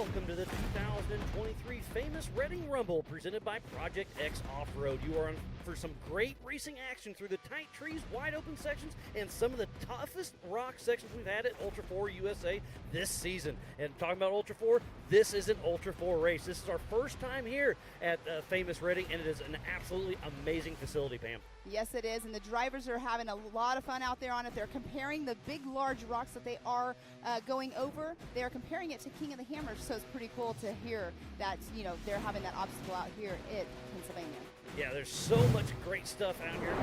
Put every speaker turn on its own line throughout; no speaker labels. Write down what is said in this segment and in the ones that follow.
welcome to the 2023 Famous Reading Rumble presented by Project X Off-Road. You are on for some great racing action through the tight trees, wide open sections, and some of the toughest rock sections we've had at Ultra 4 USA this season. And talking about Ultra 4, this is an Ultra 4 race. This is our first time here at Famous Reading, and it is an absolutely amazing facility, Pam.
Yes, it is, and the drivers are having a lot of fun out there on it. They're comparing the big, large rocks that they are going over. They are comparing it to King of the Hammers, so it's pretty cool to hear that, you know, they're having that obstacle out here in Pennsylvania.
Yeah, there's so much great stuff out here.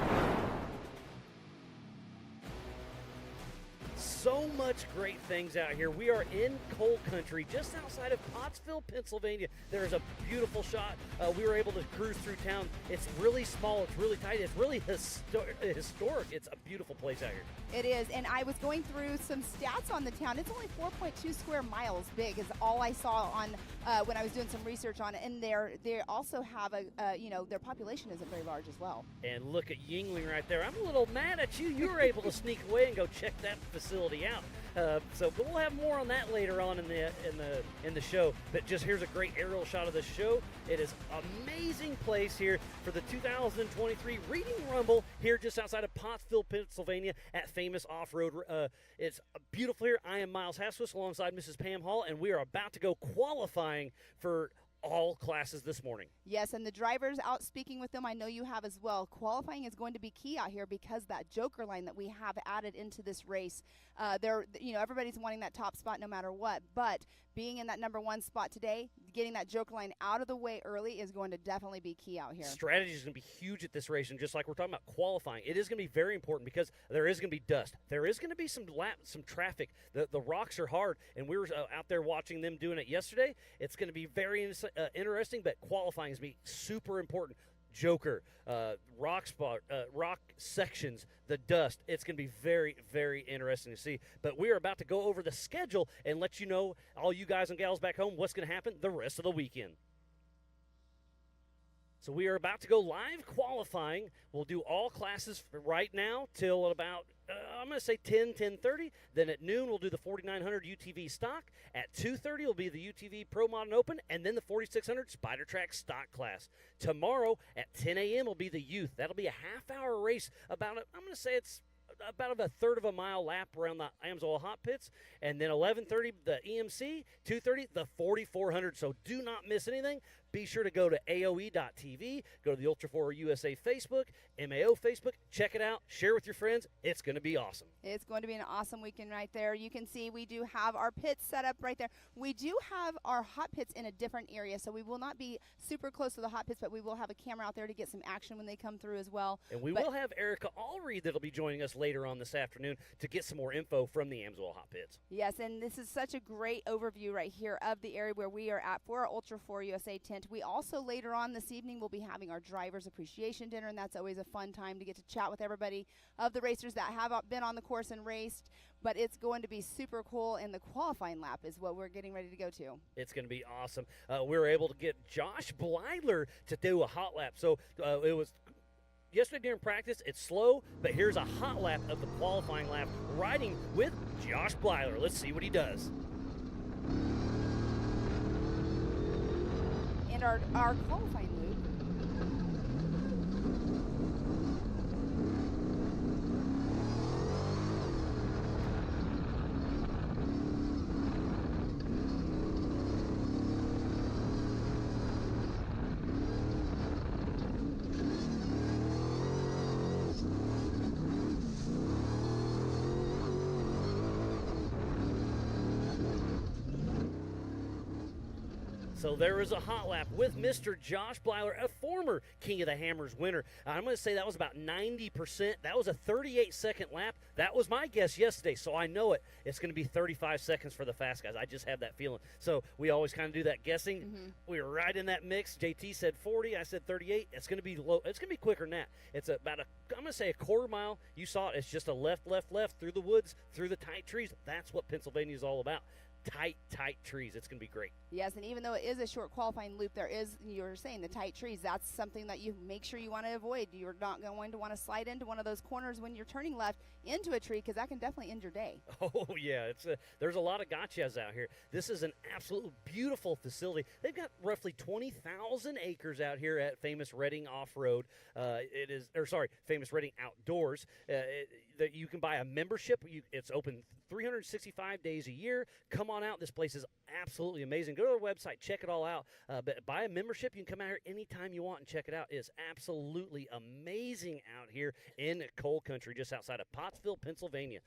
So much great things out here. We are in coal country, just outside of Pottsville, Pennsylvania. There's a beautiful shot. We were able to cruise through town. It's really small. It's really tight. It's really historic. It's a beautiful place out here.
It is, and I was going through some stats on the town. It's only 4.2 square miles big is all I saw on when I was doing some research on it. And they also have their population isn't very large as well.
And look at Yingling right there. I'm a little mad at you. You were able to sneak away and go check that facility out. But we'll have more on that later on in the show. But just here's a great aerial shot of the show. It is an amazing place here for the 2023 Reading Rumble here just outside of Pottsville, Pennsylvania at Famous Off-Road. It's beautiful here. I am Miles Haswis alongside Mrs. Pam Hall, and we are about to go qualifying for all classes this morning.
Yes, and the drivers out speaking with them, I know you have as well. Qualifying is going to be key out here because that joker line that we have added into this race, everybody's wanting that top spot no matter what, but being in that number one spot today, getting that joker line out of the way early is going to definitely be key out here.
Strategy is going to be huge at this race, and just like we're talking about qualifying, it is going to be very important because there is going to be dust. There is going to be some traffic. The rocks are hard, and we were out there watching them doing it yesterday. It's going to be very interesting, but qualifying is going to be super important. Joker, rock sections, the dust. It's going to be very, very interesting to see. But we are about to go over the schedule and let you know, all you guys and gals back home, what's going to happen the rest of the weekend. So we are about to go live qualifying. We'll do all classes right now till about, I'm going to say 10:30. Then at noon, we'll do the 4900 UTV stock. At 2:30, will be the UTV Pro Modern Open, and then the 4600 Spider Track stock class. Tomorrow at 10 a.m. will be the youth. That'll be a half-hour race. I'm going to say it's about a third of a mile lap around the Amsoil Hot Pits, and then 11:30 the EMC, 2:30 the 4400. So do not miss anything. Be sure to go to AOE.TV, go to the Ultra 4 USA Facebook, MAO Facebook, check it out, share with your friends. It's going to be awesome.
It's going to be an awesome weekend right there. You can see we do have our pits set up right there. We do have our hot pits in a different area, so we will not be super close to the hot pits, but we will have a camera out there to get some action when they come through as well.
And we will have Erica Allreed that'll be joining us later on this afternoon to get some more info from the Amsoil Hot Pits.
Yes, and this is such a great overview right here of the area where we are at for our Ultra 4 USA tent. We also later on this evening will be having our Drivers Appreciation Dinner, and that's always a fun time to get to chat with everybody of the racers that have been on the course and raced. But it's going to be super cool, and the qualifying lap is what we're getting ready to go to. It's
going to be awesome. We were able to get Josh Blidler to do a hot lap. So it was yesterday during practice. It's slow, but here's a hot lap of the qualifying lap riding with Josh Blidler. Let's see what he does.
And our qualifying loop.
So there is a hot lap with Mr. Josh Blidler, a former King of the Hammers winner. I'm going to say that was about 90%. That was a 38-second lap. That was my guess yesterday, so I know it. It's going to be 35 seconds for the fast guys. I just have that feeling. So we always kind of do that guessing. Mm-hmm. We were right in that mix. JT said 40. I said 38. It's going to be low. It's going to be quicker than that. It's about I'm going to say a quarter mile. You saw it. It's just a left through the woods, through the tight trees. That's what Pennsylvania is all about. Tight trees. It's going to be great.
Yes, and even though it is a short qualifying loop, there is, you were saying, the tight trees. That's something that you make sure you want to avoid. You're not going to want to slide into one of those corners when you're turning left into a tree, because that can definitely end your day.
Oh, yeah. There's a lot of gotchas out here. This is an absolute beautiful facility. They've got roughly 20,000 acres out here at Famous Redding Off-Road. Famous Redding Outdoors. That you can buy a membership. It's open 365 days a year. Come on out. This place is absolutely amazing. Go to our website, check it all out. But buy a membership. You can come out here anytime you want and check it out. It's absolutely amazing out here in coal country, just outside of Pottsville, Pennsylvania,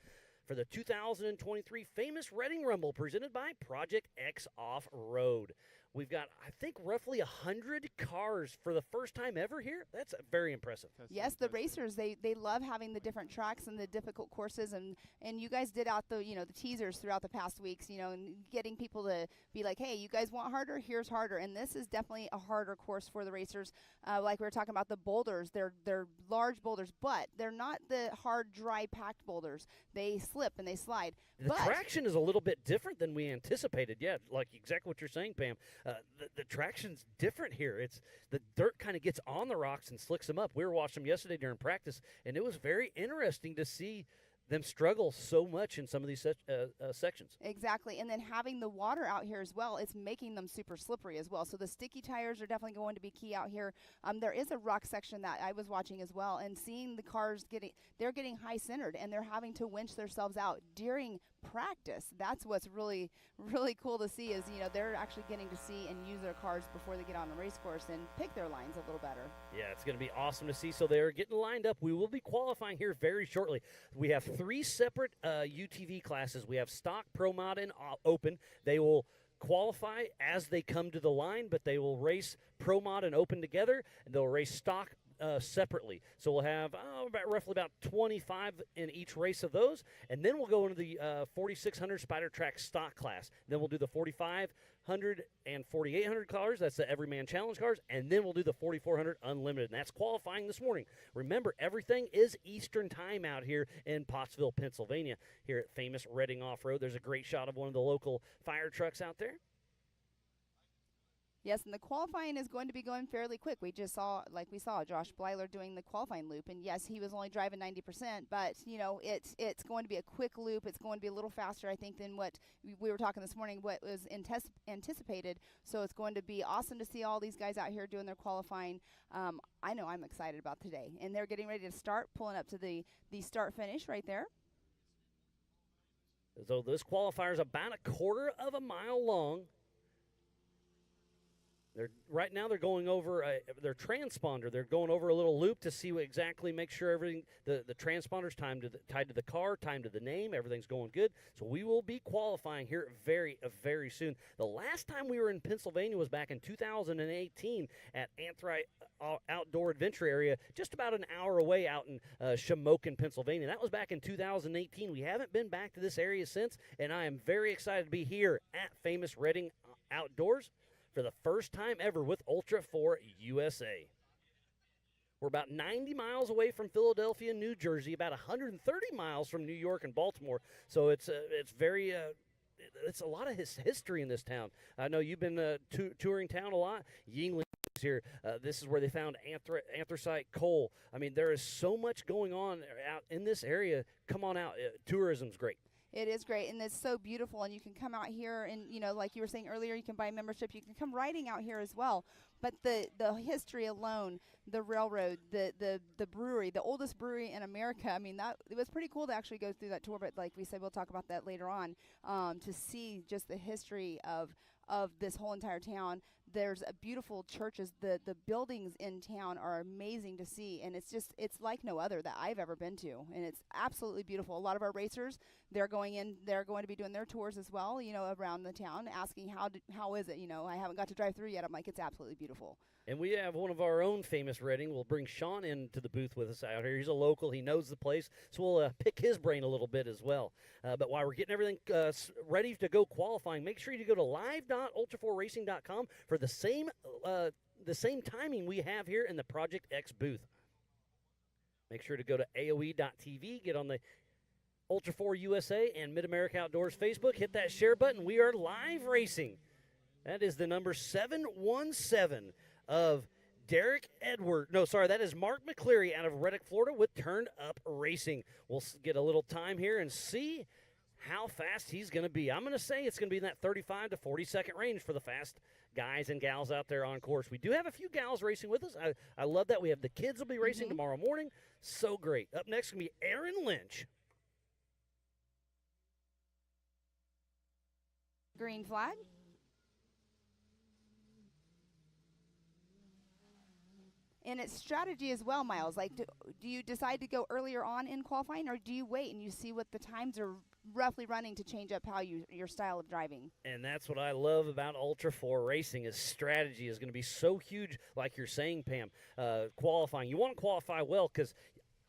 for the 2023 Famous Redding Rumble presented by Project X Off-Road. We've got, I think, roughly 100 cars for the first time ever here. That's very impressive.
Yes, the racers, they love having the different tracks and the difficult courses, and you guys did out the teasers throughout the past weeks, and getting people to be like, hey, you guys want harder? Here's harder. And this is definitely a harder course for the racers. Like we were talking about the boulders, they're large boulders, but they're not the hard, dry, packed boulders. They slip and they slide.
The traction is a little bit different than we anticipated. Yeah, like exactly what you're saying, Pam. The traction's different here. It's the dirt kind of gets on the rocks and slicks them up. We were watching them yesterday during practice, and it was very interesting to see them struggle so much in some of these sections.
Exactly, and then having the water out here as well, it's making them super slippery as well. So the sticky tires are definitely going to be key out here. There is a rock section that I was watching as well, and seeing the cars getting high centered, and they're having to winch themselves out during practice. That's what's really, really cool to see is, they're actually getting to see and use their cars before they get on the race course and pick their lines a little better.
Yeah, it's going to be awesome to see. So they're getting lined up. We will be qualifying here very shortly. We have 3 separate UTV classes. We have stock, pro mod, and open. They will qualify as they come to the line, but they will race pro mod and open together, and they'll race stock separately. So we'll have roughly about 25 in each race of those, and then we'll go into the 4600 Spider Track stock class. Then we'll do the 4500 and 4800 cars. That's the Everyman Challenge cars, and then we'll do the 4400 Unlimited, and that's qualifying this morning. Remember, everything is Eastern time out here in Pottsville, Pennsylvania, here at Famous Redding Off-Road. There's a great shot of one of the local fire trucks out there.
Yes, and the qualifying is going to be going fairly quick. We saw Josh Blyler doing the qualifying loop, and yes, he was only driving 90%, but it's going to be a quick loop. It's going to be a little faster, I think, than what we were talking this morning, what was anticipated. So it's going to be awesome to see all these guys out here doing their qualifying. I know I'm excited about today, and they're getting ready to start, pulling up to the start finish right there.
So this qualifier is about a quarter of a mile long. Right now they're going over their transponder. They're going over a little loop to see make sure everything, the transponder's tied to the car, timed to the name, everything's going good. So we will be qualifying here very, very soon. The last time we were in Pennsylvania was back in 2018 at Anthrite Outdoor Adventure Area, just about an hour away out in Shamokin, Pennsylvania. That was back in 2018. We haven't been back to this area since, and I am very excited to be here at Famous Redding Outdoors for the first time ever with Ultra 4 USA. We're about 90 miles away from Philadelphia, New Jersey, about 130 miles from New York and Baltimore. So it's a lot of history in this town. I know you've been touring town a lot. Yingling is here. This is where they found anthracite coal. I mean, there is so much going on out in this area. Come on out. Tourism's great.
It is great, and it's so beautiful, and you can come out here and, like you were saying earlier, you can buy membership. You can come riding out here as well. But the history alone, the railroad, the brewery, the oldest brewery in America, I mean, it was pretty cool to actually go through that tour, but like we said, we'll talk about that later on, to see just the history of this whole entire town. There's beautiful churches. The buildings in town are amazing to see, and it's like no other that I've ever been to, and it's absolutely beautiful. A lot of our racers, they're going to be doing their tours as well, around the town, asking how is it, I haven't got to drive through yet. I'm like, it's absolutely beautiful.
And we have one of our own Famous Redding. We'll bring Sean into the booth with us out here. He's a local. He knows the place, so we'll pick his brain a little bit as well. But while we're getting everything ready to go qualifying, make sure you go to live.ultra4racing.com for the same timing we have here in the Project X booth. Make sure to go to AOE.tv, get on the Ultra 4 USA and Mid-America Outdoors Facebook, hit that share button. We are live racing That is the number 717 of that is Mark McCleary out of Reddick, Florida with Turned Up Racing. We'll get a little time here and see how fast he's going to be. I'm going to say it's going to be in that 35 to 40-second range for the fast guys and gals out there on course. We do have a few gals racing with us. I love that. We have the kids will be racing tomorrow morning. So great. Up next is going to be Aaron Lynch.
Green flag. And it's strategy as well, Miles. Like, do you decide to go earlier on in qualifying, or do you wait and you see what the times are roughly running to change up how your style of driving?
And that's what I love about Ultra 4 racing is strategy is going to be so huge, like you're saying, Pam. Qualifying. You want to qualify well because,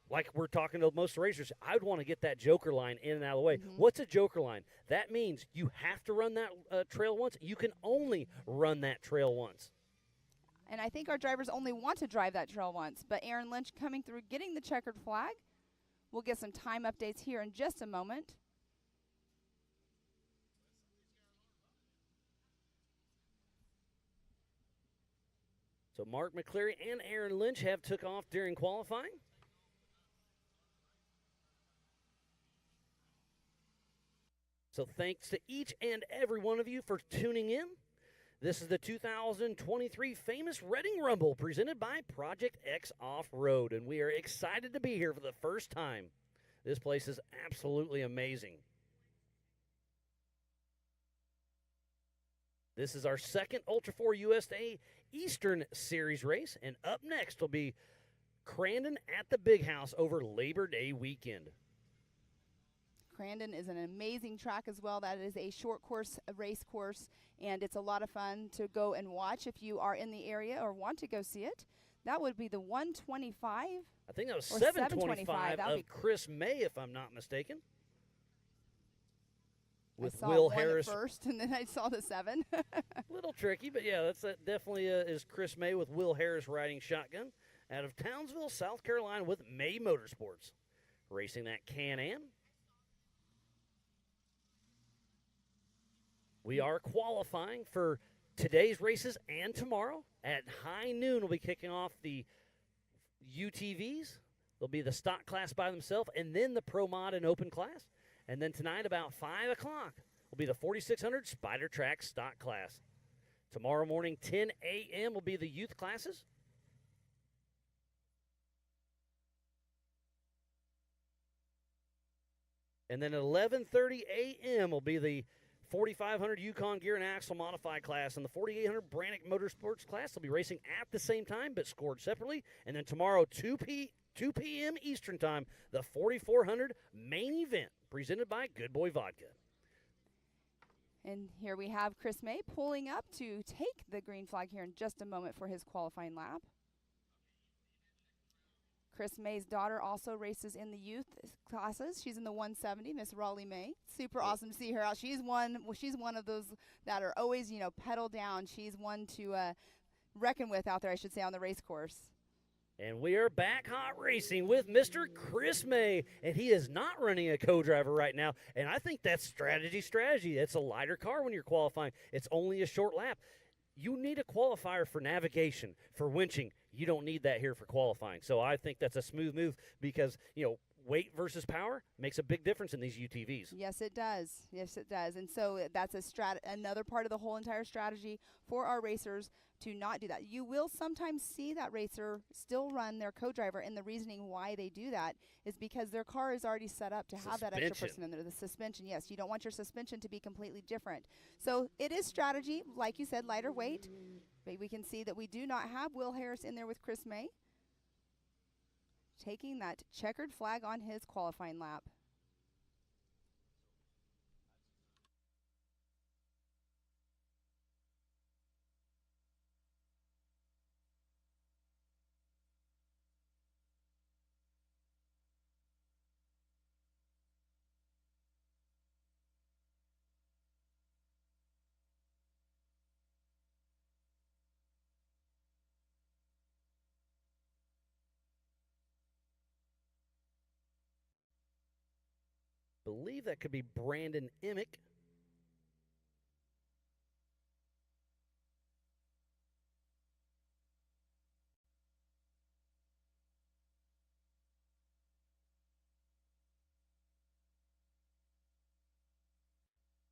like we're talking to most racers, I'd want to get that joker line in and out of the way. What's a joker line? That means you have to run that trail once. You can only run that trail once.
And I think our drivers only want to drive that trail once. But Aaron Lynch coming through, getting the checkered flag. We'll get some time updates here in just a moment.
So Mark McCleary and Aaron Lynch have took off during qualifying. So thanks to each and every one of you for tuning in. This is the 2023 famous Reading Rumble presented by Project X Off-Road, and we are excited to be here for the first time. This place is absolutely amazing. This is our second Ultra 4 USA Eastern Series race, and up next will be Crandon at the Big House over Labor Day weekend.
Crandon is an amazing track as well. That is a short course, a race course, and it's a lot of fun to go and watch if you are in the area or want to go see it. That would be the 125.
I think that was 725 of Chris May, if I'm not mistaken. With Will Harris
first, and then I saw the 7.
Little tricky, but yeah, that definitely is Chris May with Will Harris riding shotgun out of Townsville, South Carolina with May Motorsports. Racing that Can-Am. We are qualifying for today's races and tomorrow. At high noon, we'll be kicking off the UTVs. There'll be the stock class by themselves, and then the Pro Mod and Open class. And then tonight, about 5 o'clock, will be the 4600 Spider Track stock class. Tomorrow morning, 10 a.m. will be the youth classes. And then at 11:30 a.m. will be the 4500 Yukon Gear and Axle Modified class, and the 4800 Brannick Motorsports class will be racing at the same time but scored separately. And then tomorrow, 2 p.m. Eastern Time, the 4400 main event presented by Good Boy Vodka.
And here we have Chris May pulling up to take the green flag here in just a moment for his qualifying lap. Chris May's daughter also races in the youth classes. She's in the 170, Miss Raleigh May. Super awesome to see her out. She's one of those that are always, pedal down. She's one to reckon with out there, I should say, on the race course.
And we are back hot racing with Mr. Chris May, and he is not running a co-driver right now. And I think that's strategy. It's a lighter car when you're qualifying. It's only a short lap. You need a qualifier for navigation, for winching. You don't need that here for qualifying. So I think that's a smooth move because, weight versus power makes a big difference in these UTVs.
Yes, it does. And so that's another part of the whole entire strategy for our racers to not do that. You will sometimes see that racer still run their co-driver, and the reasoning why they do that is because their car is already set up to have that extra person in there. The suspension, yes, you don't want your suspension to be completely different. So it is strategy, like you said, lighter weight. But we can see that we do not have Will Harris in there with Chris May, taking that checkered flag on his qualifying lap.
Believe that could be Brandon Emick.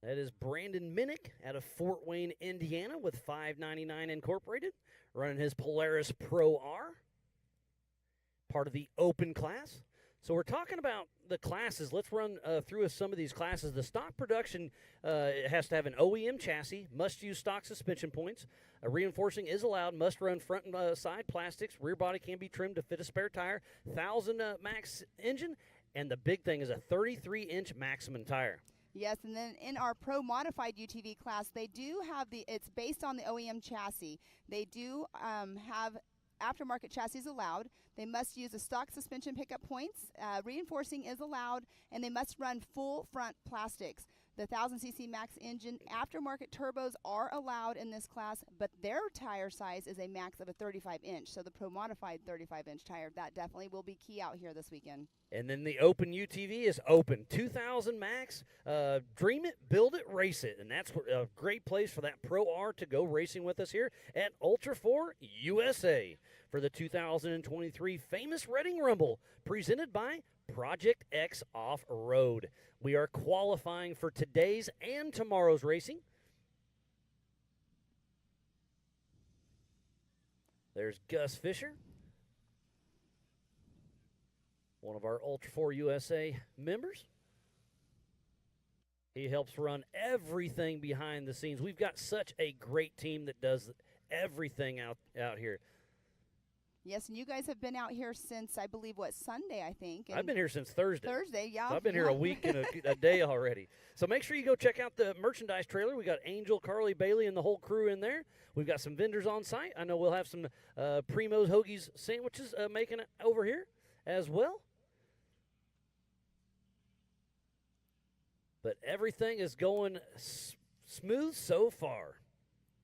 That is Brandon Minnick out of Fort Wayne, Indiana with 599 Incorporated, running his Polaris Pro R, part of the open class. So we're talking about the classes. Let's run through some of these classes. The stock production has to have an OEM chassis, must use stock suspension points. Reinforcing is allowed, must run front and side plastics. Rear body can be trimmed to fit a spare tire. 1,000 max engine, and the big thing is a 33-inch maximum tire.
Yes, and then in our Pro Modified UTV class, they do have it's based on the OEM chassis. They do have aftermarket chassis allowed. They must use a stock suspension pickup points. Reinforcing is allowed, and they must run full front plastics. The 1,000cc max engine aftermarket turbos are allowed in this class, but their tire size is a max of a 35-inch. So the Pro Modified 35-inch tire, that definitely will be key out here this weekend.
And then the open UTV is open. 2,000 max. Dream it, build it, race it. And that's a great place for that Pro R to go racing with us here at Ultra 4 USA for the 2023 famous Reading Rumble, presented by Project X Off-Road. We are qualifying for today's and tomorrow's racing. There's Gus Fisher, one of our Ultra 4 USA members. He helps run everything behind the scenes. We've got such a great team that does everything out here.
Yes, and you guys have been out here since, I believe, Sunday, I think.
I've been here since Thursday.
Thursday, yeah.
So I've been here a week and a day already. So make sure you go check out the merchandise trailer. We got Angel, Carly, Bailey, and the whole crew in there. We've got some vendors on site. I know we'll have some Primo's Hoagies sandwiches making it over here as well. But everything is going smooth so far.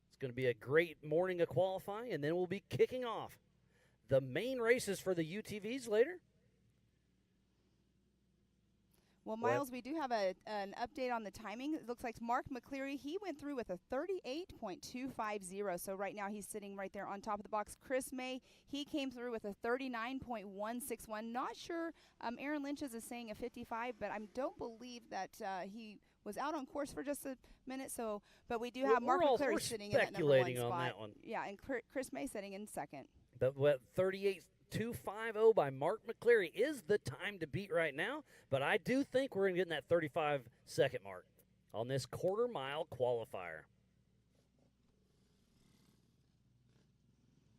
It's going to be a great morning of qualifying, and then we'll be kicking off the main races for the UTVs later.
Well, Miles, we do have an update on the timing. It looks like Mark McCleary, he went through with a 38.250. So right now he's sitting right there on top of the box. Chris May, he came through with a 39.161. Not sure. Aaron Lynch is saying a 55, but I don't believe that he was out on course for just a minute. So, but we do have Mark McCleary sitting in that number one spot.
On that one.
Yeah, and Chris May sitting in second.
But 38.250 by Mark McCleary is the time to beat right now. But I do think we're going to get in that 35-second mark on this quarter-mile qualifier.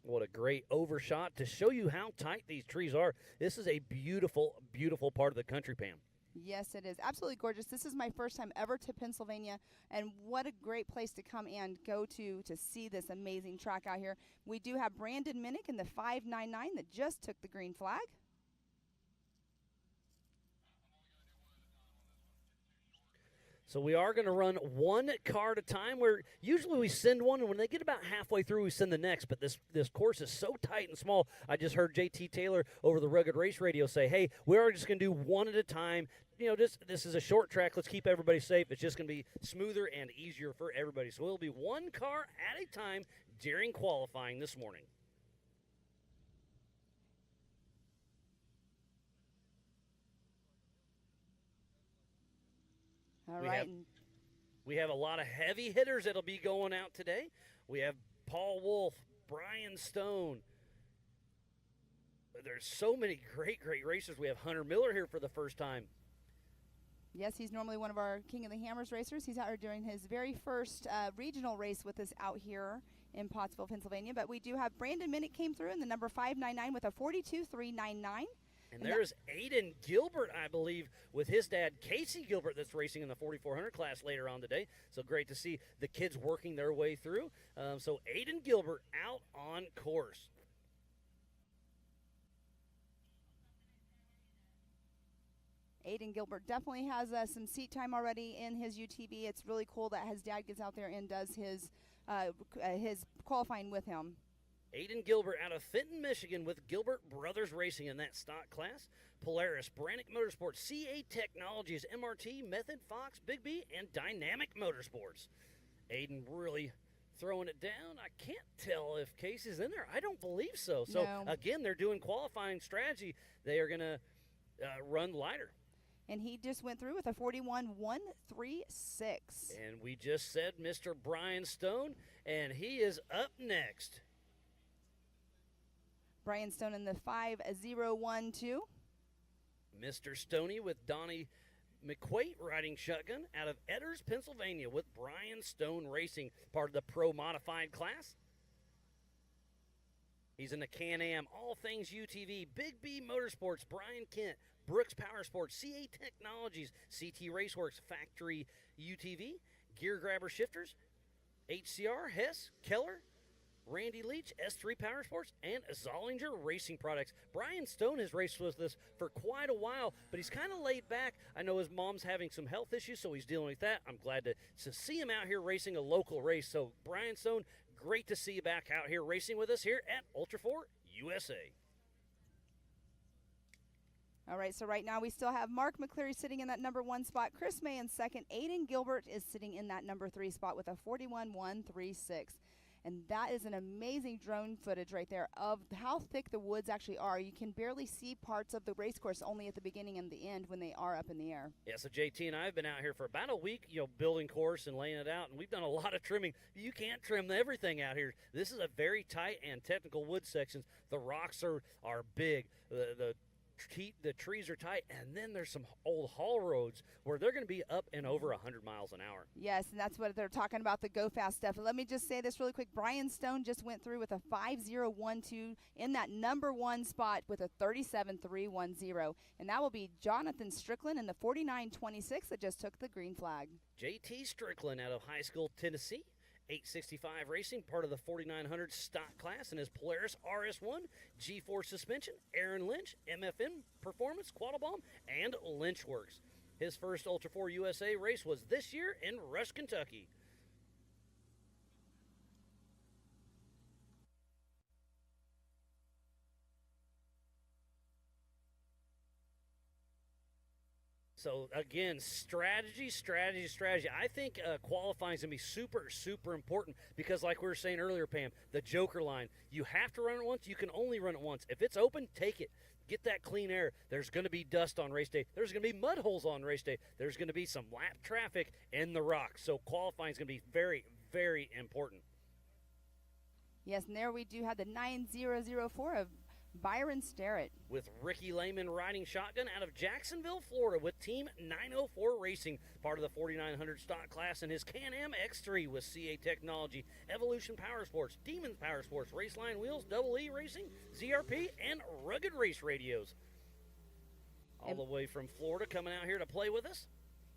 What a great overshot to show you how tight these trees are. This is a beautiful, beautiful part of the country, Pam.
Yes, it is. Absolutely gorgeous. This is my first time ever to Pennsylvania, and what a great place to come and go to see this amazing track out here. We do have Brandon Minnick in the 599 that just took the green flag.
So we are going to run one car at a time, where usually we send one, and when they get about halfway through, we send the next. But this course is so tight and small. I just heard JT Taylor over the Rugged Race Radio say, hey, we are just going to do one at a time. You know, this is a short track. Let's keep everybody safe. It's just going to be smoother and easier for everybody. So it'll be one car at a time during qualifying this morning.
All right.
We have a lot of heavy hitters that'll be going out today. We have Paul Wolf, Brian Stone. There's so many great racers. We have Hunter Miller here for the first time.
Yes, he's normally one of our King of the Hammers racers. He's out here doing his very first regional race with us out here in Pottsville, Pennsylvania. But we do have Brandon Minnick came through in the number 599 with a 42.399.
And there's Aiden Gilbert, I believe, with his dad, Casey Gilbert, that's racing in the 4,400 class later on today. So great to see the kids working their way through. So Aiden Gilbert out on course.
Aiden Gilbert definitely has some seat time already in his UTV. It's really cool that his dad gets out there and does his qualifying with him.
Aiden Gilbert out of Fenton, Michigan with Gilbert Brothers Racing in that stock class. Polaris, Brannick Motorsports, CA Technologies, MRT, Method, Fox, Big B, and Dynamic Motorsports. Aiden really throwing it down. I can't tell if Casey's in there. I don't believe so. So,
no.
Again, they're doing qualifying strategy. They are going to run lighter.
And he just went through with a 41.136.
And we just said Mr. Brian Stone, and he is up next.
Brian Stone in the 5.012.
Mr. Stoney with Donnie McQuate riding shotgun out of Edders, Pennsylvania with Brian Stone Racing, part of the Pro Modified class. He's in the Can-Am, all things UTV, Big B Motorsports, Brian Kent, Brooks Power Sports, CA Technologies, CT Raceworks, Factory UTV, Gear Grabber Shifters, HCR, Hess, Keller, Randy Leach, S3 Power Sports, and Zollinger Racing Products. Brian Stone has raced with us for quite a while, but he's kind of laid back. I know his mom's having some health issues, so he's dealing with that. I'm glad to see him out here racing a local race. So, Brian Stone, great to see you back out here racing with us here at Ultra 4 USA.
All right, so right now we still have Mark McCleary sitting in that number 1 spot. Chris May in second. Aiden Gilbert is sitting in that number 3 spot with a 41.136. And that is an amazing drone footage right there of how thick the woods actually are. You can barely see parts of the race course only at the beginning and the end when they are up in the air.
Yeah, so JT and I have been out here for about a week, building course and laying it out, and we've done a lot of trimming. You can't trim everything out here. This is a very tight and technical wood sections. The rocks are big. The trees are tight, and then there's some old haul roads where they're going to be up and over 100 miles an hour.
Yes, and that's what they're talking about, the go fast stuff. Let me just say this really quick. Brian Stone just went through with a 5.012 in that number 1 spot with a 37.310, and that will be Jonathan Strickland in the 49.26 that just took the green flag.
JT Strickland out of High School, Tennessee. 865 Racing, part of the 4900 stock class, and his Polaris RS1, G4 suspension, Aaron Lynch, MFN Performance, Quattlebaum, and Lynchworks. His first Ultra 4 USA race was this year in Rush, Kentucky. So, again, strategy. I think qualifying is going to be super, super important because, like we were saying earlier, Pam, the joker line, you have to run it once. You can only run it once. If it's open, take it. Get that clean air. There's going to be dust on race day. There's going to be mud holes on race day. There's going to be some lap traffic in the rocks. So, qualifying is going to be very, very important.
Yes, and there we do have the 9004 of Byron Starrett.
With Ricky Lehman riding shotgun out of Jacksonville, Florida with Team 904 Racing, part of the 4900 stock class, and his Can-Am X3 with CA Technology, Evolution Power Sports, Demons Power Sports, Raceline Wheels, Double E Racing, ZRP, and Rugged Race Radios. All the way from Florida coming out here to play with us.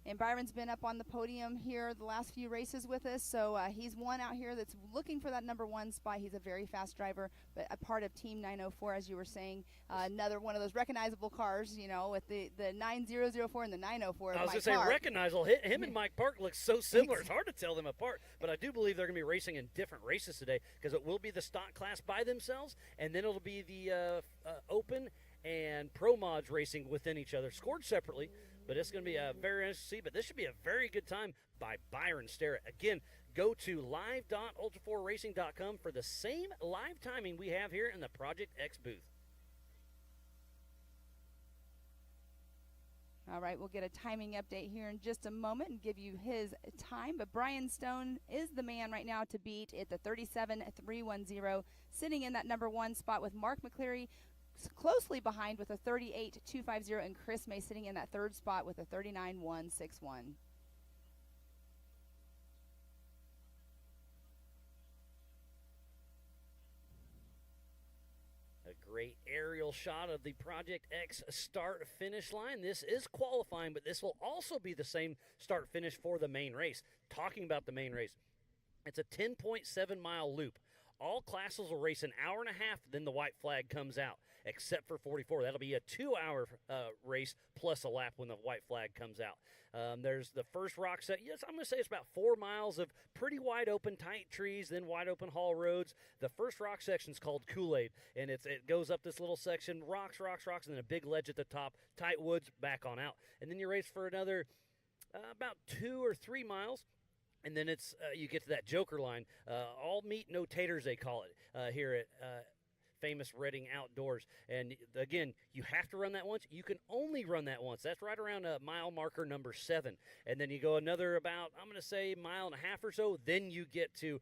And Byron's been up on the podium here the last few races with us, so he's one out here that's looking for that number 1 spot. He's a very fast driver, but a part of Team 904, as you were saying. Another one of those recognizable cars, with the 9004 and the 904.
I was going to say recognizable. Him and Mike Park look so similar. It's hard to tell them apart, but I do believe they're going to be racing in different races today because it will be the stock class by themselves, and then it'll be the open and pro mods racing within each other, scored separately. But it's going to be very interesting to see. But this should be a very good time by Byron Starrett. Again, go to live.ultra4racing.com for the same live timing we have here in the Project X booth.
All right, we'll get a timing update here in just a moment and give you his time. But Brian Stone is the man right now to beat at the 37.310, sitting in that number 1 spot with Mark McCleary closely behind with a 38.250, and Chris May sitting in that 3rd spot with a 39.161.
A great aerial shot of the Project X start-finish line. This is qualifying, but this will also be the same start-finish for the main race. Talking about the main race, it's a 10.7-mile loop. All classes will race an hour and a half, then the white flag comes out, except for 44. That'll be a 2-hour race plus a lap when the white flag comes out. There's the first rock set. Yes, I'm going to say it's about 4 miles of pretty wide open, tight trees, then wide open haul roads. The first rock section is called Kool-Aid, and it goes up this little section, rocks, and then a big ledge at the top, tight woods, back on out. And then you race for another about 2 or 3 miles. And then it's you get to that joker line. All meat, no taters, they call it here at famous Reading Outdoors. And again, you have to run that once. You can only run that once. That's right around mile marker number 7. And then you go another about, I'm going to say, mile and a half or so. Then you get to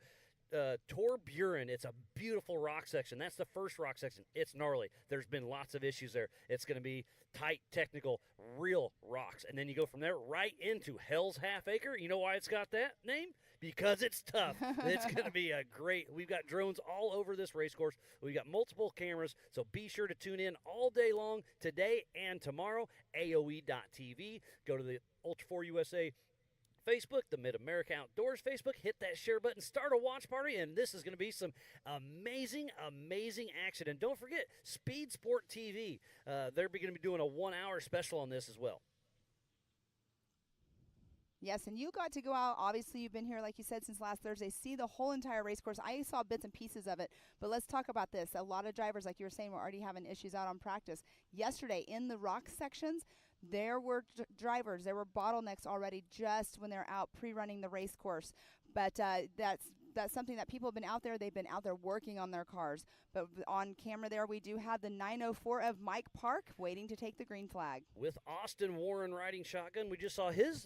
Tor Buren. It's a beautiful rock section. That's the first rock section. It's gnarly. There's been lots of issues there. It's going to be tight, technical, real rocks. And then you go from there right into Hell's Half Acre. You know why it's got that name? Because it's tough. It's going to be a great. We've got drones all over this race course. We've got multiple cameras, so be sure to tune in all day long today and tomorrow. AOE.tv. Go to the Ultra 4 USA Facebook, the Mid-America Outdoors Facebook. Hit that share button, start a watch party, and this is going to be some amazing, amazing action. And don't forget, Speed Sport TV. They're going to be doing a 1-hour special on this as well.
Yes, and you got to go out. Obviously, you've been here, like you said, since last Thursday. See the whole entire race course. I saw bits and pieces of it, but let's talk about this. A lot of drivers, like you were saying, were already having issues out on practice. Yesterday, in the rock sections, there were drivers. There were bottlenecks already just when they're out pre-running the race course. But that's something that people have been out there. They've been out there working on their cars. But on camera there, we do have the 904 of Mike Park waiting to take the green flag.
With Austin Warren riding shotgun, we just saw his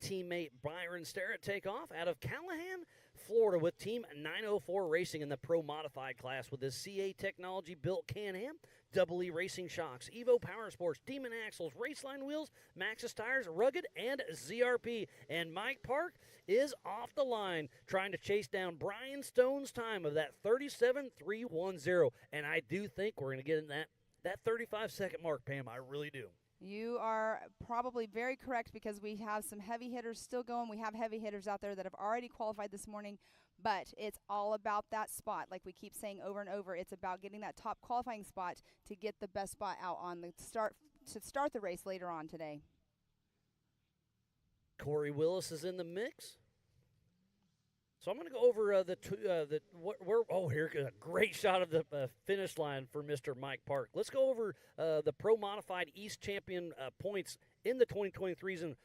teammate Byron Starrett take off out of Callahan, Florida, with Team 904 Racing in the Pro Modified class with his CA Technology built Can-Am, Double E Racing shocks, Evo Power Sports, Demon axles, Raceline wheels, Maxxis tires, Rugged, and ZRP. And Mike Park is off the line trying to chase down Brian Stone's time of that 37.310. And I do think we're going to get in that 35-second mark, Pam. I really do.
You are probably very correct because we have some heavy hitters still going. We have heavy hitters out there that have already qualified this morning, but it's all about that spot. Like we keep saying over and over, it's about getting that top qualifying spot to get the best spot out on the start to start the race later on today.
Corey Willis is in the mix. So I'm going to go over here's a great shot of the finish line for Mr. Mike Park. Let's go over the Pro Modified East Champion points in the 2023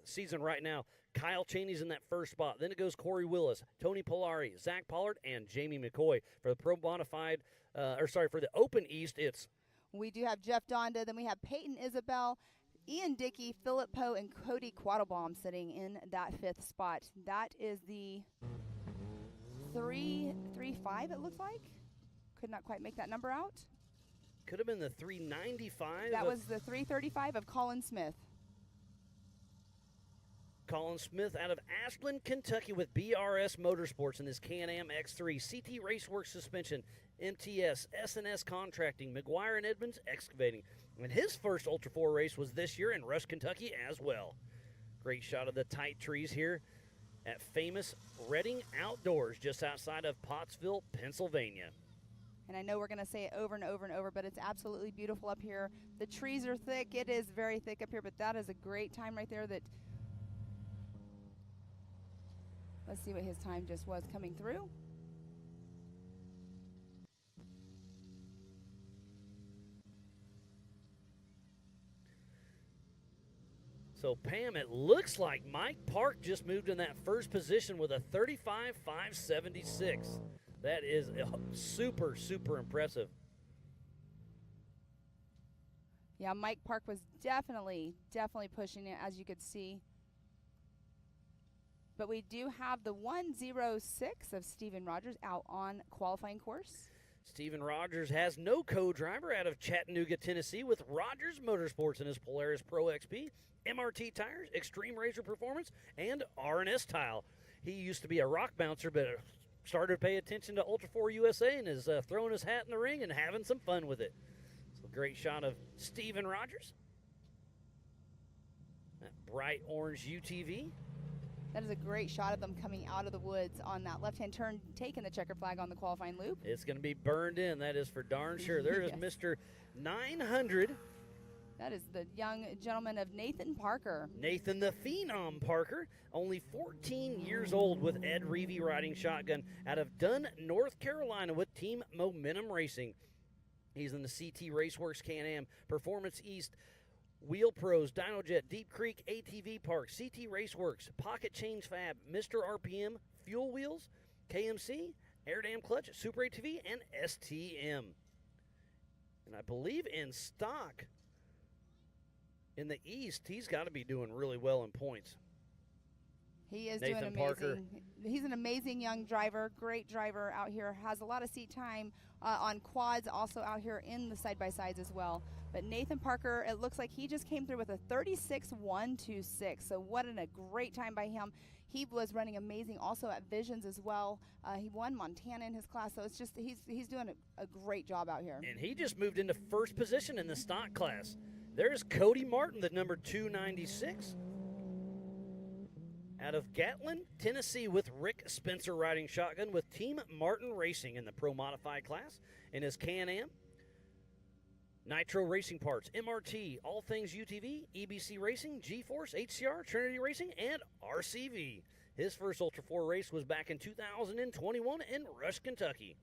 season right now. Kyle Chaney's in that first spot. Then it goes Corey Willis, Tony Polari, Zach Pollard, and Jamie McCoy. For the Pro Modified, for the Open East,
we do have Jeff Donda. Then we have Peyton Isabel, Ian Dickey, Philip Poe, and Cody Quattlebaum sitting in that 5th spot. That is the 335, it looks like. Could not quite make that number out.
Could have been the 395.
That was the 335 of Colin Smith.
Colin Smith out of Ashland, Kentucky with BRS Motorsports in his Can-Am X3, CT Raceworks suspension, MTS, S&S Contracting, McGuire and Edmonds Excavating. And his first Ultra 4 race was this year in Rush, Kentucky as well. Great shot of the tight trees here at famous Reading Outdoors just outside of Pottsville, Pennsylvania.
And I know we're going to say it over and over and over, but it's absolutely beautiful up here. The trees are thick. It is very thick up here, but that is a great time right there. Let's see what his time just was coming through.
So, Pam, it looks like Mike Park just moved in that first position with a 35.576. That is super, super impressive.
Yeah, Mike Park was definitely pushing it, as you could see. But we do have the 106 of Steven Rogers out on qualifying course.
Steven Rogers has no co-driver out of Chattanooga, Tennessee with Rogers Motorsports in his Polaris Pro XP, MRT tires, Extreme Razor Performance, and R&S Tile. He used to be a rock bouncer, but started to pay attention to Ultra 4 USA and is throwing his hat in the ring and having some fun with it. So great shot of Steven Rogers. That bright orange UTV.
That is a great shot of them coming out of the woods on that left-hand turn, taking the checker flag on the qualifying loop.
It's going to be burned in, that is for darn sure. There is
Yes.
Mr. 900.
That is the young gentleman of Nathan Parker.
Nathan the Phenom Parker, only 14 years old with Ed Reevy riding shotgun out of Dunn, North Carolina with Team Momentum Racing. He's in the CT Raceworks Can-Am, Performance East, Wheel Pros, Dynojet, Deep Creek ATV Park, CT Raceworks, Pocket Change Fab, Mr. RPM, Fuel Wheels, KMC, Air Dam Clutch, Super ATV, and STM. And I believe in stock in the East, he's got to be doing really well in points.
He is
Nathan
doing amazing.
Parker.
He's an amazing young driver, great driver out here, has a lot of seat time on quads, also out here in the side-by-sides as well. But Nathan Parker, it looks like he just came through with a 36.126. So what a great time by him. He was running amazing also at Visions as well. He won Montana in his class, so it's just he's doing a great job out here.
And he just moved into first position in the stock class. There's Cody Martin, the number 296. Out of Gatlin, Tennessee, with Rick Spencer riding shotgun with Team Martin Racing in the Pro Modified class in his Can-Am. Nitro Racing Parts, MRT, all things UTV, EBC Racing, G-Force, HCR, Trinity Racing, and RCV. His first Ultra 4 race was back in 2021 in Rush, Kentucky.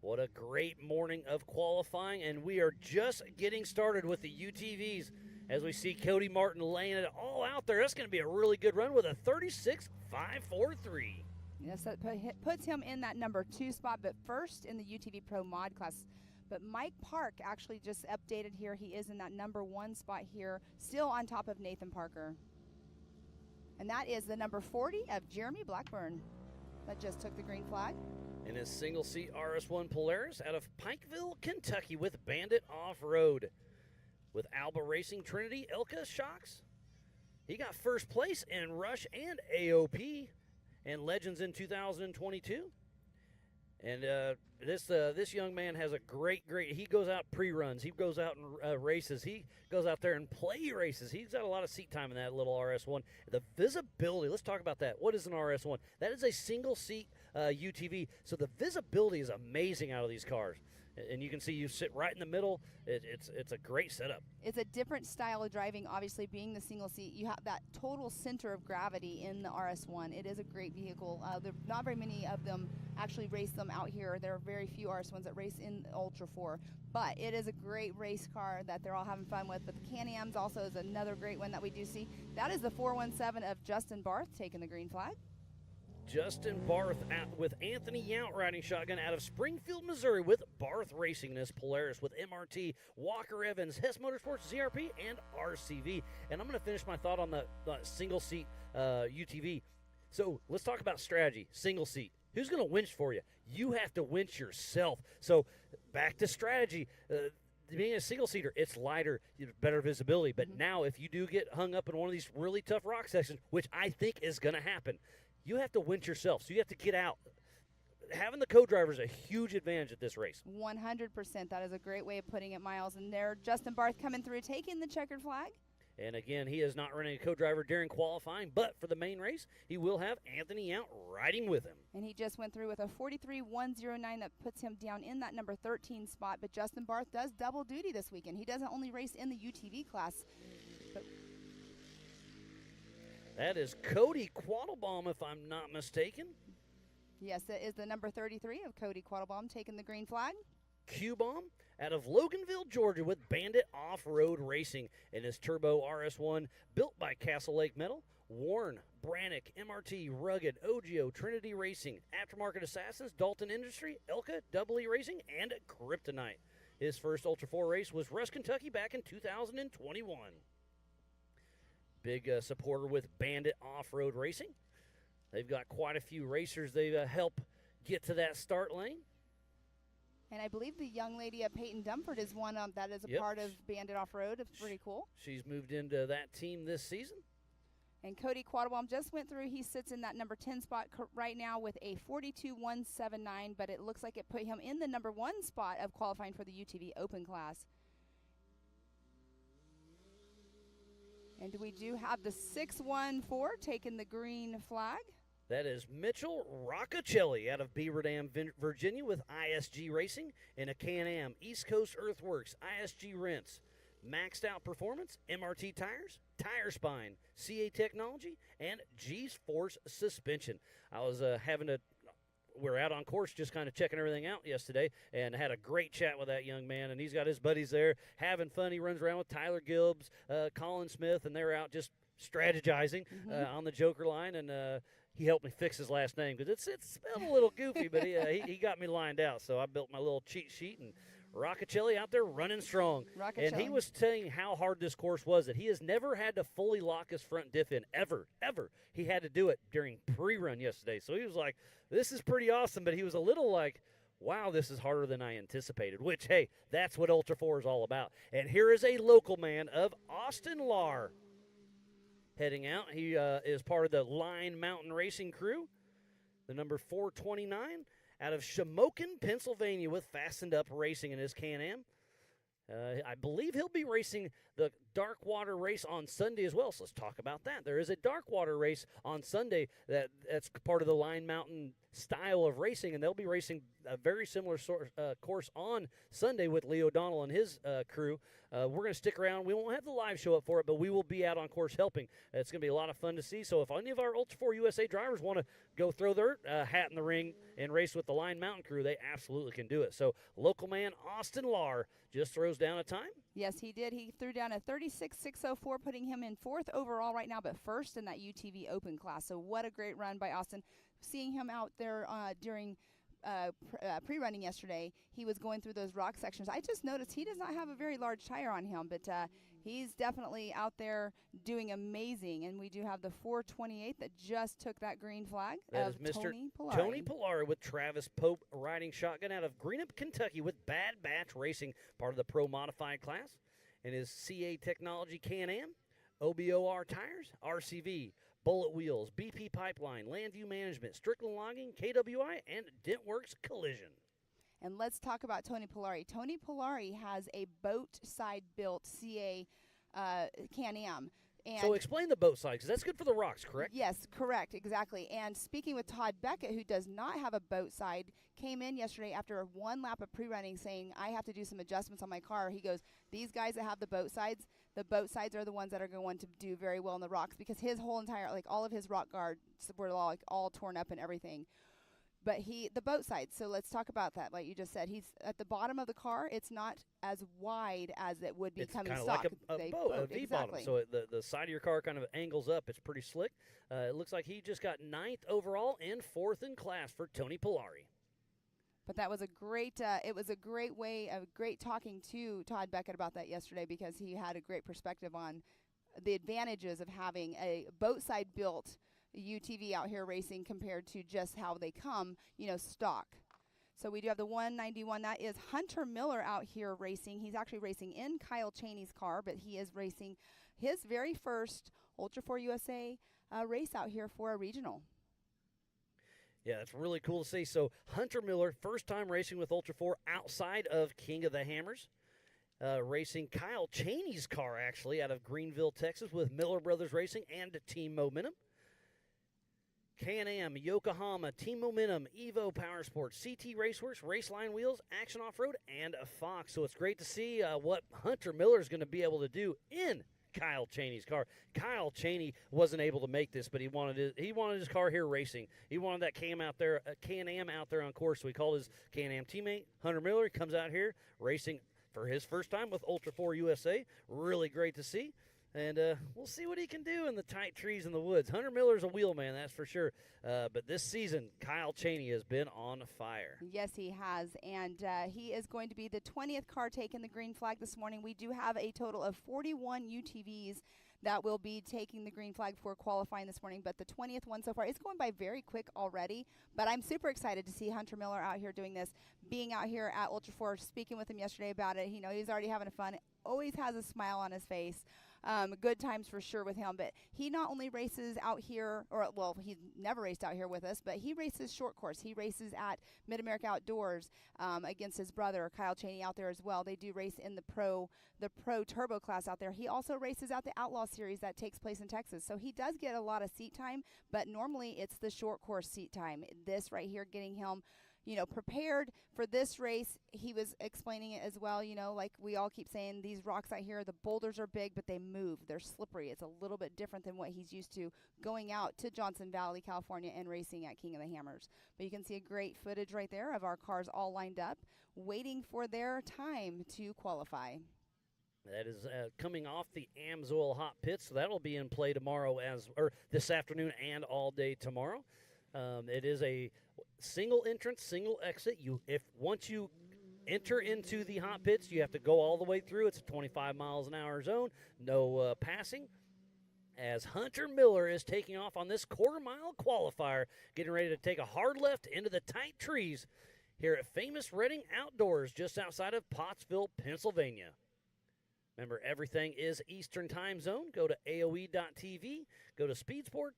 What a great morning of qualifying, and we are just getting started with the UTVs as we see Cody Martin laying it all out there. That's going to be a really good run with a 36.543.
Yes, that puts him in that number 2 spot, but first in the UTV Pro Mod class. But Mike Park actually just updated here. He is in that number 1 spot here, still on top of Nathan Parker. And that is the number 40 of Jeremy Blackburn that just took the green flag.
In his single-seat RS1 Polaris out of Pikeville, Kentucky with Bandit Off-Road. With Alba Racing Trinity, Elka Shocks. He got first place in Rush and AOP and Legends in 2022. And this young man has a great, he goes out pre-runs. He goes out and races. He goes out there and play races. He's got a lot of seat time in that little RS1. The visibility, let's talk about that. What is an RS1? That is a single-seat UTV. So the visibility is amazing out of these cars. And you can see you sit right in the middle. It's a great setup.
It's a different style of driving, obviously, being the single seat. You have that total center of gravity in the RS1. It is a great vehicle. There are not very many of them actually race them out here. There are very few RS1s that race in Ultra 4. But it is a great race car that they're all having fun with. But the Can-Ams also is another great one that we do see. That is the 417 of Justin Barth taking the green flag.
Justin Barth with Anthony Yount riding shotgun out of Springfield, Missouri with Barth Racing in his Polaris with MRT, Walker Evans, Hess Motorsports, ZRP, and RCV. And I'm going to finish my thought on the single-seat UTV. So let's talk about strategy, single seat. Who's going to winch for you? You have to winch yourself. So back to strategy. Being a single-seater, it's lighter, better visibility. But now if you do get hung up in one of these really tough rock sections, which I think is going to happen, you have to winch yourself, so you have to get out. Having the co-driver is a huge advantage at this race.
100%. That is a great way of putting it, Miles. And there, Justin Barth coming through, taking the checkered flag.
And again, he is not running a co-driver during qualifying, but for the main race, he will have Anthony Yount riding with him.
And he just went through with a 43.109 that puts him down in that number 13 spot. But Justin Barth does double duty this weekend. He doesn't only race in the UTV class, but
that is Cody Quattlebaum, if I'm not mistaken.
yes, that is the number 33 of Cody Quattlebaum taking the green flag.
Q-Bomb out of Loganville, Georgia with Bandit Off-Road Racing in his Turbo RS1 built by Castle Lake Metal, Warren, Brannick, MRT, Rugged, OGO, Trinity Racing, Aftermarket Assassins, Dalton Industry, Elka, Double E Racing, and Kryptonite. His first Ultra 4 race was Rush, Kentucky back in 2021. Big supporter with Bandit Off-Road Racing. They've got quite a few racers they help get to that start lane.
And I believe the young lady at Peyton Dumford is one that is a part of Bandit Off-Road. It's pretty cool.
She's moved into that team this season.
And Cody Quattlebaum just went through. He sits in that number 10 spot right now with a 42.179, but it looks like it put him in the number 1 spot of qualifying for the UTV Open class. And we do have the 614 taking the green flag.
That is Mitchell Roccacelli out of Beaver Dam, Virginia with ISG Racing in a Can-Am, East Coast Earthworks, ISG Rents, Maxed Out Performance, MRT Tires, Tire Spine, CA Technology, and G-Force Suspension. I was we're out on course just kind of checking everything out yesterday and had a great chat with that young man, and he's got his buddies there having fun. He runs around with Tyler Gibbs, Colin Smith, and they're out just strategizing on the Joker line, and he helped me fix his last name because it's spelled a little goofy, but he got me lined out. So I built my little cheat sheet, and Roccacelli out there running strong. And he was saying how hard this course was, that he has never had to fully lock his front diff in, ever. He had to do it during pre-run yesterday. So he was like, this is pretty awesome, but he was a little like, wow, this is harder than I anticipated, which, hey, that's what Ultra 4 is all about. And here is a local man of Austin Lar heading out. He is part of the Line Mountain Racing crew, the number 429, out of Shamokin, Pennsylvania, with Fastened Up Racing in his Can-Am. I believe he'll be racing the dark water race on Sunday as well, so let's talk about that. There is a dark water race on Sunday that's part of the Line Mountain style of racing, and they'll be racing a very similar course on Sunday with Lee O'Donnell and his crew. We're going to stick around. We won't have the live show up for it, but we will be out on course helping. It's going to be a lot of fun to see. So if any of our Ultra 4 USA drivers want to go throw their hat in the ring and race with the Line Mountain crew, they absolutely can do it. So local man Austin Lar just throws down a time.
Yes, he did. He threw down a 36.604, putting him in 4th overall right now, but 1st in that UTV Open class. So what a great run by Austin. Seeing him out there during pre-running yesterday, he was going through those rock sections. I just noticed he does not have a very large tire on him, but he's definitely out there doing amazing. And we do have the 428 that just took that green flag.
That is Mr. Tony Polari with Travis Pope riding shotgun out of Greenup, Kentucky with Bad Batch Racing, part of the Pro Modified class. And his CA Technology Can-Am, OBOR tires, RCV, Bullet Wheels, BP Pipeline, Landview Management, Strickland Logging, KWI, and Dentworks Collision.
And let's talk about Tony Polari. Tony Polari has a boat side built CA Can-Am.
So explain the boat side, because that's good for the rocks, correct?
Yes, correct, exactly. And speaking with Todd Beckett, who does not have a boat side, came in yesterday after one lap of pre-running saying, I have to do some adjustments on my car. He goes, these guys that have the boat sides are the ones that are going to do very well in the rocks, because his whole entire, like all of his rock guards were all torn up and everything. But the boat side, so let's talk about that. Like you just said, he's at the bottom of the car. It's not as wide as it would be coming stock.
It's kind of like a boat, a V-bottom.
Exactly.
So the side of your car kind of angles up. It's pretty slick. It looks like he just got 9th overall and 4th in class for Tony Polari.
But that was a great, it was a great way, a great talking to Todd Beckett about that yesterday, because he had a great perspective on the advantages of having a boat side built UTV out here racing compared to just how they come, stock. So we do have the 191. That is Hunter Miller out here racing. He's actually racing in Kyle Cheney's car, but he is racing his very first Ultra 4 USA race out here for a regional.
Yeah, that's really cool to see. So Hunter Miller, first time racing with Ultra 4 outside of King of the Hammers. Racing Kyle Cheney's car, actually, out of Greenville, Texas, with Miller Brothers Racing and Team Momentum. Can-Am, Yokohama, Team Momentum, Evo Power Sports, CT Raceworks, Raceline Wheels, Action Off-Road, and a Fox. So it's great to see what Hunter Miller is going to be able to do in Kyle Cheney's car. Kyle Cheney wasn't able to make this, but he wanted his car here racing. He wanted that Can-Am out there on course, so he called his Can-Am teammate, Hunter Miller. He comes out here racing for his first time with Ultra 4 USA. Really great to see. And we'll see what he can do in the tight trees in the woods. Hunter Miller's a wheel man, that's for sure. But this season, Kyle Cheney has been on fire.
Yes, he has. And he is going to be the 20th car taking the green flag this morning. We do have a total of 41 UTVs that will be taking the green flag for qualifying this morning. But the 20th one so far is going by very quick already. But I'm super excited to see Hunter Miller out here doing this, being out here at Ultra 4, speaking with him yesterday about it. He's already having fun, always has a smile on his face. Good times for sure with him. But he not only races out here, he's never raced out here with us, but he races short course. He races at Mid-America Outdoors against his brother, Kyle Cheney, out there as well. They do race in the Pro Turbo class out there. He also races out the Outlaw Series that takes place in Texas. So he does get a lot of seat time, but normally it's the short course seat time. This right here getting him prepared for this race. He was explaining it as well, like we all keep saying, these rocks out here, the boulders are big, but they move. They're slippery. It's a little bit different than what he's used to going out to Johnson Valley, California, and racing at King of the Hammers. But you can see a great footage right there of our cars all lined up, waiting for their time to qualify.
That is coming off the Amsoil Hot Pits, so that'll be in play tomorrow or this afternoon and all day tomorrow. It is a single entrance, single exit. Once you enter into the hot pits, you have to go all the way through. It's a 25 miles an hour zone, no passing. As Hunter Miller is taking off on this quarter-mile qualifier, getting ready to take a hard left into the tight trees here at famous Reading Outdoors, just outside of Pottsville, Pennsylvania. Remember, everything is Eastern Time Zone. Go to AOE.tv, go to Speed Sport,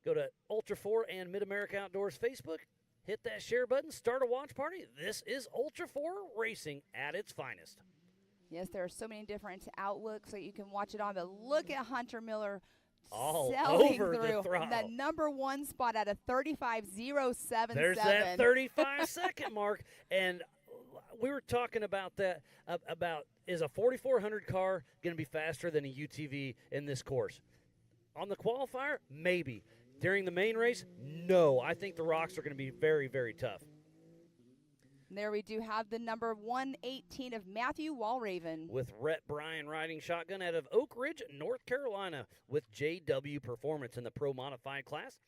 go to Ultra 4 and Mid-America Outdoors Facebook, hit that share button, start a watch party. This is Ultra 4 Racing at its finest.
Yes, there are so many different outlooks that you can watch it on, but look at Hunter Miller
all
selling
over
through
the throttle.
that number one spot at a 35.077.
There's that 35-second mark, and we were talking about that, about is a 4400 car going to be faster than a UTV in this course? On the qualifier, maybe. During the main race, no. I think the rocks are going to be very, very tough.
There we do have the number 118 of Matthew Walraven.
With Rhett Bryan riding shotgun out of Oak Ridge, North Carolina, with JW Performance in the Pro Modified class.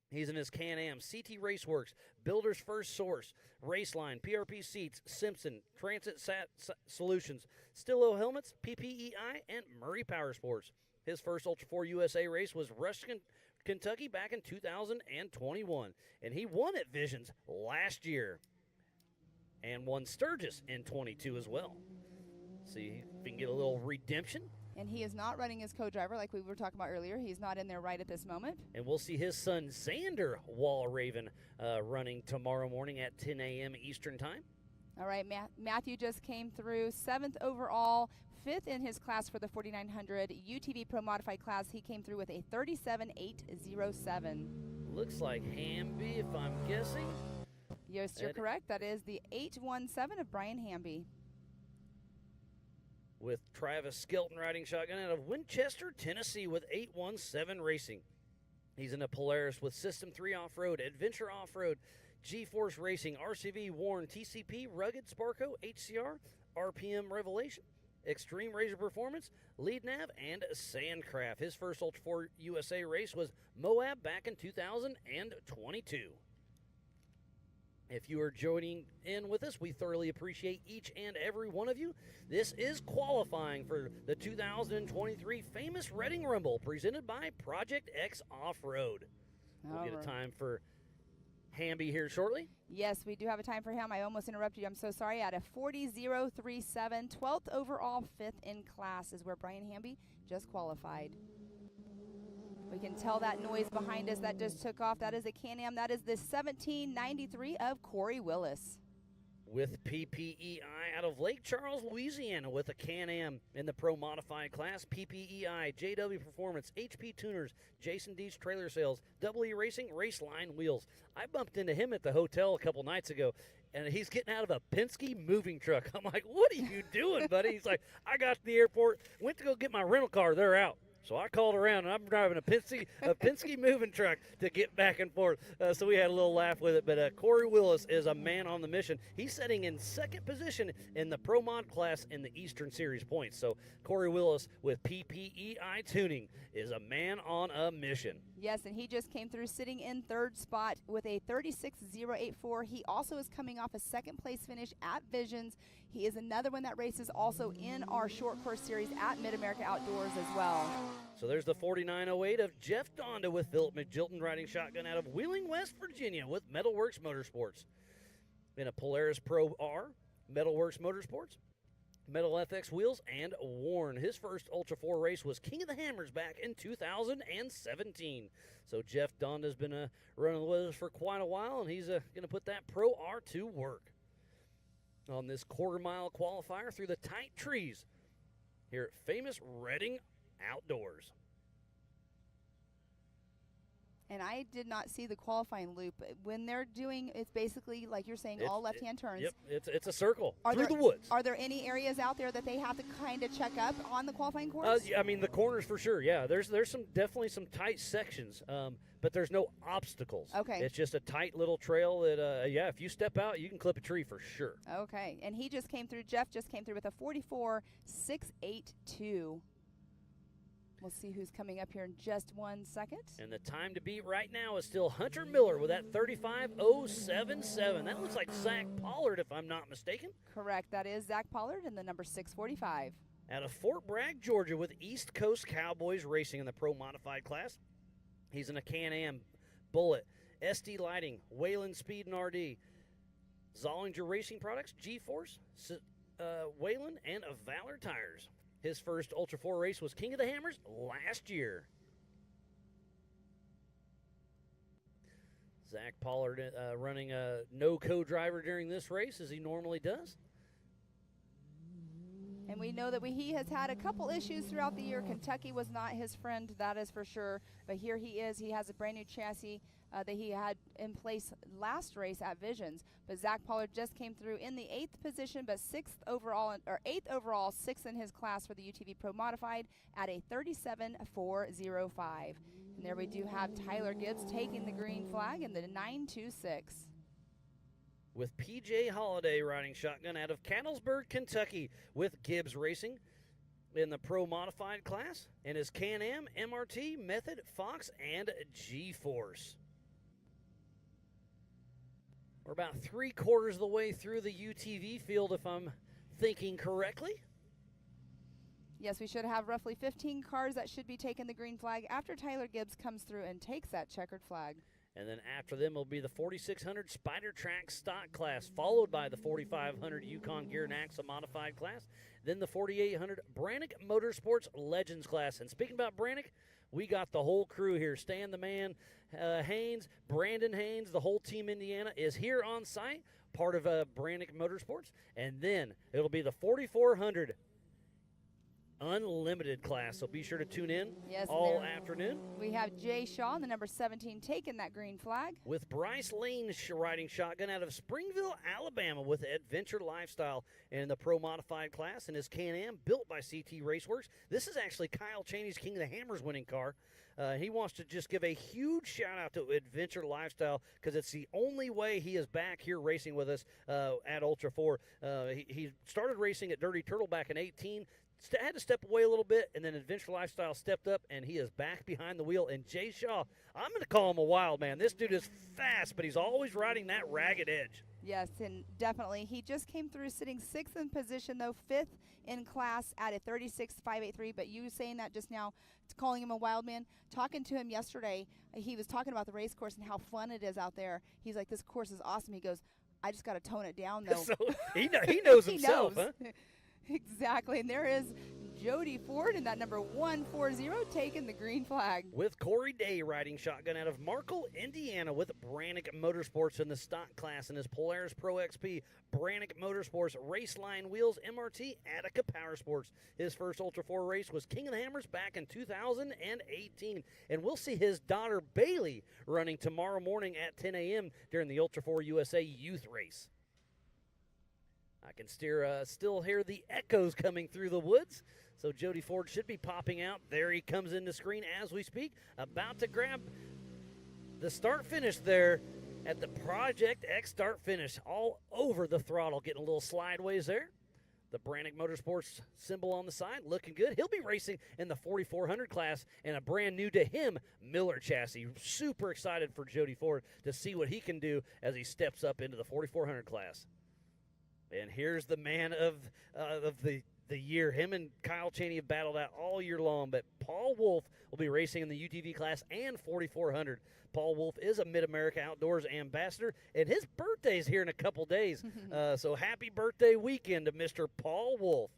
He's in his Can-Am, CT Raceworks, Builder's First Source, Raceline, PRP Seats, Simpson, Transit Solutions, Stillo Helmets, PPEI, and Murray Power Sports. His first Ultra 4 USA race was Ruskin, Kentucky back in 2021, and he won at Visions last year and won Sturgis in 22 as well. See if we can get a little redemption.
And he is not running as co-driver like we were talking about earlier. He's not in there right at this moment.
And we'll see his son, Xander Walraven, running tomorrow morning at 10 a.m. Eastern Time.
All right, Matthew just came through 7th overall, 5th in his class for the 4900 UTV Pro Modified class. He came through with a 37.807.
Looks like Hamby, if I'm guessing.
Yes, you're correct. That is the 817 of Brian Hamby.
With Travis Skelton riding shotgun out of Winchester, Tennessee with 817 Racing. He's in a Polaris with System 3 Off-Road, Adventure Off-Road, G-Force Racing, RCV, Warren, TCP, Rugged, Sparco, HCR, RPM Revelation, Extreme Razor Performance, Lead Nav, and Sandcraft. His first Ultra 4 USA race was Moab back in 2022. If you are joining in with us, we thoroughly appreciate each and every one of you. This is qualifying for the 2023 famous Reading Rumble presented by Project X Off-Road. We'll get a time for Hamby here shortly.
Yes, we do have a time for him. I almost interrupted you. I'm so sorry. At a 40.037, 12th overall, 5th in class is where Brian Hamby just qualified. We can tell that noise behind us that just took off. That is a Can-Am. That is the 1793 of Corey Willis.
With PPEI out of Lake Charles, Louisiana, with a Can-Am in the Pro Modified class. PPEI, JW Performance, HP Tuners, Jason Deach Trailer Sales, E Racing, Raceline Wheels. I bumped into him at the hotel a couple nights ago, and he's getting out of a Penske moving truck. I'm like, what are you doing, buddy? He's like, I got to the airport, went to go get my rental car. They're out. So I called around, and I'm driving a Penske moving truck to get back and forth. So we had a little laugh with it. But Corey Willis is a man on the mission. He's sitting in second position in the Pro Mod class in the Eastern Series points. So Corey Willis with PPEI Tuning is a man on a mission.
Yes, and he just came through sitting in third spot with a 36.084. He also is coming off a second place finish at Visions. He is another one that races also in our short course series at Mid-America Outdoors as well.
So there's the 4908 of Jeff Donda with Philip McGilton riding shotgun out of Wheeling, West Virginia with Metalworks Motorsports. In a Polaris Pro R, Metalworks Motorsports, Metal FX Wheels, and Warren. His first Ultra 4 race was King of the Hammers back in 2017. So Jeff Donda's been running with us for quite a while, and he's going to put that Pro R to work on this quarter-mile qualifier through the tight trees here at famous Reading Outdoors.
And I did not see the qualifying loop. When they're doing, it's basically, like you're saying, all left-hand turns.
Yep, it's a circle
Are
through
there,
the woods.
Are there any areas out there that they have to kind of check up on the qualifying course?
I mean, the corners for sure, yeah. There's definitely some tight sections, but there's no obstacles.
Okay.
It's just a tight little trail that, if you step out, you can clip a tree for sure.
Okay, and Jeff just came through with a 44.682. We'll see who's coming up here in just 1 second.
And the time to beat right now is still Hunter Miller with that 35.077. That looks like Zach Pollard, if I'm not mistaken.
Correct. That is Zach Pollard in the number 645.
Out of Fort Bragg, Georgia, with East Coast Cowboys Racing in the Pro Modified class. He's in a Can-Am, Bullet, SD Lighting, Wayland Speed and RD, Zollinger Racing Products, G-Force, Wayland, and Valor Tires. His first Ultra 4 race was King of the Hammers last year. Zach Pollard running a no co-driver during this race, as he normally does.
And we know that he has had a couple issues throughout the year. Kentucky was not his friend, that is for sure. But here he is. He has a brand new chassis that he had in place last race at Visions. But Zach Pollard just came through in the 8th position, but 8th overall, 6th in his class for the UTV Pro Modified at a 37.405. And there we do have Tyler Gibbs taking the green flag in the 926.
With PJ Holiday riding shotgun out of Cattlesburg, Kentucky, with Gibbs Racing in the Pro Modified class, and his Can-Am, MRT, Method, Fox, and G-Force. We're about 3/4 of the way through the UTV field, if I'm thinking correctly.
Yes, we should have roughly 15 cars that should be taking the green flag after Tyler Gibbs comes through and takes that checkered flag.
And then after them will be the 4600 Spider Track stock class, followed by the 4500 Yukon Gear Naxa modified class, then the 4800 Brannick Motorsports Legends class. And speaking about Brannick, we got the whole crew here. Stan the Man Haynes, Brandon Haynes, the whole team Indiana is here on site, part of Brannick Motorsports. And then it'll be the 4400 Unlimited class, so be sure to tune in all afternoon.
We have Jay Shaw, the number 17, taking that green flag.
With Bryce Lane riding shotgun out of Springville, Alabama, with Adventure Lifestyle in the Pro Modified class, and his Can-Am built by CT Raceworks. This is actually Kyle Chaney's King of the Hammers winning car. He wants to just give a huge shout-out to Adventure Lifestyle because it's the only way he is back here racing with us at Ultra 4. He started racing at Dirty Turtle back in 18, had to step away a little bit, and then Adventure Lifestyle stepped up, and he is back behind the wheel. And Jay Shaw, I'm going to call him a wild man. This dude is fast, but he's always riding that ragged edge.
Yes, and definitely. He just came through sitting 6th in position, though 5th in class at a 36.583. But you saying that just now, calling him a wild man, talking to him yesterday, he was talking about the race course and how fun it is out there. He's like, this course is awesome. He goes, I just got to tone it down, though.
So he knows himself,
he knows.
huh?
Exactly, and there is Jody Ford in that number 140 taking the green flag.
With Corey Day riding shotgun out of Markle, Indiana, with Brannick Motorsports in the stock class and his Polaris Pro XP, Brannick Motorsports Raceline Wheels, MRT, Attica Power Sports. His first Ultra 4 race was King of the Hammers back in 2018. And we'll see his daughter Bailey running tomorrow morning at 10 a.m. during the Ultra 4 USA Youth Race. I can still hear the echoes coming through the woods. So Jody Ford should be popping out. There he comes in the screen as we speak, about to grab the start-finish there at the Project X start-finish. All over the throttle, getting a little slideways there. The Brannick Motorsports symbol on the side, looking good. He'll be racing in the 4400 class and a brand new to him Miller chassis. Super excited for Jody Ford to see what he can do as he steps up into the 4400 class. And here's the man of the year. Him and Kyle Chaney have battled out all year long, but Paul Wolf will be racing in the UTV class and 4400. Paul Wolf is a Mid-America Outdoors ambassador, and his birthday's here in a couple days. So happy birthday weekend to Mr. Paul Wolf.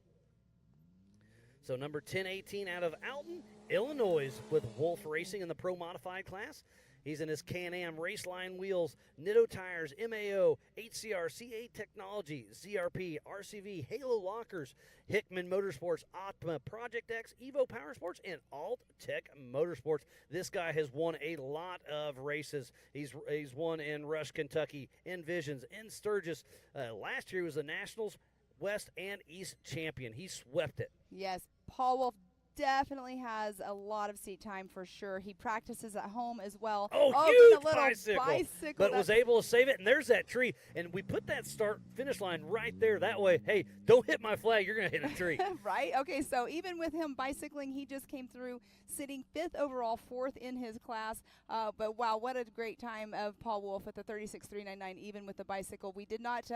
So number 1018 out of Alton, Illinois, with Wolf Racing in the Pro Modified class. He's in his Can-Am Raceline wheels, Nitto tires, MAO, HCR, C8 technology, ZRP, RCV, Halo lockers, Hickman Motorsports, Optima, Project X, Evo Power Sports, and Alt Tech Motorsports. This guy has won a lot of races. He's won in Rush, Kentucky, in Visions, in Sturgis. Last year he was the Nationals West and East champion. He swept it.
Yes, Paul Wolf definitely has a lot of seat time for sure. He practices at home as well.
Oh,
huge
huge bicycle. But was able to save it, and there's that tree. And we put that start-finish line right there. That way, hey, don't hit my flag. You're going to hit a tree.
Right? Okay, so even with him bicycling, he just came through sitting 5th overall, 4th in his class. But, wow, what a great time of Paul Wolf at the 36.399, even with the bicycle. We did not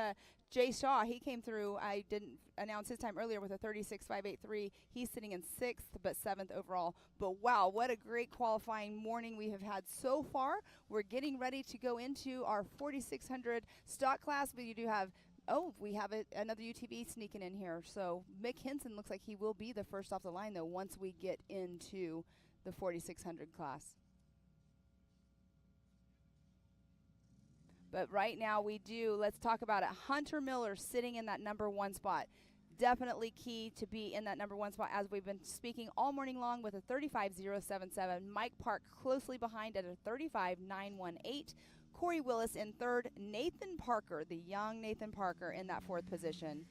Jay Shaw, he came through. I didn't announce his time earlier with a 36.583. He's sitting in 6th, but 7th overall. But, wow, what a great qualifying morning we have had so far. We're getting ready to go into our 4,600 stock class, but you do have we have another UTV sneaking in here. So Mick Henson looks like he will be the first off the line, though, once we get into the 4,600 class. But right now let's talk about it. Hunter Miller sitting in that number 1 spot. Definitely key to be in that number 1 spot, as we've been speaking all morning long, with a 35.077. Mike Park closely behind at a 35.918. Corey Willis in 3rd. Nathan Parker, the young Nathan Parker, in that 4th position.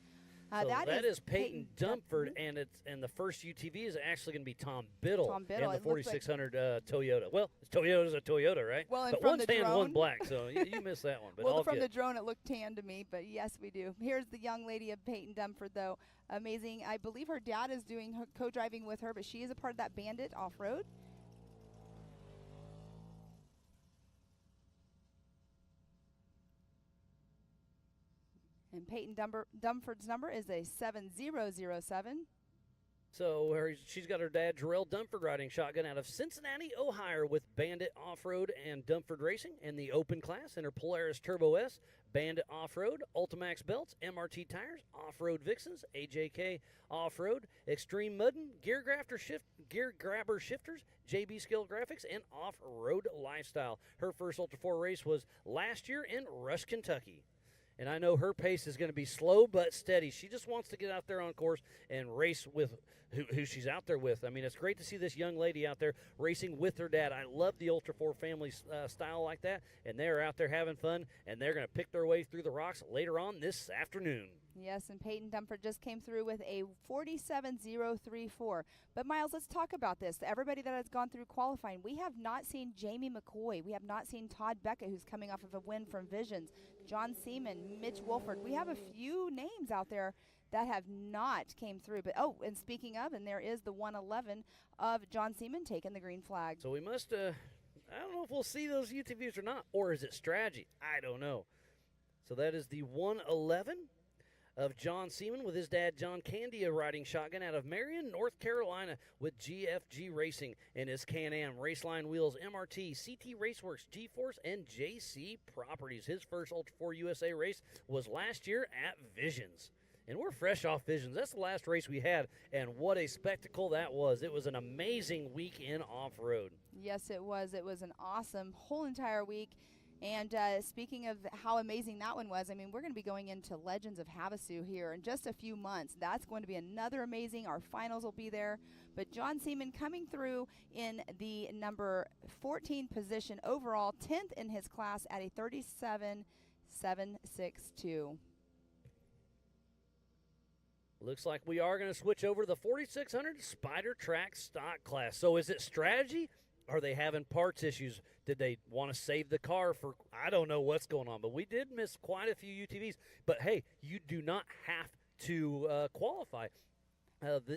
So that is Peyton Dumford, and the first UTV is actually going to be Tom Biddle in the 4600 Toyota. Well, Toyota's a Toyota, right?
Well, and
but one's tan, one black, so you missed that one. But
well, from the drone, it looked tan to me, but yes, we do. Here's the young lady of Peyton Dumford, though. Amazing. I believe her dad is doing co-driving with her, but she is a part of that Bandit off-road. And Peyton Dumford's number is a 7007.
So she's got her dad, Jarrell Dumford, riding shotgun out of Cincinnati, Ohio, with Bandit Off-Road and Dumford Racing in the open class, and her Polaris Turbo S, Bandit Off-Road, Ultimax belts, MRT tires, Off-Road Vixens, AJK Off-Road, Extreme Muddin, Gear Grabber Shifters, JB Skill Graphics, and Off-Road Lifestyle. Her first Ultra 4 race was last year in Rush, Kentucky. And I know her pace is going to be slow but steady. She just wants to get out there on course and race with who she's out there with. I mean, it's great to see this young lady out there racing with her dad. I love the Ultra 4 family style like that, and they're out there having fun, and they're going to pick their way through the rocks later on this afternoon.
Yes, and Peyton Dumford just came through with a 47.034. But, Miles, let's talk about this. Everybody that has gone through qualifying, we have not seen Jamie McCoy. We have not seen Todd Beckett, who's coming off of a win from Visions. John Seaman, Mitch Wolford. We have a few names out there that have not came through. But, and speaking of, and there is the 111 of John Seaman taking the green flag.
So we must, I don't know if we'll see those UTVs or not. Or is it strategy? I don't know. So that is the 111 of John Seaman with his dad, John Candia, riding shotgun out of Marion, North Carolina, with GFG Racing in his Can-Am, Raceline Wheels, MRT, CT Raceworks, G-Force, and JC Properties. His first Ultra 4 USA race was last year at Visions. And we're fresh off Visions. That's the last race we had, and what a spectacle that was. It was an amazing week in off-road.
Yes, it was. It was an awesome whole entire week. And speaking of how amazing that one was, I mean, we're going to be going into Legends of Havasu here in just a few months. That's going to be another amazing. Our finals will be there. But John Seaman coming through in the number 14 position overall, 10th in his class at a 37.762.
Looks like we are going to switch over to the 4600 Spider Track stock class. So is it strategy? Are they having parts issues? Did they want to save the car for, I don't know what's going on, but we did miss quite a few UTVs. But, hey, you do not have to qualify.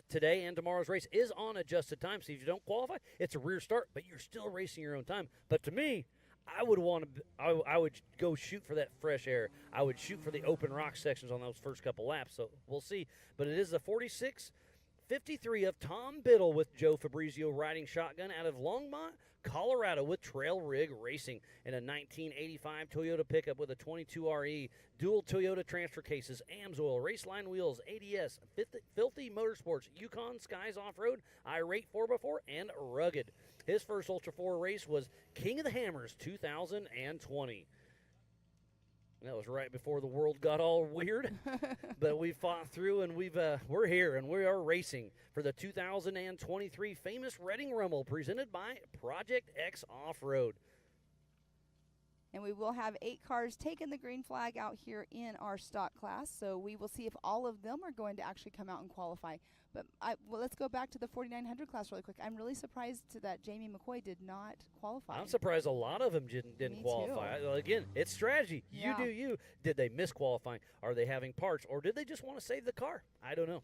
Today and tomorrow's race is on adjusted time, so if you don't qualify, it's a rear start, but you're still racing your own time. But to me, I would go shoot for that fresh air. I would shoot for the open rock sections on those first couple laps, so we'll see. But it is the 46.53 of Tom Biddle with Joe Fabrizio riding shotgun out of Longmont, Colorado, with Trail Rig Racing in a 1985 Toyota pickup with a 22RE, dual Toyota transfer cases, AMSOIL, Raceline wheels, ADS, Filthy Motorsports, Yukon Skies Off-Road, Irate 4x4, and Rugged. His first Ultra 4 race was King of the Hammers 2020. That was right before the world got all weird, but we fought through, and we're here, and we are racing for the 2023 famous Reading Rumble presented by Project X Off-Road.
And we will have 8 cars taking the green flag out here in our stock class, so we will see if all of them are going to actually come out and qualify. But let's go back to the 4900 class really quick. I'm really surprised that Jamie McCoy did not qualify.
I'm surprised a lot of them didn't qualify. Again, it's strategy.
Yeah.
You do you. Did they miss qualifying? Are they having parts? Or did they just want to save the car? I don't know.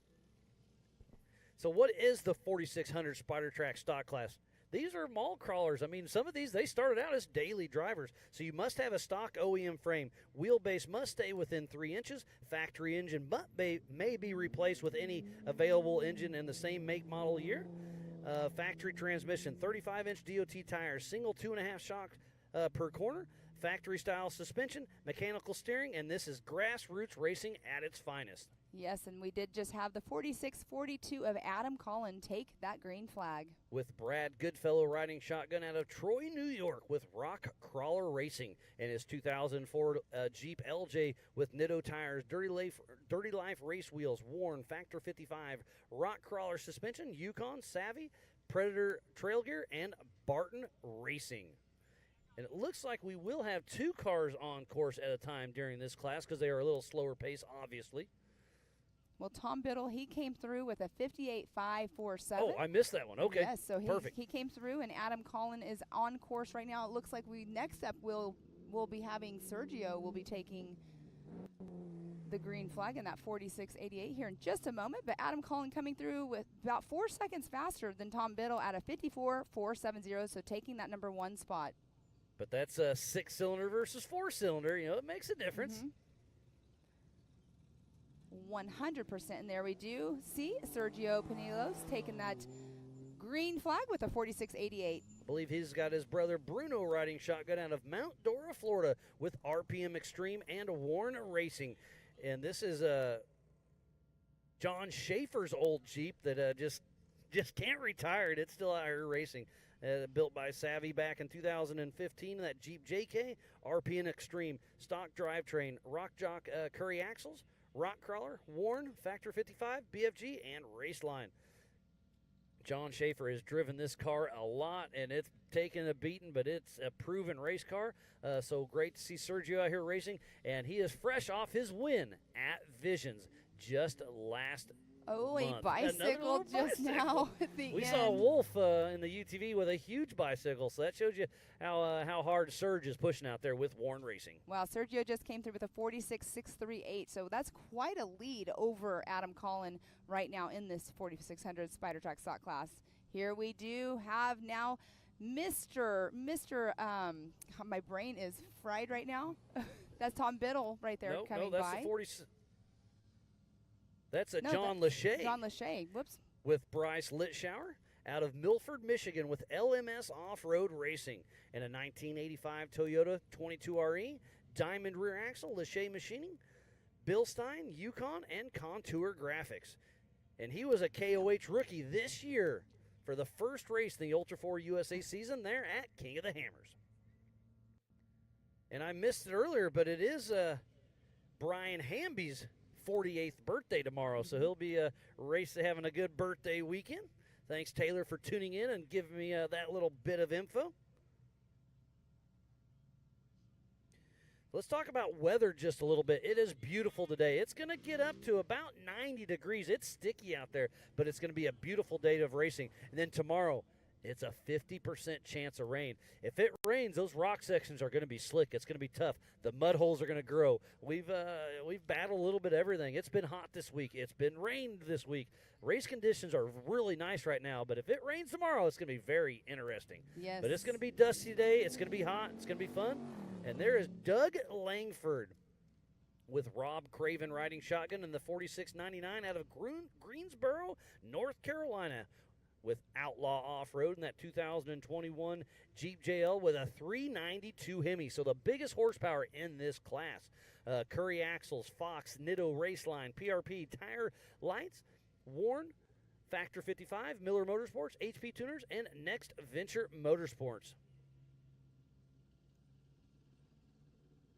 So what is the 4600 Spider Track stock class? These are mall crawlers. I mean, some of these, they started out as daily drivers. So you must have a stock OEM frame. Wheelbase must stay within 3 inches. Factory engine may be replaced with any available engine in the same make, model, year. Factory transmission, 35-inch DOT tires, single 2.5 shock per corner. Factory-style suspension, mechanical steering, and this is grassroots racing at its finest.
Yes, and we did just have the 4642 of Adam Collin take that green flag.
With Brad Goodfellow riding shotgun out of Troy, New York with Rock Crawler Racing and his 2004 Jeep LJ with Nitto tires, Dirty Life race wheels, Warn, Factor 55, Rock Crawler suspension, Yukon, Savvy, Predator trail gear, and Barton Racing. And it looks like we will have 2 cars on course at a time during this class because they are a little slower pace, obviously.
Well, Tom Biddle, he came through with a 58.547.
Oh, I missed that one. Okay,
yes, so
perfect.
He came through, and Adam Collin is on course right now. It looks like next up we'll be having Sergio will be taking the green flag in that 46.88 here in just a moment. But Adam Collin coming through with about 4 seconds faster than Tom Biddle at a 54.470, so taking that number 1 spot.
But that's a 6-cylinder versus 4-cylinder. You know, it makes a difference.
Mm-hmm. 100%, and there we do see Sergio Panilos taking that green flag with a 46.88.
I believe he's got his brother Bruno riding shotgun out of Mount Dora, Florida with RPM Extreme and Warren Racing. And this is John Schaefer's old Jeep that just can't retire it. It's still out here racing. Built by Savvy back in 2015. That Jeep JK, RPM Extreme, stock drivetrain, Rock Jock Curry axles, Rock Crawler, Warn, Factor 55, BFG, and Raceline. John Schaefer has driven this car a lot, and it's taken a beating, but it's a proven race car. So great to see Sergio out here racing, and he is fresh off his win at Visions just last month.
A bicycle just now at the end.
We saw Wolf in the UTV with a huge bicycle, so that shows you how hard Serge is pushing out there with Warren Racing.
Wow, Sergio just came through with a 46.638, so that's quite a lead over Adam Collin right now in this 4600 Spider Track stock class. Here we do have now Mr. My brain is fried right now. That's Tom Biddle right there coming by.
No, that's the 40. That's John Lachey.
John Lachey, whoops.
With Bryce Litschauer out of Milford, Michigan with LMS Off-Road Racing and a 1985 Toyota 22RE, Diamond rear axle, Lachey Machining, Bill Stein, Yukon, and Contour Graphics. And he was a KOH rookie this year for the first race in the Ultra 4 USA season there at King of the Hammers. And I missed it earlier, but it is Brian Hamby's 48th birthday tomorrow, so he'll be having a good birthday weekend. Thanks, Taylor, for tuning in and giving me that little bit of info. Let's talk about weather just a little bit. It is beautiful today. It's going to get up to about 90 degrees. It's sticky out there, but it's going to be a beautiful day of racing. And then tomorrow, it's a 50% chance of rain. If it rains, those rock sections are going to be slick. It's going to be tough. The mud holes are going to grow. We've battled a little bit of everything. It's been hot this week. It's been rained this week. Race conditions are really nice right now, but if it rains tomorrow, it's going to be very interesting.
Yes.
But it's going to be dusty today. It's going to be hot. It's going to be fun. And there is Doug Langford with Rob Craven riding shotgun in the 4699 out of Greensboro, North Carolina, with Outlaw Off-Road in that 2021 Jeep JL with a 392 Hemi. So the biggest horsepower in this class. Curry axles, Fox, Nitto Raceline, PRP, tire lights, Warn, Factor 55, Miller Motorsports, HP Tuners, and Next Venture Motorsports.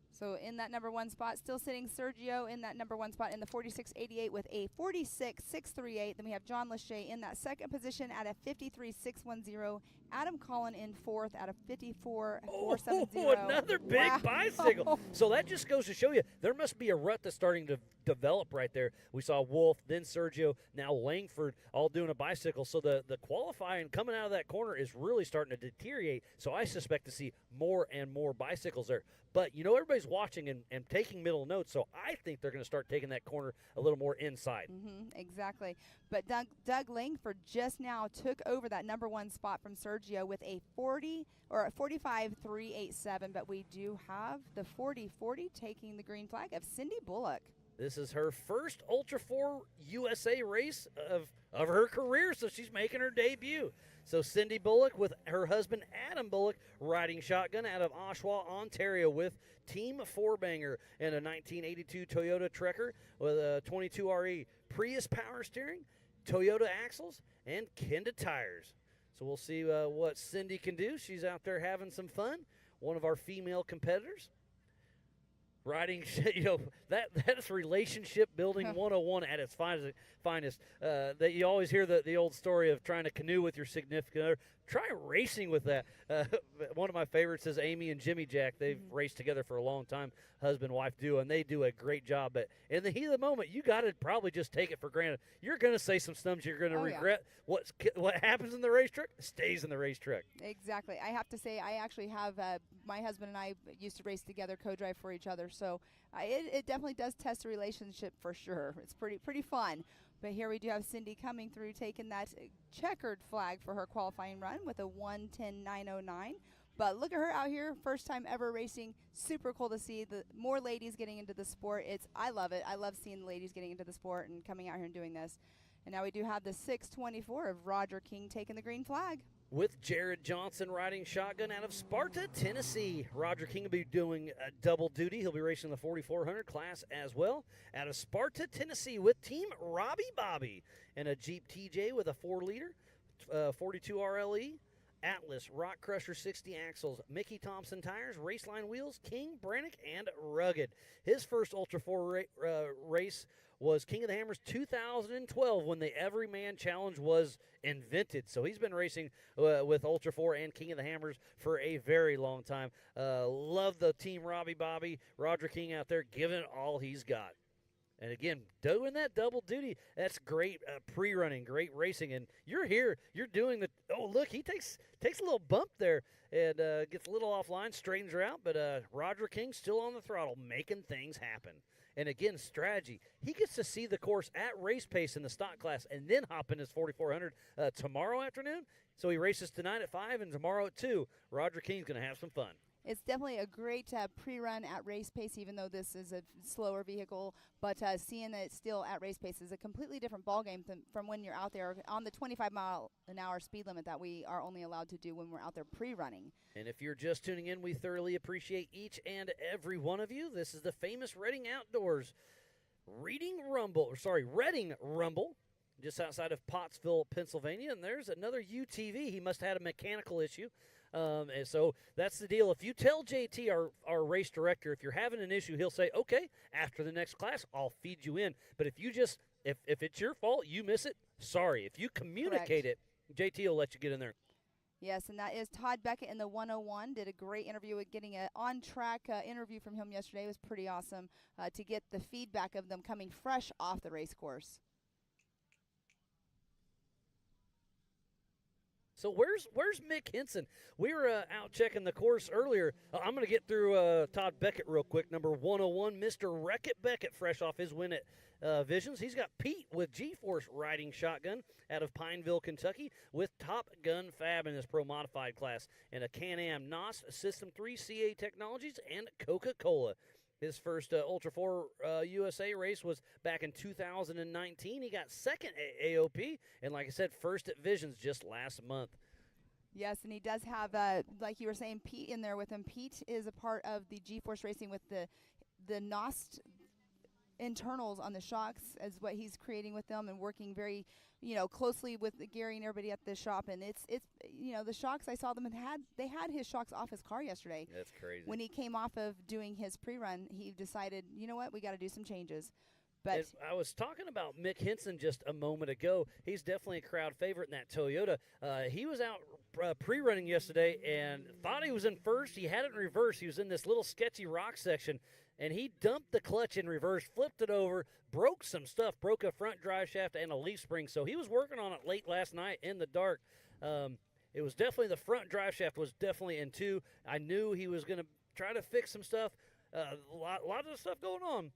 So in that number 1 spot, still sitting Sergio in that number 1 spot in the 46.88 with a 46.638. Then we have John Lachey in that second position at a 53.610. Adam Collin in fourth at a 54.470.
Oh, another big bicycle. So that just goes to show you there must be a rut that's starting to develop right there. We saw Wolf, then Sergio, now Langford all doing a bicycle. So the qualifying coming out of that corner is really starting to deteriorate. So I suspect to see more and more bicycles there. But, you know, everybody's watching and taking middle notes, so I think they're going to start taking that corner a little more inside.
Exactly. But Doug Langford just now took over that number 1 spot from Sergio with a 45.387. But we do have the 40-40 taking the green flag of Cindy Bullock.
This is her first Ultra 4 USA race of her career, so she's making her debut. So Cindy Bullock with her husband Adam Bullock riding shotgun out of Oshawa, Ontario with Team 4-banger and a 1982 Toyota Trekker with a 22 RE Prius power steering, Toyota axles, and Kenda tires. So we'll see what Cindy can do. She's out there having some fun. One of our female competitors. Riding, you know, that's relationship building 101 at its finest. That you always hear the old story of trying to canoe with your significant other. Try racing with that. One of my favorites is Amy and Jimmy Jack. They've raced together for a long time, husband-wife duo, and they do a great job. But in the heat of the moment, you got to probably just take it for granted. You're going to say some stunts you're going to regret. Yeah. What happens in the race truck stays in the race truck.
Exactly. I have to say, I actually have my husband and I used to race together, co-drive for each other. So it definitely does test a relationship for sure. It's pretty fun. But here we do have Cindy coming through, taking that checkered flag for her qualifying run with a 1:10.909. But look at her out here, first time ever racing. Super cool to see the more ladies getting into the sport. I love it. I love seeing ladies getting into the sport and coming out here and doing this. And now we do have the 6:24 of Roger King taking the green flag.
With Jared Johnson riding shotgun out of Sparta, Tennessee. Roger King will be doing double duty. He'll be racing the 4400 class as well. Out of Sparta, Tennessee with Team Robbie Bobby. And a Jeep TJ with a 4-liter, 42 RLE. Atlas, Rock Crusher 60 axles, Mickey Thompson tires, Raceline wheels, King, Brannick, and Rugged. His first Ultra 4 race was King of the Hammers 2012 when the Everyman Challenge was invented. So he's been racing with Ultra 4 and King of the Hammers for a very long time. Love the Team Robbie Bobby, Roger King out there giving it all he's got. And again, doing that double duty, that's great pre-running, great racing. And you're here, you're doing the, oh, look, he takes a little bump there and gets a little offline, straightens her out. But Roger King still on the throttle, making things happen. And again, strategy. He gets to see the course at race pace in the stock class and then hop in his 4400 tomorrow afternoon. So he races tonight at 5 and tomorrow at 2. Roger King's going to have some fun.
It's definitely a great pre-run at race pace, even though this is a slower vehicle. But seeing it still at race pace is a completely different ballgame from when you're out there on the 25-mile-an-hour speed limit that we are only allowed to do when we're out there pre-running.
And if you're just tuning in, we thoroughly appreciate each and every one of you. This is the famous Reading Outdoors Reading Reading Rumble, just outside of Pottsville, Pennsylvania. And there's another UTV. He must have had a mechanical issue. And so that's the deal. If you tell JT, our race director, if you're having an issue, he'll say, okay, after the next class, I'll feed you in. But if you just, if it's your fault, you miss it, sorry. If you communicate it, JT will let you get in there.
Yes, and that is Todd Beckett in the 101. Did a great interview with getting an on-track interview from him yesterday. It was pretty awesome to get the feedback of them coming fresh off the race course.
So where's Mick Henson? We were out checking the course earlier. I'm going to get through Todd Beckett real quick. Number 101, Mr. Wreck-It Beckett, fresh off his win at Visions. He's got Pete with G-Force riding shotgun out of Pineville, Kentucky, with Top Gun Fab in his Pro Modified class, and a Can-Am NOS System 3 CA Technologies, and Coca-Cola. His first Ultra 4 USA race was back in 2019. He got second at AOP, and like I said, first at Visions just last month.
Yes, and he does have, like you were saying, Pete in there with him. Pete is a part of the G-Force Racing with the NOS internals on the shocks as what he's creating with them and working very, closely with Gary and everybody at the shop. And it's the shocks, I saw them they had his shocks off his car yesterday.
That's crazy.
When he came off of doing his pre-run, he decided, you know what, we got to do some changes. But
I was talking about Mick Henson just a moment ago. He's definitely a crowd favorite in that Toyota. He was out pre-running yesterday and thought he was in first. He had it in reverse. He was in this little sketchy rock section, and he dumped the clutch in reverse, flipped it over, broke some stuff, broke a front drive shaft and a leaf spring. So he was working on it late last night in the dark. It was definitely the front drive shaft was definitely in two. I knew he was going to try to fix some stuff. A lot of stuff going on.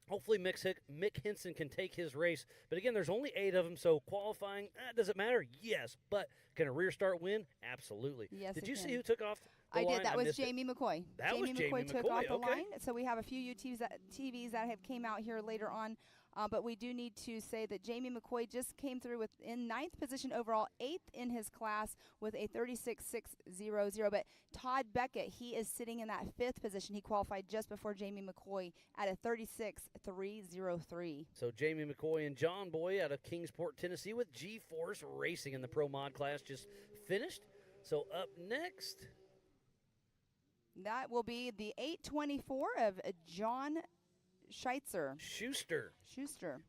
Hopefully Mick Henson can take his race. But again, there's only 8 of them, so qualifying, does it matter? Yes. But can a rear start win? Absolutely.
Yes,
Did you see who took off the
I
line?
did. That was Jamie McCoy.
That was Jamie
McCoy took
McCoy,
off the
okay.
line. So we have a few TVs that have came out here later on. But we do need to say that Jamie McCoy just came through in 9th position overall, 8th in his class with a 36.600. But Todd Beckett, he is sitting in that 5th position. He qualified just before Jamie McCoy at a 36.303.
So Jamie McCoy and John Boy out of Kingsport, Tennessee with G-Force Racing in the Pro Mod class just finished. So up next,
that will be the 824 of John Schuster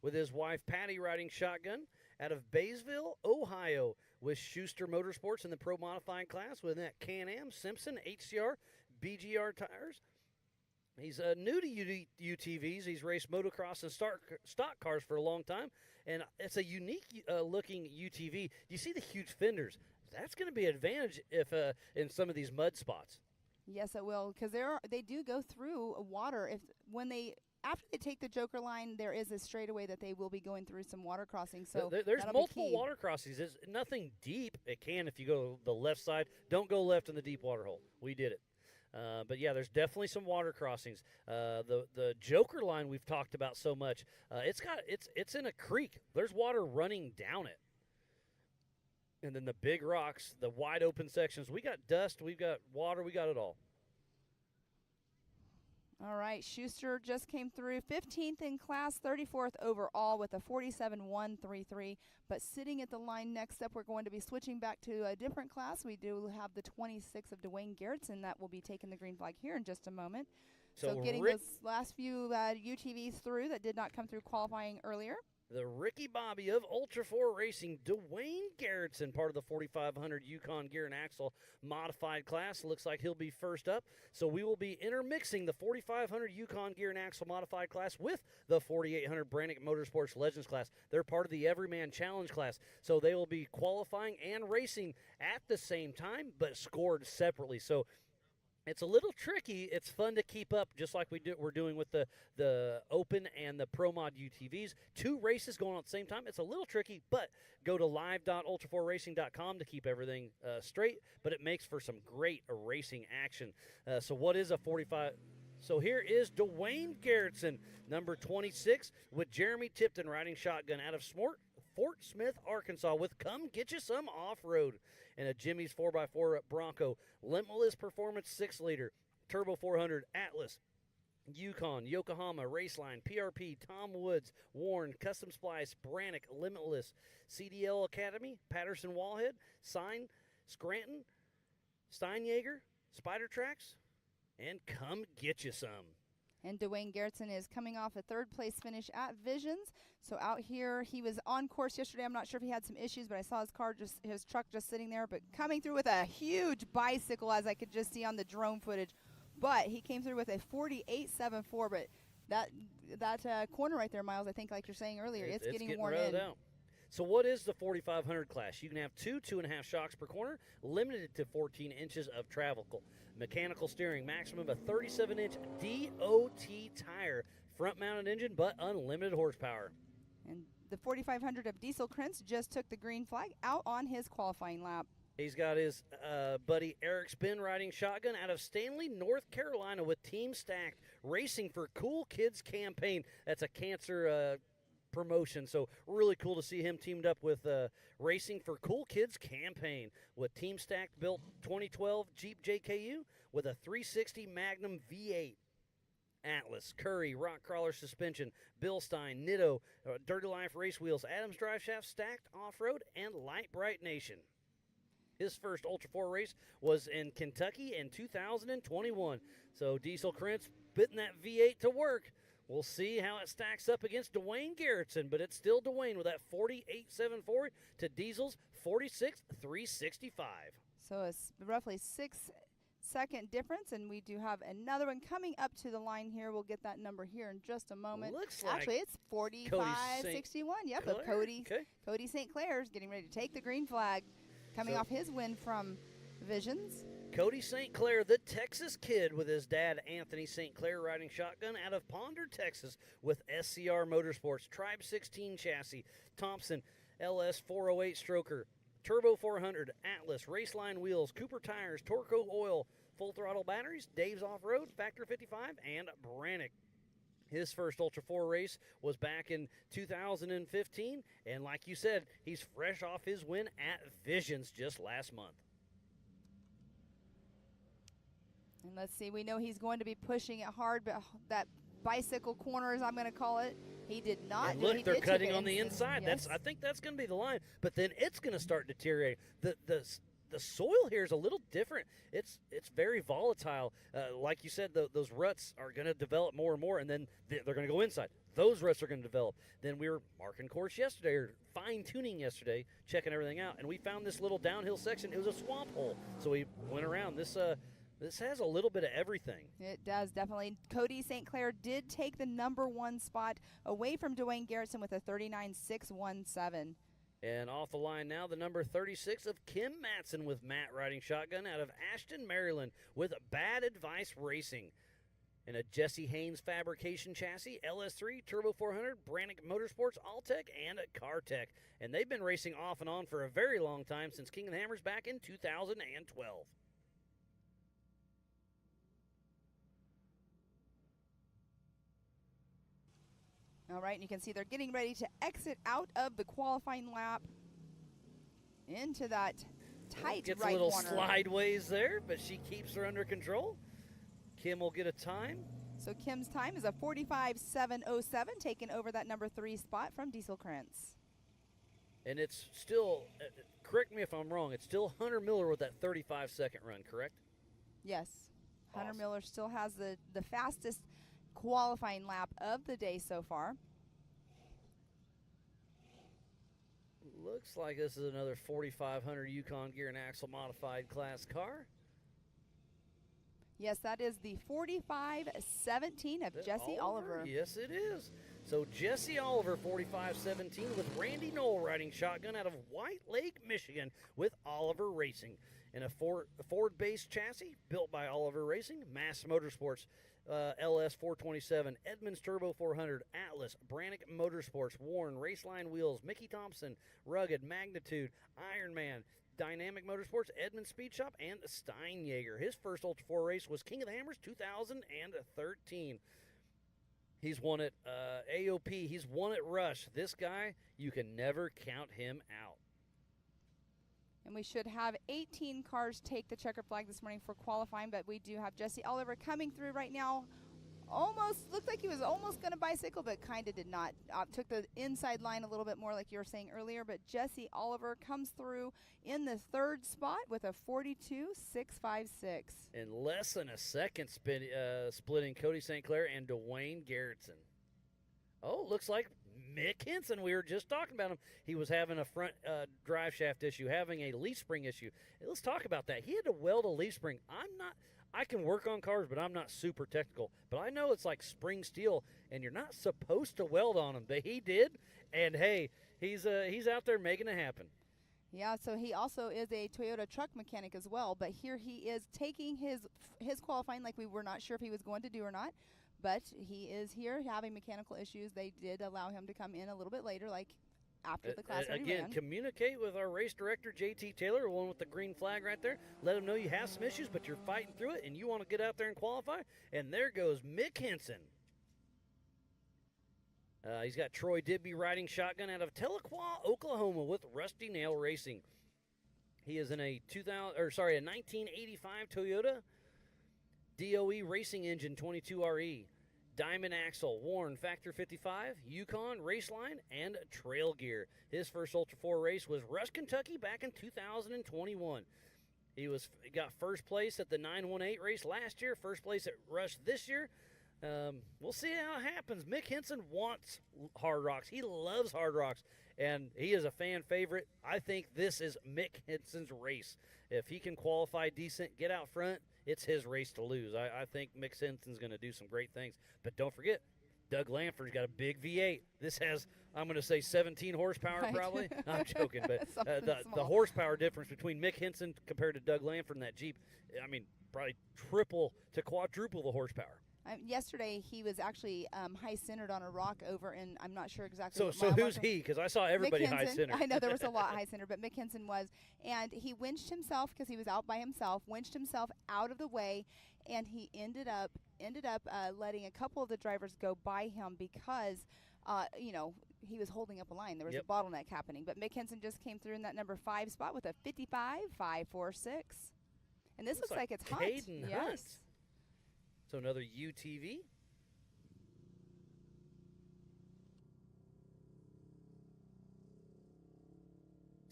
with his wife Patty riding shotgun out of Baysville, Ohio with Schuster Motorsports in the Pro Modifying class with that Can-Am, Simpson, HCR, BGR tires. He's new to UTVs. He's raced motocross and stock cars for a long time, and it's a unique looking UTV. You see the huge fenders. That's going to be an advantage if in some of these mud spots.
Yes, it will, because they do go through water. After they take the Joker line, there is a straightaway that they will be going through some water crossings. So
there's multiple water crossings. There's nothing deep. It can if you go the left side. Don't go left in the deep water hole. We did it. But yeah, there's definitely some water crossings. The Joker line we've talked about so much. It's in a creek. There's water running down it. And then the big rocks, the wide open sections. We got dust. We've got water. We got it all.
All right, Schuster just came through 15th in class, 34th overall with a 47.133. But sitting at the line next up, we're going to be switching back to a different class. We do have the 26 of Dwayne Garrettson that will be taking the green flag here in just a moment. So getting those last few UTVs through that did not come through qualifying earlier.
The Ricky Bobby of Ultra 4 Racing, Dwayne Garrettson, part of the 4500 Yukon Gear and Axle modified class. Looks like he'll be first up. So we will be intermixing the 4500 Yukon Gear and Axle modified class with the 4800 Brannick Motorsports Legends class. They're part of the Everyman Challenge class. So they will be qualifying and racing at the same time, but scored separately. So it's a little tricky. It's fun to keep up, just like we're doing with the Open and the Pro Mod UTVs. 2 races going on at the same time. It's a little tricky, but go to live.ultra4racing.com to keep everything straight. But it makes for some great racing action. So what is a 45? So here is Dwayne Garrettson, number 26, with Jeremy Tipton riding shotgun out of Fort Smith, Arkansas, with Come Get You Some Off-Road and a Jimmy's 4x4 Bronco, Limitless Performance 6-liter, Turbo 400, Atlas, Yukon, Yokohama, Raceline, PRP, Tom Woods, Warren, Custom Splice, Brannick, Limitless, CDL Academy, Patterson Wallhead, Sign, Scranton, Steinjager, Spider Tracks, and Come Get You Some.
And Dwayne Garrettson is coming off a 3rd place finish at Visions. So out here, he was on course yesterday. I'm not sure if he had some issues, but I saw his truck just sitting there. But coming through with a huge bicycle, as I could just see on the drone footage. But he came through with a 48.74. But that corner right there, Miles, I think like you're saying earlier, it's getting worn in.
Out. So what is the 4500 class? You can have 2.5 shocks per corner, limited to 14 inches of travel. Mechanical steering, maximum of a 37-inch DOT tire, front-mounted engine, but unlimited horsepower.
And the 4500 of Diesel Krentz just took the green flag out on his qualifying lap.
He's got his buddy Eric Spin riding shotgun out of Stanley, North Carolina with Team Stacked Racing for Cool Kids campaign. That's a cancer promotion, so really cool to see him teamed up with Racing for Cool Kids campaign with Team Stacked built 2012 Jeep JKU with a 360 Magnum V8. Atlas, Curry, Rock Crawler Suspension, Bilstein, Nitto, Dirty Life Race Wheels, Adams Drive Shaft, Stacked Off-Road, and Light Bright Nation. His first Ultra 4 race was in Kentucky in 2021. So Diesel Krentz putting that V8 to work. We'll see how it stacks up against Dwayne Garrettson, but it's still Dwayne with that 48.74 to Diesel's 46.365.
So it's roughly 6-second difference, and we do have another one coming up to the line here. We'll get that number here in just a moment.
Looks like
actually it's 45.61. Yep, of Cody.
Okay.
Cody St. Clair's getting ready to take the green flag, coming off his win from Visions.
Cody St. Clair, the Texas kid, with his dad, Anthony St. Clair, riding shotgun out of Ponder, Texas, with SCR Motorsports, Tribe 16 chassis, Thompson, LS 408 stroker, Turbo 400, Atlas, Raceline wheels, Cooper tires, Torco oil, full throttle batteries, Dave's Off-Road, Factor 55, and Brannick. His first Ultra 4 race was back in 2015, and like you said, he's fresh off his win at Visions just last month.
And let's see, we know he's going to be pushing it hard, but that bicycle corner, as I'm going to call it, he did not.
And look, they're cutting on the inside.
Yes.
I think that's going to be the line. But then it's going to start deteriorating. The soil here is a little different. It's very volatile. Like you said, those ruts are going to develop more and more, and then they're going to go inside. Those ruts are going to develop. Then we were marking course yesterday, or fine-tuning yesterday, checking everything out, and we found this little downhill section. It was a swamp hole. So we went around. This has a little bit of everything.
It does, definitely. Cody St. Clair did take the #1 spot away from Dwayne Garrettson with a 39.617.
And off the line now, the number 36 of Kim Matson with Matt riding shotgun out of Ashton, Maryland with Bad Advice Racing. And a Jesse Haynes fabrication chassis, LS3, Turbo 400, Brannick Motorsports, Alltech, and CarTech. And they've been racing off and on for a very long time, since King of the Hammers back in 2012.
All right, and you can see they're getting ready to exit out of the qualifying lap into that tight
Gets
right
a little
corner.
slideways there, but she keeps her under control. Kim will get a time.
So Kim's time is a 45.707, taking over that #3 spot from Diesel Krentz.
And it's still, correct me if I'm wrong, it's still Hunter Miller with that 35-second run, correct?
Yes, Hunter
Awesome.
Miller still has the fastest qualifying lap of the day so far.
Looks like this is another 4,500 Yukon Gear and Axle modified class car.
Yes, that is the 45.17 of Jesse Oliver.
Yes, it is. So Jesse Oliver, 45.17, with Randy Knoll riding shotgun out of White Lake, Michigan, with Oliver Racing. In a Ford-based chassis built by Oliver Racing, Mass Motorsports, LS 427, Edmunds Turbo 400, Atlas, Brannick Motorsports, Warren, Raceline Wheels, Mickey Thompson, Rugged, Magnitude, Ironman, Dynamic Motorsports, Edmunds Speed Shop, and Steinjager. His first Ultra 4 race was King of the Hammers 2013. He's won at AOP. He's won at Rush. This guy, you can never count him out.
And we should have 18 cars take the checker flag this morning for qualifying, but we do have Jesse Oliver coming through right now. Almost looked like he was almost going to bicycle, but kind of did not. Took the inside line a little bit more, like you were saying earlier. But Jesse Oliver comes through in the 3rd spot with a 42.656.
In less than a second, splitting Cody St. Clair and Dwayne Garrettson. Oh, looks like Mick Henson. We were just talking about him. He was having a front drive shaft issue, having a leaf spring issue. Let's talk about that. He had to weld a leaf spring. I can work on cars, but I'm not super technical. But I know it's like spring steel, and you're not supposed to weld on them. But he did, and hey, he's out there making it happen.
Yeah, so he also is a Toyota truck mechanic as well. But here he is taking his qualifying like we were not sure if he was going to do or not. But he is here having mechanical issues. They did allow him to come in a little bit later, like after the class already
Again,
ran.
communicate with our race director, JT Taylor, the one with the green flag right there. Let him know you have some issues, but you're fighting through it, and you want to get out there and qualify. And there goes Mick Henson. He's got Troy Dibby riding shotgun out of Tahlequah, Oklahoma, with Rusty Nail Racing. He is in a 1985 Toyota DOE Racing Engine 22RE. Diamond Axle, Warren, Factor 55, Yukon, Raceline, and Trail Gear. His first Ultra 4 race was Rush, Kentucky back in 2021. He got first place at the 918 race last year, first place at Rush this year. We'll see how it happens. Mick Henson wants Hard Rocks. He loves Hard Rocks, and he is a fan favorite. I think this is Mick Henson's race. If he can qualify decent, get out front, it's his race to lose. I think Mick Henson's going to do some great things. But don't forget, Doug Lanford's got a big V8. This has, I'm going to say, 17 horsepower probably. I'm joking, but the horsepower difference between Mick Henson compared to Doug Lanford in that Jeep, I mean, probably triple to quadruple the horsepower.
Yesterday, he was actually high-centered on a rock over in, I'm not sure exactly.
So who's he? Because I saw everybody high-centered.
I know there was a lot high-centered, but Mick Henson was. And he winched himself, because he was out by himself, winched himself out of the way, and he ended up letting a couple of the drivers go by him because, he was holding up a line. There was a bottleneck happening. But Mick Henson just came through in that number 5 spot with a 55.546. And this looks like it's Hunt.
Caden Hunt. So another UTV.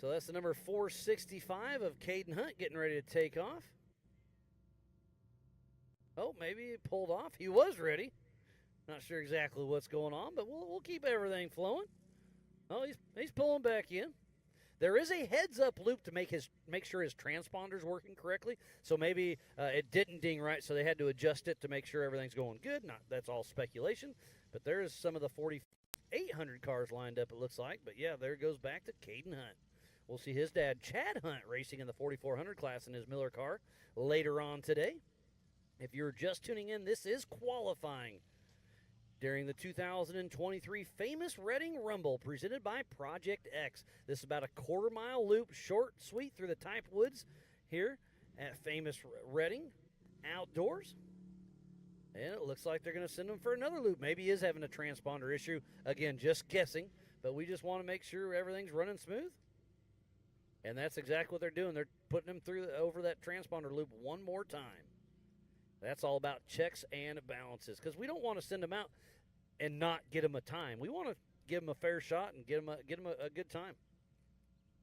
So that's the number 465 of Caden Hunt getting ready to take off. Oh, maybe he pulled off. He was ready. Not sure exactly what's going on, but we'll keep everything flowing. Oh, he's pulling back in. There is a heads-up loop to make sure his transponder's working correctly. So maybe it didn't ding right, so they had to adjust it to make sure everything's going good. That's all speculation. But there is some of the 4,800 cars lined up, it looks like. But, yeah, there it goes back to Caden Hunt. We'll see his dad, Chad Hunt, racing in the 4,400 class in his Miller car later on today. If you're just tuning in, this is qualifying during the 2023 famous Reading Rumble presented by Project X. This is about a quarter-mile loop, short, sweet, through the Type Woods here at famous Reading Outdoors. And it looks like they're going to send him for another loop. Maybe he is having a transponder issue. Again, just guessing, but we just want to make sure everything's running smooth. And that's exactly what they're doing. They're putting him through over that transponder loop one more time. That's all about checks and balances, because we don't want to send them out and not get them a time. We want to give them a fair shot and get them a good time.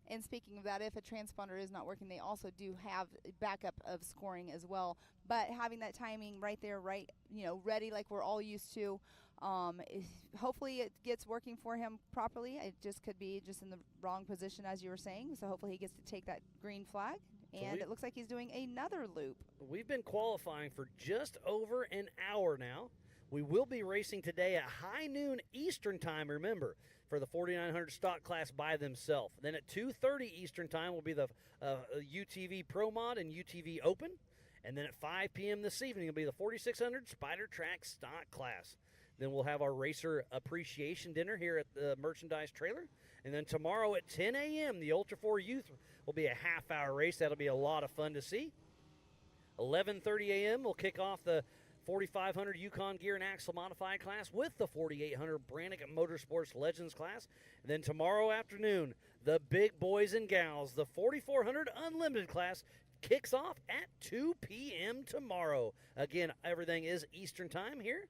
And speaking of that, if a transponder is not working, they also do have backup of scoring as well. But having that timing right there, ready like we're all used to, hopefully it gets working for him properly. It just could be just in the wrong position, as you were saying. So hopefully he gets to take that green flag. And it looks like he's doing another loop. We've
been qualifying for just over an hour now. We will be racing today at high noon Eastern time, remember, for the 4,900 stock class by themselves. Then at 2:30 Eastern time will be the UTV Pro Mod and UTV Open. And then at 5 p.m. this evening will be the 4,600 Spider Track stock class. Then we'll have our racer appreciation dinner here at the merchandise trailer. And then tomorrow at 10 a.m., the Ultra 4 Youth will be a half-hour race. That'll be a lot of fun to see. 11:30 a.m., we'll kick off the 4,500 Yukon Gear and Axle Modified class with the 4,800 Brannick Motorsports Legends class. And then tomorrow afternoon, the big boys and gals, the 4,400 Unlimited class, kicks off at 2 p.m. tomorrow. Again, everything is Eastern time here,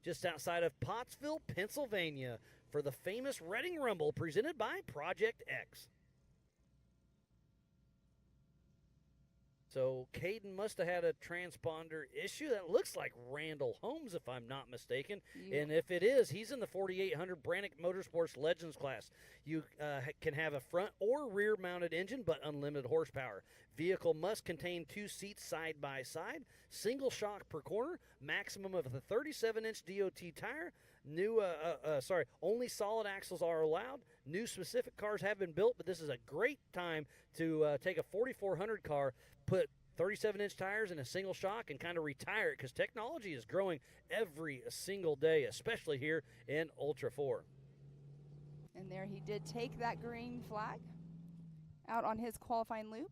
just outside of Pottsville, Pennsylvania, for the famous Reading Rumble presented by Project X. So Caden must have had a transponder issue. That looks like Randall Holmes, if I'm not mistaken. Yeah. And if it is, he's in the 4,800 Brannick Motorsports Legends class. You can have a front or rear-mounted engine, but unlimited horsepower. Vehicle must contain 2 seats side by side, single shock per corner, maximum of a 37-inch DOT tire. Only solid axles are allowed. New specific cars have been built, but this is a great time to take a 4,400 car, put 37-inch tires in a single shock, and kind of retire it, because technology is growing every single day, especially here in Ultra 4.
And there he did take that green flag out on his qualifying loop.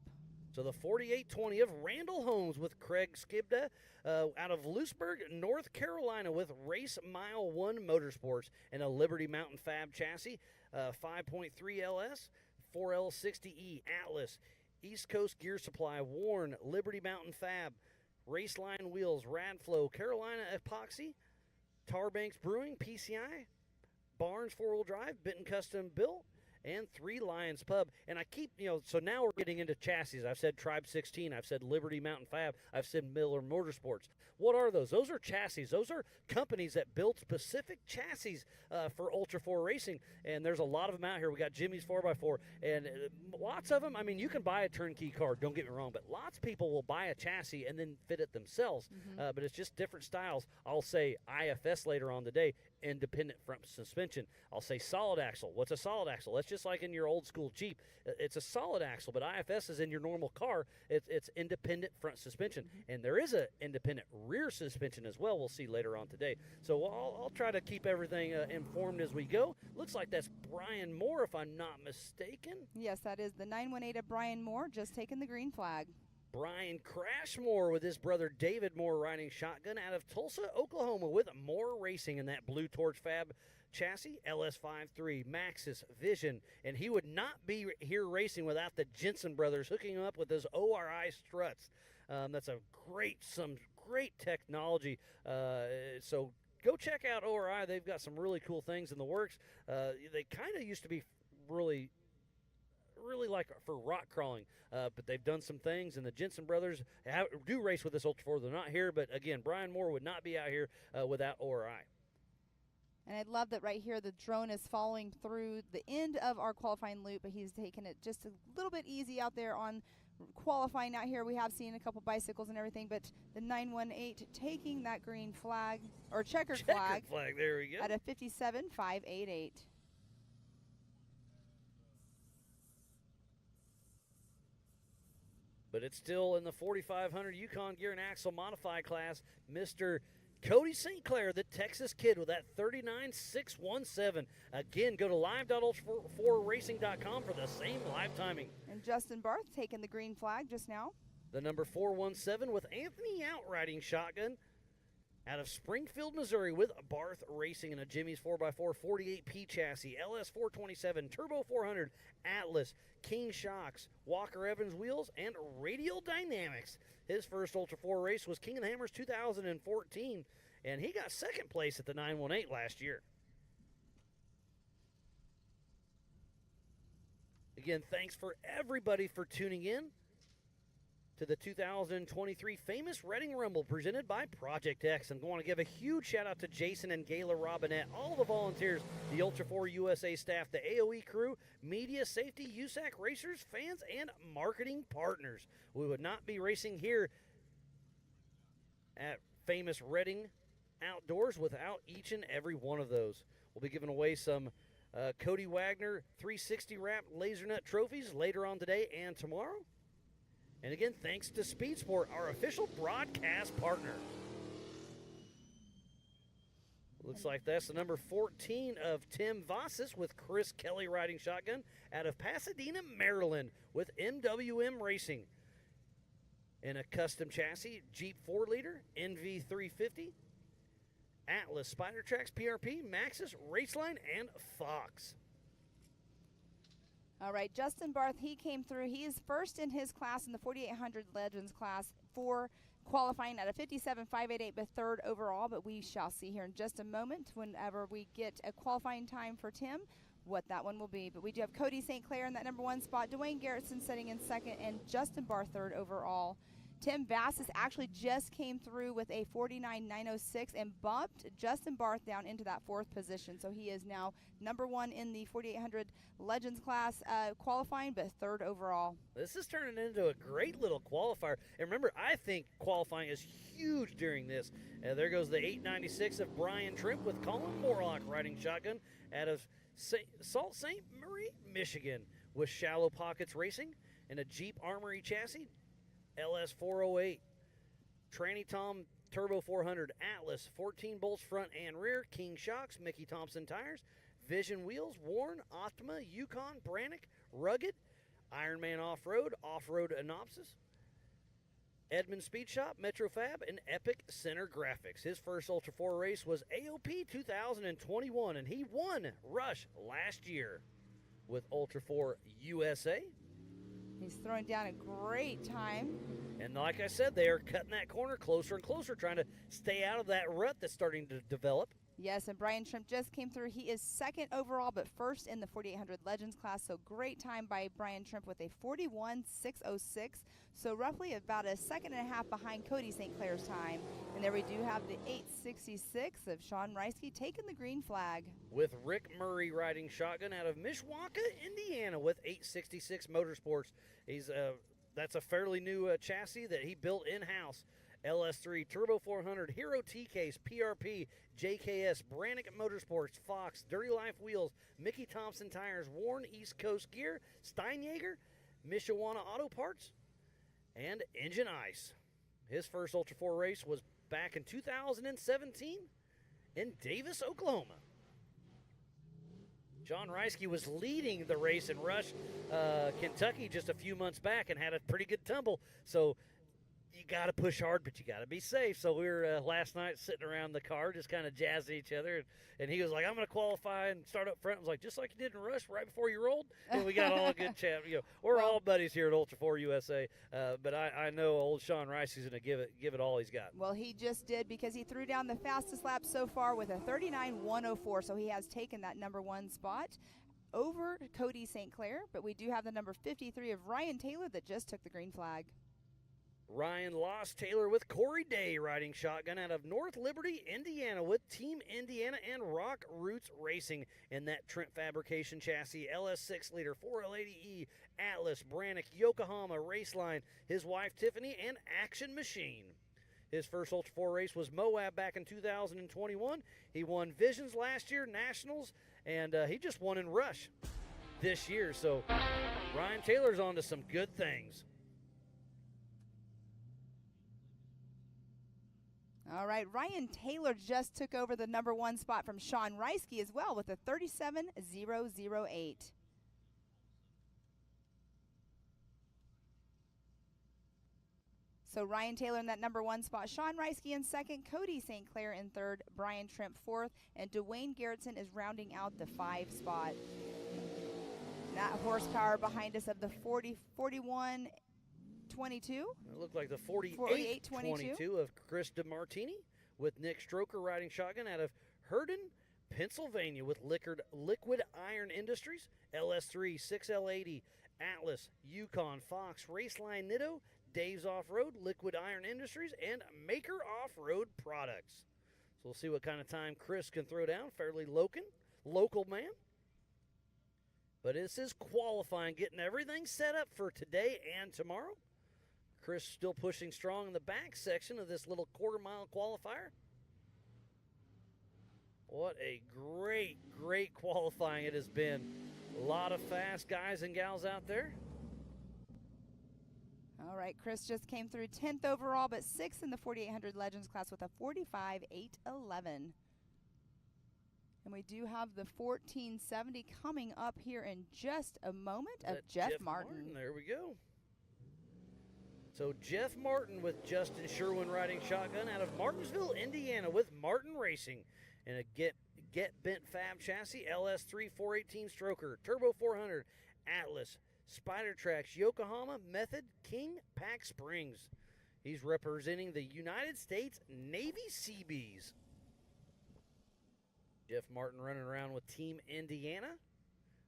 So the 4820 of Randall Holmes with Craig Skibda out of Lewisburg, North Carolina, with Race Mile 1 Motorsports and a Liberty Mountain Fab chassis, 5.3 LS, 4L60E Atlas, East Coast Gear Supply, Warren, Liberty Mountain Fab, Raceline Wheels, Radflow, Carolina Epoxy, Tarbanks Brewing, PCI, Barnes 4-wheel drive, Benton Custom Built, and 3 Lions Pub. And I keep, so now we're getting into chassis. I've said Tribe 16. I've said Liberty Mountain Fab. I've said Miller Motorsports. What are those? Those are chassis. Those are companies that build specific chassis for Ultra 4 racing. And there's a lot of them out here. We got Jimmy's 4x4. And lots of them, I mean, you can buy a turnkey car, don't get me wrong, but lots of people will buy a chassis and then fit it themselves. But it's just different styles. I'll say IFS later on today, independent front suspension. I'll say solid axle. What's a solid axle? That's just like in your old school Jeep. It's a solid axle, but IFS is in your normal car. It's independent front suspension. And there is an independent rear suspension as well, we'll see later on today. So I'll try to keep everything informed as we go. Looks like that's Brian Moore, if I'm not mistaken.
Yes, that is the 918 of Brian Moore, just taking the green flag.
Brian Crashmore with his brother David Moore riding shotgun out of Tulsa, Oklahoma with Moore Racing in that Blue Torch Fab chassis, LS53, Maxxis, Vision, and he would not be here racing without the Jensen brothers hooking him up with those ORI struts. That's some great technology. So go check out ORI. They've got some really cool things in the works. They kind of used to be really like for rock crawling, but they've done some things, and the Jensen brothers do race with this Ultra 4. They're not here, but again, Brian Moore would not be out here without ORI.
And I love that right here the drone is following through the end of our qualifying loop, but he's taking it just a little bit easy out there on qualifying out here. We have seen a couple bicycles and everything, but the 918 taking that green flag, or checkered flag,
there we go,
at a 57.588.
But it's still in the 4,500 Yukon Gear and Axle Modified class. Mr. Cody St. Clair, the Texas kid, with that 39.617. Again, go to live.ultra4racing.com for the same live timing.
And Justin Barth taking the green flag just now.
The number 417 with Anthony Outriding shotgun out of Springfield, Missouri with Barth Racing in a Jimmy's 4x4 48P chassis, LS 427, Turbo 400, Atlas, King Shocks, Walker Evans wheels, and Radial Dynamics. His first Ultra 4 race was King and Hammers 2014, and he got second place at the 918 last year. Again, thanks for everybody for tuning in to the 2023 Famous Reading Rumble presented by Project X. I'm going to give a huge shout out to Jason and Gayla Robinette, all the volunteers, the Ultra 4 USA staff, the AOE crew, media, safety, USAC racers, fans, and marketing partners. We would not be racing here at Famous Reading Outdoors without each and every one of those. We'll be giving away some Cody Wagner 360 wrap laser nut trophies later on today and tomorrow. And again, thanks to Speed Sport, our official broadcast partner. Looks like that's the number 14 of Tim Vassis with Chris Kelly riding shotgun out of Pasadena, Maryland with MWM Racing. In a custom chassis, Jeep 4-liter, NV350, Atlas, Spider Tracks, PRP, Maxxis, Raceline, and Fox.
All right, Justin Barth, he came through. He is first in his class in the 4,800 Legends class for qualifying at a 57.588, but third overall. But we shall see here in just a moment, whenever we get a qualifying time for Tim, what that one will be. But we do have Cody St. Clair in that number 1 spot, Dwayne Garrettson sitting in second, and Justin Barth third overall. Tim Vassis actually just came through with a 49.906 and bumped Justin Barth down into that 4th position. So he is now number 1 in the 4,800 Legends class qualifying, but third overall.
This is turning into a great little qualifier. And remember, I think qualifying is huge during this. There goes the 896 of Brian Trimp with Colin Morlock riding shotgun out of Sault Ste. Marie, Michigan with Shallow Pockets Racing and a Jeep Armory chassis. LS 408, Tranny Tom Turbo 400, Atlas, 14 bolts front and rear, King Shocks, Mickey Thompson tires, Vision wheels, Warren, Optima, Yukon, Brannick, Rugged, Ironman Off-Road, Off-Road Anopsis, Edmund Speed Shop, Metro Fab, and Epic Center Graphics. His first Ultra 4 race was AOP 2021, and he won Rush last year with Ultra 4 USA.
He's throwing down a great time.
And like I said, they are cutting that corner closer and closer, trying to stay out of that rut that's starting to develop.
Yes, and Brian Shrimp just came through. He is second overall, but first in the 4,800 Legends class. So great time by Brian Shrimp with a 41.606. So roughly about a second and a half behind Cody St. Clair's time. And there we do have the 8.66 of Sean Reisky taking the green flag.
With Rick Murray riding shotgun out of Mishawaka, Indiana with 866 Motorsports. That's a fairly new chassis that he built in-house. LS3, Turbo 400, Hero T-Case, PRP, JKS, Brannick Motorsports, Fox, Dirty Life Wheels, Mickey Thompson Tires, Warren East Coast Gear, Steinjager, Mishawaka Auto Parts, and Engine Ice. His first Ultra 4 race was back in 2017 in Davis, Oklahoma. John Reisky was leading the race in Rush, Kentucky just a few months back and had a pretty good tumble. So you got to push hard, but you got to be safe. So we were last night sitting around the car just kind of jazzing each other. And he was like, I'm going to qualify and start up front. I was like, just like you did in Rush right before you rolled. And we got all a good chat. We're all buddies here at Ultra 4 USA. But I know old Sean Rice is going to give it all he's got.
Well, he just did because he threw down the fastest lap so far with a 39.104. So he has taken that number one spot over Cody St. Clair. But we do have the number 53 of Ryan Taylor that just took the green flag.
Ryan Lost Taylor with Corey Day riding shotgun out of North Liberty, Indiana with Team Indiana and Rock Roots Racing in that Trent Fabrication chassis, LS6 liter, 4L80E, Atlas, Brannick, Yokohama, Raceline, his wife Tiffany, and Action Machine. His first Ultra 4 race was Moab back in 2021. He won Visions last year, Nationals, and he just won in Rush this year. So Ryan Taylor's on to some good things.
All right, Ryan Taylor just took over the number one spot from Sean Reisky as well with a 37.008. So Ryan Taylor in that number one spot, Sean Reisky in second, Cody St. Clair in third, Brian Shrimp fourth, and Dwayne Garrettson is rounding out the 5 spot. That horsepower behind us of the 41.22.
It looked like the 48.22 of Chris DeMartini with Nick Stroker riding shotgun out of Herndon, Pennsylvania with Liquid Iron Industries, LS3, 6L80, Atlas, Yukon, Fox, Raceline Nitto, Dave's Off-Road, Liquid Iron Industries, and Maker Off-Road Products. So we'll see what kind of time Chris can throw down. Fairly local man. But this is qualifying, getting everything set up for today and tomorrow. Chris still pushing strong in the back section of this little quarter-mile qualifier. What a great qualifying it has been. A lot of fast guys and gals out there.
All right, Chris just came through 10th overall, but 6th in the 4,800 Legends class with a 45.811. And we do have the 1470 coming up here in just a moment of Jeff Martin.
There we go. So Jeff Martin with Justin Sherwin riding shotgun out of Martinsville, Indiana with Martin Racing in a Get Bent Fab chassis, LS3 418 stroker, Turbo 400, Atlas, Spider Tracks, Yokohama, Method, King, Pack Springs. He's representing the United States Navy Seabees. Jeff Martin running around with Team Indiana.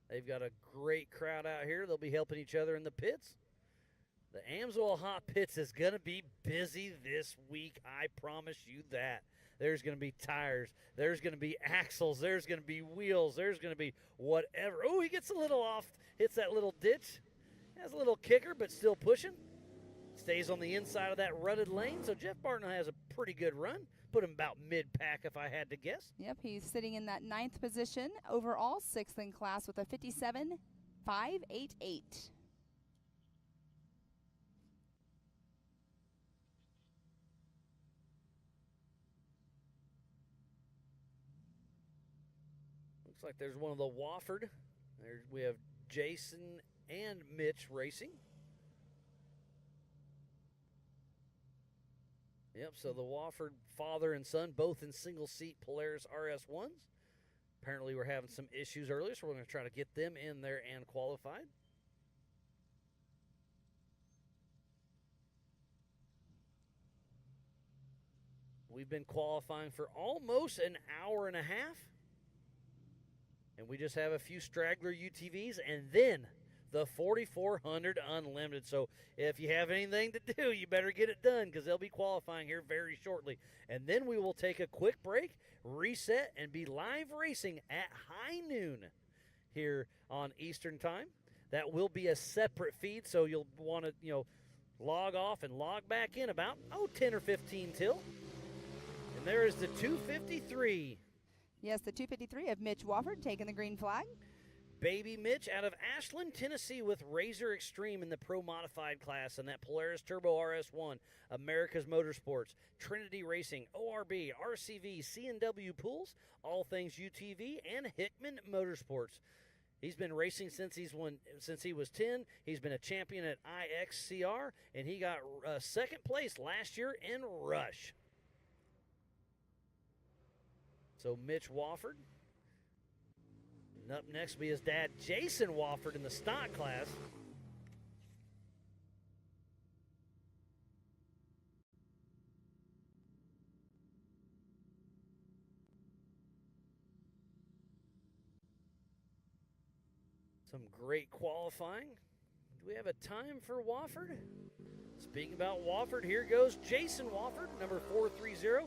They've got a great crowd out here. They'll be helping each other in the pits. The Amsoil Hot Pits is going to be busy this week. I promise you that. There's going to be tires. There's going to be axles. There's going to be wheels. There's going to be whatever. Oh, he gets a little off. Hits that little ditch. Has a little kicker, but still pushing. Stays on the inside of that rutted lane. So Jeff Martin has a pretty good run. Put him about mid-pack if I had to guess.
Yep, he's sitting in that 9th position. Overall, 6th in class with a 57.588.
Looks like there's one of the Wofford. We have Jason and Mitch racing. Yep, so the Wofford father and son, both in single-seat Polaris RS1s. Apparently we're having some issues earlier, so we're going to try to get them in there and qualified. We've been qualifying for almost an hour and a half. And we just have a few straggler UTVs and then the 4400 Unlimited. So if you have anything to do, you better get it done because they'll be qualifying here very shortly. And then we will take a quick break, reset, and be live racing at high noon here on Eastern Time. That will be a separate feed, so you'll want to, log off and log back in about, 10 or 15 till. And there is the 253.
Yes, the 253 of Mitch Wofford taking the green flag.
Baby Mitch out of Ashland, Tennessee with Razor Extreme in the Pro Modified class and that Polaris Turbo RS1, America's Motorsports, Trinity Racing, ORB, RCV, C&W Pools, All Things UTV, and Hickman Motorsports. He's been racing since he was 10. He's been a champion at IXCR, and he got second place last year in Rush. So Mitch Wofford. And up next will be his dad, Jason Wofford, in the stock class. Some great qualifying. Do we have a time for Wofford? Speaking about Wofford, here goes Jason Wofford, number 430.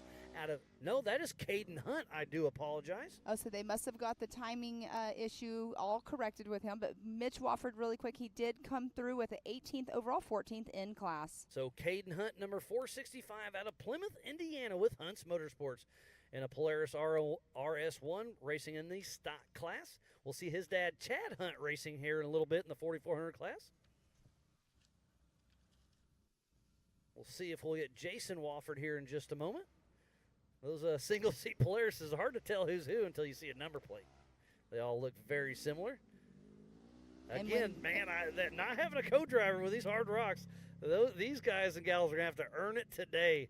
No, that is Caden Hunt. I do apologize.
Oh, so they must have got the timing issue all corrected with him. But Mitch Wofford, really quick, he did come through with an 18th overall, 14th in class.
So Caden Hunt, number 465, out of Plymouth, Indiana, with Hunt's Motorsports. And a Polaris RS1 racing in the stock class. We'll see his dad, Chad Hunt, racing here in a little bit in the 4400 class. We'll see if we'll get Jason Wofford here in just a moment. Those single-seat Polaris is hard to tell who's who until you see a number plate. They all look very similar. Again, not having a co-driver with these hard rocks, these guys and gals are going to have to earn it today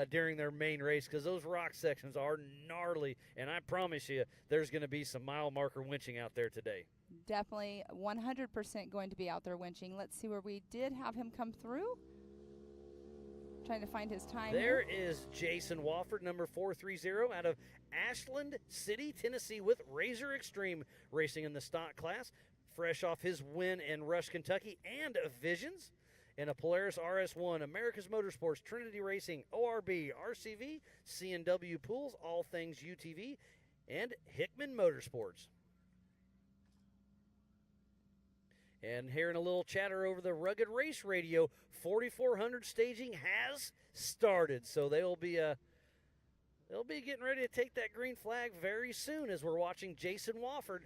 during their main race because those rock sections are gnarly, and I promise you there's going to be some mile marker winching out there today.
Definitely 100% going to be out there winching. Let's see where we did have him come through. Trying to find his time.
There is Jason Wofford, number 430, out of Ashland City, Tennessee, with Razor Extreme racing in the stock class, fresh off his win in Rush, Kentucky, and Visions, and a Polaris RS1, America's Motorsports, Trinity Racing, ORB, RCV, C&W Pools, All Things UTV, and Hickman Motorsports. And hearing a little chatter over the Rugged Race Radio, 4400 staging has started. So they'll be getting ready to take that green flag very soon as we're watching Jason Wofford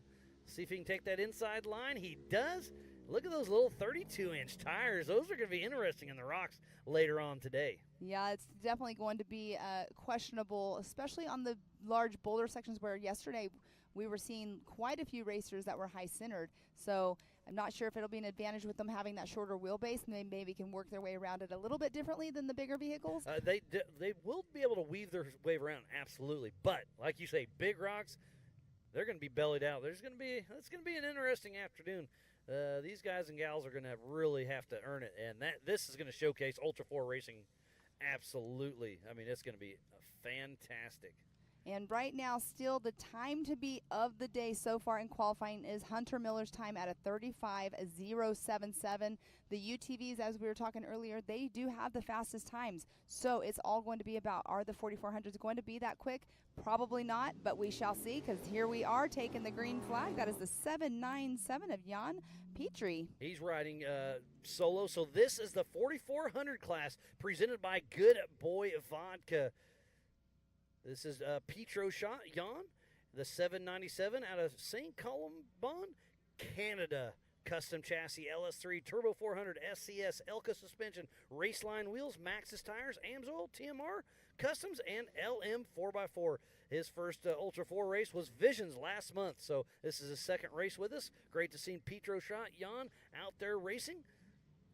see if he can take that inside line. He does. Look at those little 32-inch tires. Those are going to be interesting in the rocks later on today.
Yeah, it's definitely going to be questionable, especially on the large boulder sections where yesterday we were seeing quite a few racers that were high-centered. So I'm not sure if it'll be an advantage with them having that shorter wheelbase, and they maybe can work their way around it a little bit differently than the bigger vehicles.
They will be able to weave their way around, absolutely. But like you say, big rocks, they're going to be bellied out. It's going to be an interesting afternoon. These guys and gals are going to really have to earn it, and this is going to showcase Ultra 4 racing. Absolutely. I mean, it's going to be fantastic.
And right now, still the time to beat of the day so far in qualifying is Hunter Miller's time at a 35.077. The UTVs, as we were talking earlier, they do have the fastest times. So it's all going to be about, are the 4400s going to be that quick? Probably not, but we shall see, because here we are taking the green flag. That is the 797 of Jan Petrie.
He's riding solo. So this is the 4400 class presented by Good Boy Vodka. This is Petro Jan, the 797 out of St. Columban, Canada. Custom chassis, LS3, Turbo 400, SCS, Elka suspension, Raceline wheels, Maxxis tires, AMSOIL, TMR, Customs, and LM 4x4. His first Ultra 4 race was Visions last month, so this is his second race with us. Great to see Petro Jan out there racing.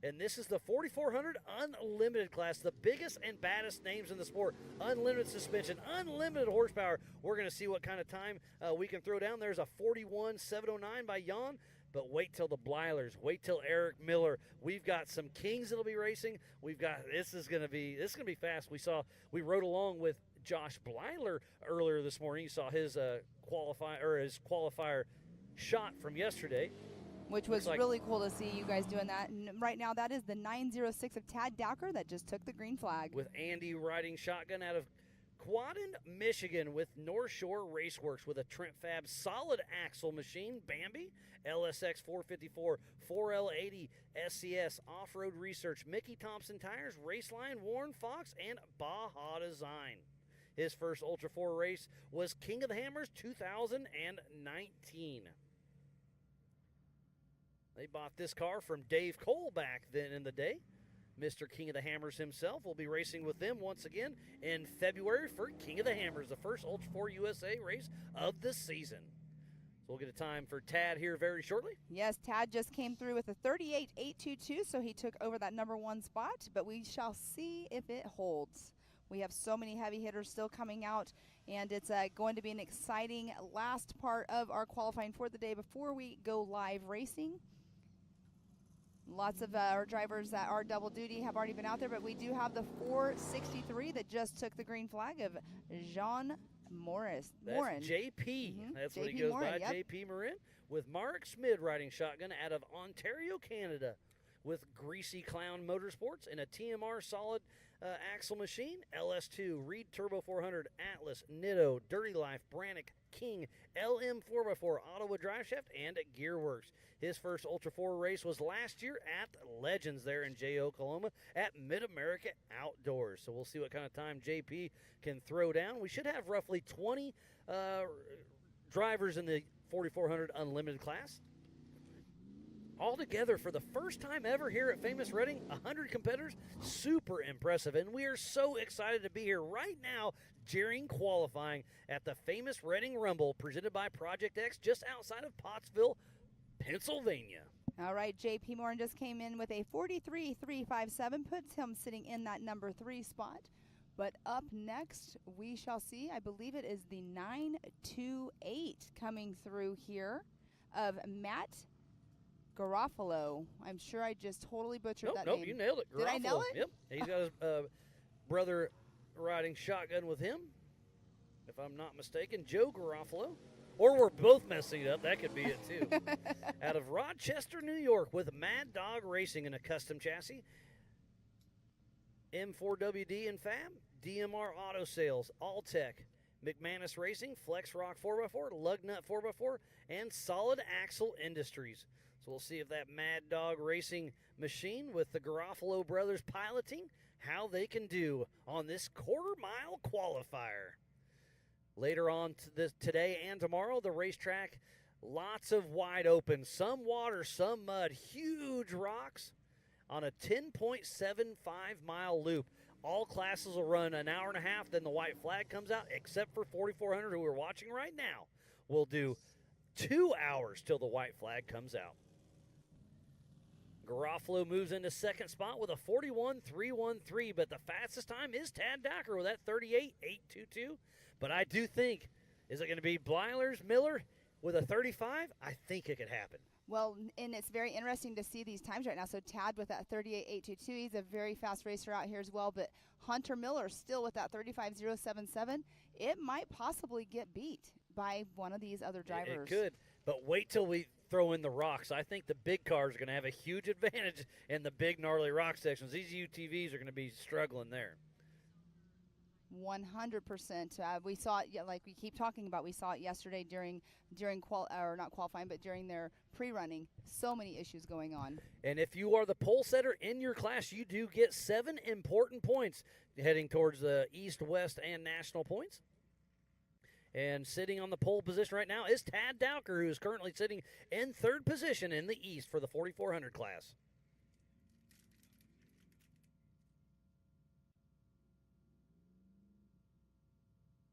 And this is the 4400 Unlimited class, the biggest and baddest names in the sport. Unlimited suspension, unlimited horsepower. We're going to see what kind of time we can throw down. There's a 41.709 by Jan, but wait till the Bleilers, wait till Eric Miller. We've got some kings that'll be racing. This is going to be fast. We rode along with Josh Blyler earlier this morning. You saw his qualifier shot from yesterday.
Which was really cool to see you guys doing that. And right now, that is the 906 of Tad Dowker that just took the green flag.
With Andy riding shotgun out of Quaddon, Michigan, with North Shore Raceworks with a Trent Fab solid axle machine, Bambi, LSX 454, 4L80, SCS, Off-Road Research, Mickey Thompson Tires, Raceline, Warren Fox, and Baja Design. His first Ultra 4 race was King of the Hammers 2019. They bought this car from Dave Cole back then in the day. Mr. King of the Hammers himself will be racing with them once again in February for King of the Hammers, the first Ultra 4 USA race of the season. So we'll get a time for Tad here very shortly.
Yes, Tad just came through with a 38.822, so he took over that number 1 spot, but we shall see if it holds. We have so many heavy hitters still coming out, and it's going to be an exciting last part of our qualifying for the day before we go live racing. Lots of our drivers that are double duty have already been out there, but we do have the 463 that just took the green flag of Jean Morin.
That's JP. That's what he goes by, yep. JP Morin, with Mark Smid riding shotgun out of Ontario, Canada, with Greasy Clown Motorsports and a TMR solid axle machine, LS2, Reed Turbo 400, Atlas, Nitto, Dirty Life, Brannick, King, LM 4x4, Ottawa Driveshaft, and Gearworks. His first Ultra 4 race was last year at Legends there in J. Oklahoma at Mid-America Outdoors. So we'll see what kind of time JP can throw down. We should have roughly 20 drivers in the 4400 Unlimited class. Altogether, for the first time ever here at Famous Reading, 100 competitors, super impressive. And we are so excited to be here right now during qualifying at the Famous Reading Rumble, presented by Project X, just outside of Pottsville, Pennsylvania.
All right, J.P. Morin just came in with a 43.357, puts him sitting in that number 3 spot. But up next, we shall see, I believe it is the 928 coming through here of Matt Garofalo. I'm sure I just totally butchered that name.
Nope, you nailed it. Garofalo.
Did I nail it?
Yep. He's got his brother riding shotgun with him, if I'm not mistaken, Joe Garofalo. Or we're both messing it up. That could be it, too. Out of Rochester, New York, with Mad Dog Racing in a custom chassis, M4WD and Fab, DMR Auto Sales, Alltech, McManus Racing, Flex Rock 4x4, Lugnut 4x4, and Solid Axle Industries. So we'll see if that Mad Dog Racing machine with the Garofalo brothers piloting, how they can do on this quarter-mile qualifier. Later on today and tomorrow, the racetrack, lots of wide open, some water, some mud, huge rocks on a 10.75-mile loop. All classes will run an hour and a half, then the white flag comes out, except for 4400, who we're watching right now. We'll do 2 hours till the white flag comes out. Garofalo moves into second spot with a 41.313, but the fastest time is Tad Dowker with that 38.822. But I do think, is it going to be Blyler's Miller with a 35? I think it could happen.
Well, and it's very interesting to see these times right now. So Tad with that 38.822, he's a very fast racer out here as well. But Hunter Miller still with that 35.077. It might possibly get beat by one of these other drivers.
It could, but wait till we throw in the rocks. I think the big cars are going to have a huge advantage in the big gnarly rock sections. These UTVs are going to be struggling there.
100%. We saw it, like we keep talking about. We saw it yesterday during not qualifying, but during their pre-running. So many issues going on.
And if you are the pole setter in your class, you do get 7 important points heading towards the East, West, and National points. And sitting on the pole position right now is Tad Dowker, who is currently sitting in 3rd position in the East for the 4400 class.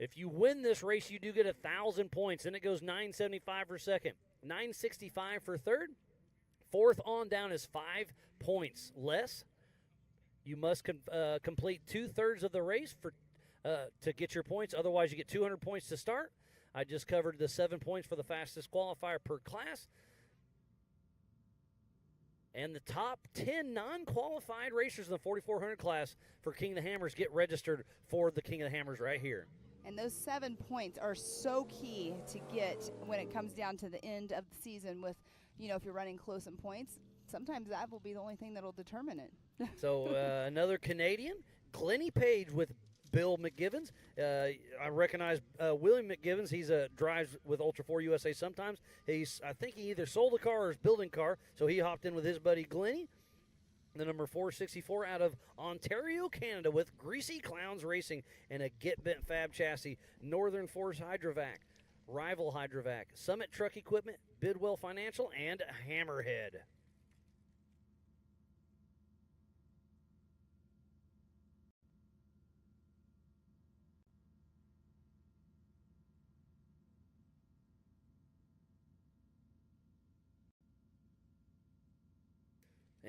If you win this race, you do get 1,000 points. Then it goes 975 for second, 965 for third. Fourth on down is 5 points less. You must complete 2/3 of the race to get your points. Otherwise, you get 200 points to start. I just covered the 7 points for the fastest qualifier per class. And the top 10 non-qualified racers in the 4,400 class for King of the Hammers get registered for the King of the Hammers right here.
And those 7 points are so key to get when it comes down to the end of the season with, if you're running close in points, sometimes that will be the only thing that will determine it.
So another Canadian, Glennie Page with Bill McGivens. I recognize William McGivens. He's drives with Ultra 4 USA sometimes. I think he either sold a car or is building a car, so he hopped in with his buddy Glennie. The number 464 out of Ontario, Canada with Greasy Clowns Racing and a Get Bent Fab chassis. Northern Force Hydrovac, Rival Hydrovac, Summit Truck Equipment, Bidwell Financial, and Hammerhead.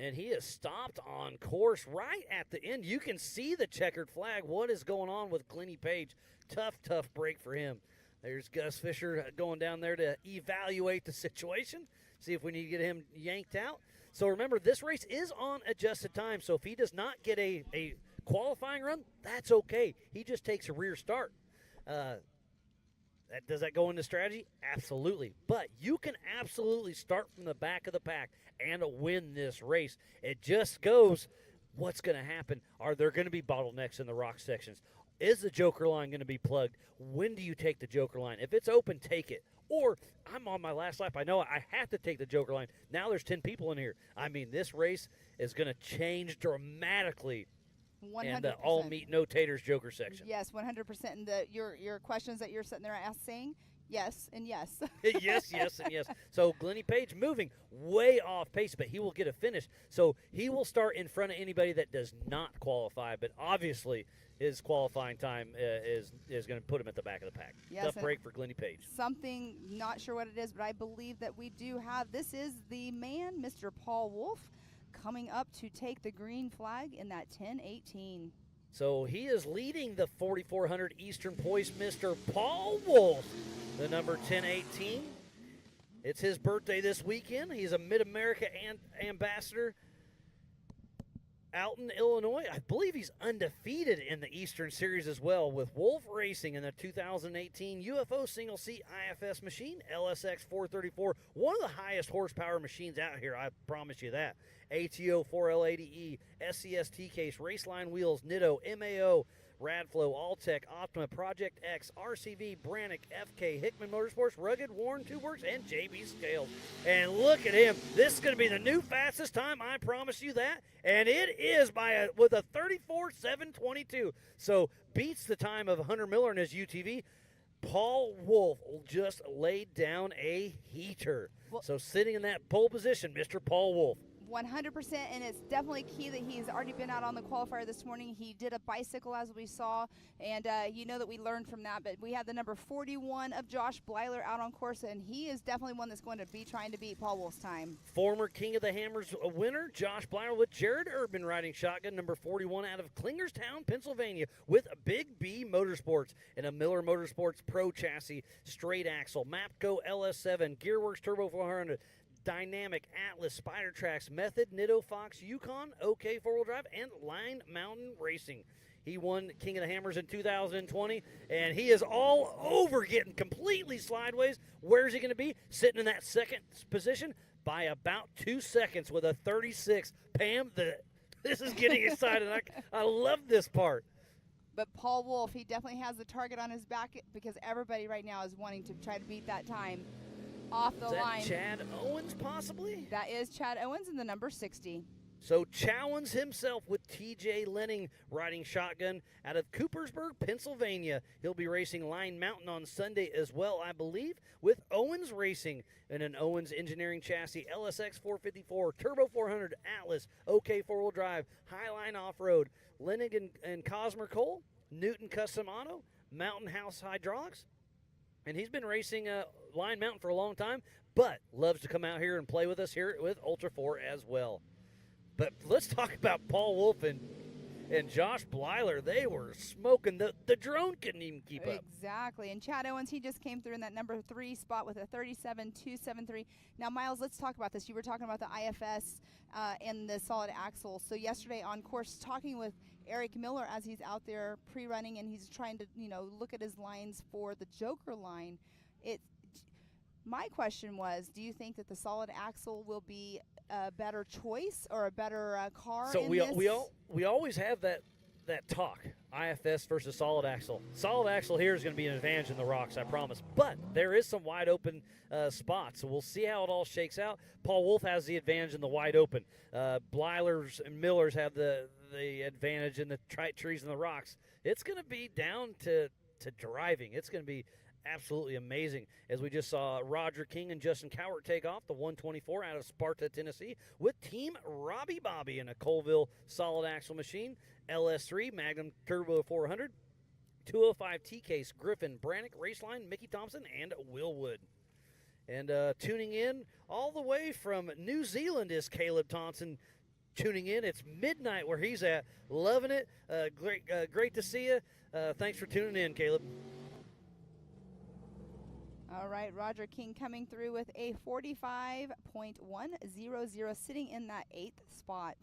And he is stopped on course right at the end. You can see the checkered flag. What is going on with Glennie Page? Tough break for him. There's Gus Fisher going down there to evaluate the situation, see if we need to get him yanked out. So remember, this race is on adjusted time, so if he does not get a qualifying run, that's okay. He just takes a rear start. Does that go into strategy? Absolutely. But you can absolutely start from the back of the pack and win this race. It just goes, what's going to happen? Are there going to be bottlenecks in the rock sections? Is the joker line going to be plugged? When do you take the joker line? If it's open, take it. Or I'm on my last lap. I know I have to take the joker line. Now there's 10 people in here. I mean, this race is going to change dramatically.
100%.
And all meat, no taters joker section.
Yes, 100%. And your questions that you're sitting there saying, yes and yes.
yes, and yes. So Glennie Page moving way off pace, but he will get a finish. So he will start in front of anybody that does not qualify, but obviously his qualifying time is going to put him at the back of the pack.
Yes,
tough break for Glennie Page.
Something, not sure what it is, but I believe that we do have, this is the man, Mr. Paul Wolf, coming up to take the green flag in that 10-18.
So he is leading the 4,400 Eastern Poise, Mr. Paul Wolf, the number 1018. It's his birthday this weekend. He's a Mid-America ambassador out in Illinois. I believe he's undefeated in the Eastern Series as well with Wolf Racing in the 2018 UFO single seat IFS machine, LSX 434, one of the highest horsepower machines out here, I promise you that. ATO 4L80E, SCS T-Case, Raceline Wheels, Nitto, MAO, Radflow, Alltech, Optima, Project X, RCV, Brannick, FK, Hickman Motorsports, Rugged, Warren Tube Works, and JB Scales. And look at him. This is going to be the new fastest time, I promise you that. And it is with a 34.722. So beats the time of Hunter Miller in his UTV. Paul Wolf just laid down a heater.
Well,
so sitting in that pole position, Mr. Paul Wolf.
100%, and it's definitely key that he's already been out on the qualifier this morning. He did a bicycle, as we saw, and that we learned from that. But we had the number 41 of Josh Blyler out on course, and he is definitely one that's going to be trying to beat Paul Wolf's time.
Former King of the Hammers winner, Josh Blyler with Jared Urban riding shotgun, number 41 out of Klingerstown, Pennsylvania, with Big B Motorsports and a Miller Motorsports Pro chassis, straight axle, Mapco LS7, Gearworks Turbo 400, Dynamic, Atlas, Spider Tracks, Method, Nitto, Fox, Yukon, OK Four-Wheel Drive, and Line Mountain Racing. He won King of the Hammers in 2020, and he is all over getting completely sideways. Where's he going to be? Sitting in that second position by about 2 seconds with a 36. Pam, this is getting excited. I love this part.
But Paul Wolf, he definitely has the target on his back because everybody right now is wanting to try to beat that time. Off the line.
Chad Owens, possibly?
That is Chad Owens in the number 60.
So Chowens himself with TJ Lenning riding shotgun out of Coopersburg, Pennsylvania. He'll be racing Line Mountain on Sunday as well, I believe, with Owens Racing in an Owens Engineering chassis, LSX 454, Turbo 400, Atlas, OK Four-Wheel Drive, Highline Off-Road, Lenning and Cosmer Cole, Newton Custom Auto, Mountain House Hydraulics. And he's been racing Line Mountain for a long time, but loves to come out here and play with us here with Ultra 4 as well. But let's talk about Paul Wolf and and Josh Blyler, they were smoking. The drone couldn't even keep up.
Exactly. And Chad Owens, he just came through in that number 3 spot with a 37.273. Now, Miles, let's talk about this. You were talking about the IFS and the solid axle. So yesterday on course, talking with Eric Miller as he's out there pre-running and he's trying to, look at his lines for the Joker line. My question was, do you think that the solid axle will be a better choice or a better car?
So we always have that talk, IFS versus solid axle. Solid axle here is going to be an advantage in the rocks, I promise. But there is some wide open spots, so we'll see how it all shakes out. Paul Wolf has the advantage in the wide open. Blylers and Millers have the advantage in the trees and the rocks. It's going to be down to driving. It's going to be absolutely amazing, as we just saw Roger King and Justin Cowart take off the 124 out of Sparta, Tennessee, with Team Robbie Bobby in a Colville solid axle machine, LS3 Magnum Turbo 400, 205 T-Case Griffin Brannick Raceline, Mickey Thompson, and Will Wood. And tuning in all the way from New Zealand is Caleb Thompson tuning in. It's midnight where he's at, loving it. Great to see you. Thanks for tuning in, Caleb.
All right, Roger King coming through with a 45.100, sitting in that 8th spot.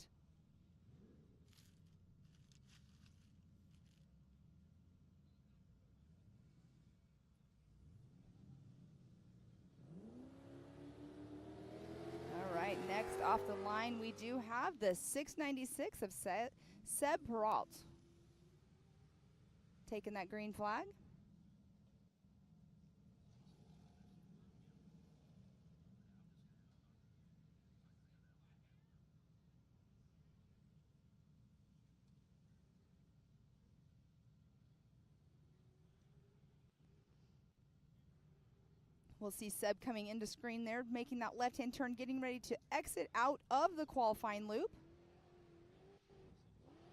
All right, next off the line, we do have the 696 of Seb Peralt. Taking that green flag. We'll see Seb coming into screen there, making that left-hand turn, getting ready to exit out of the qualifying loop.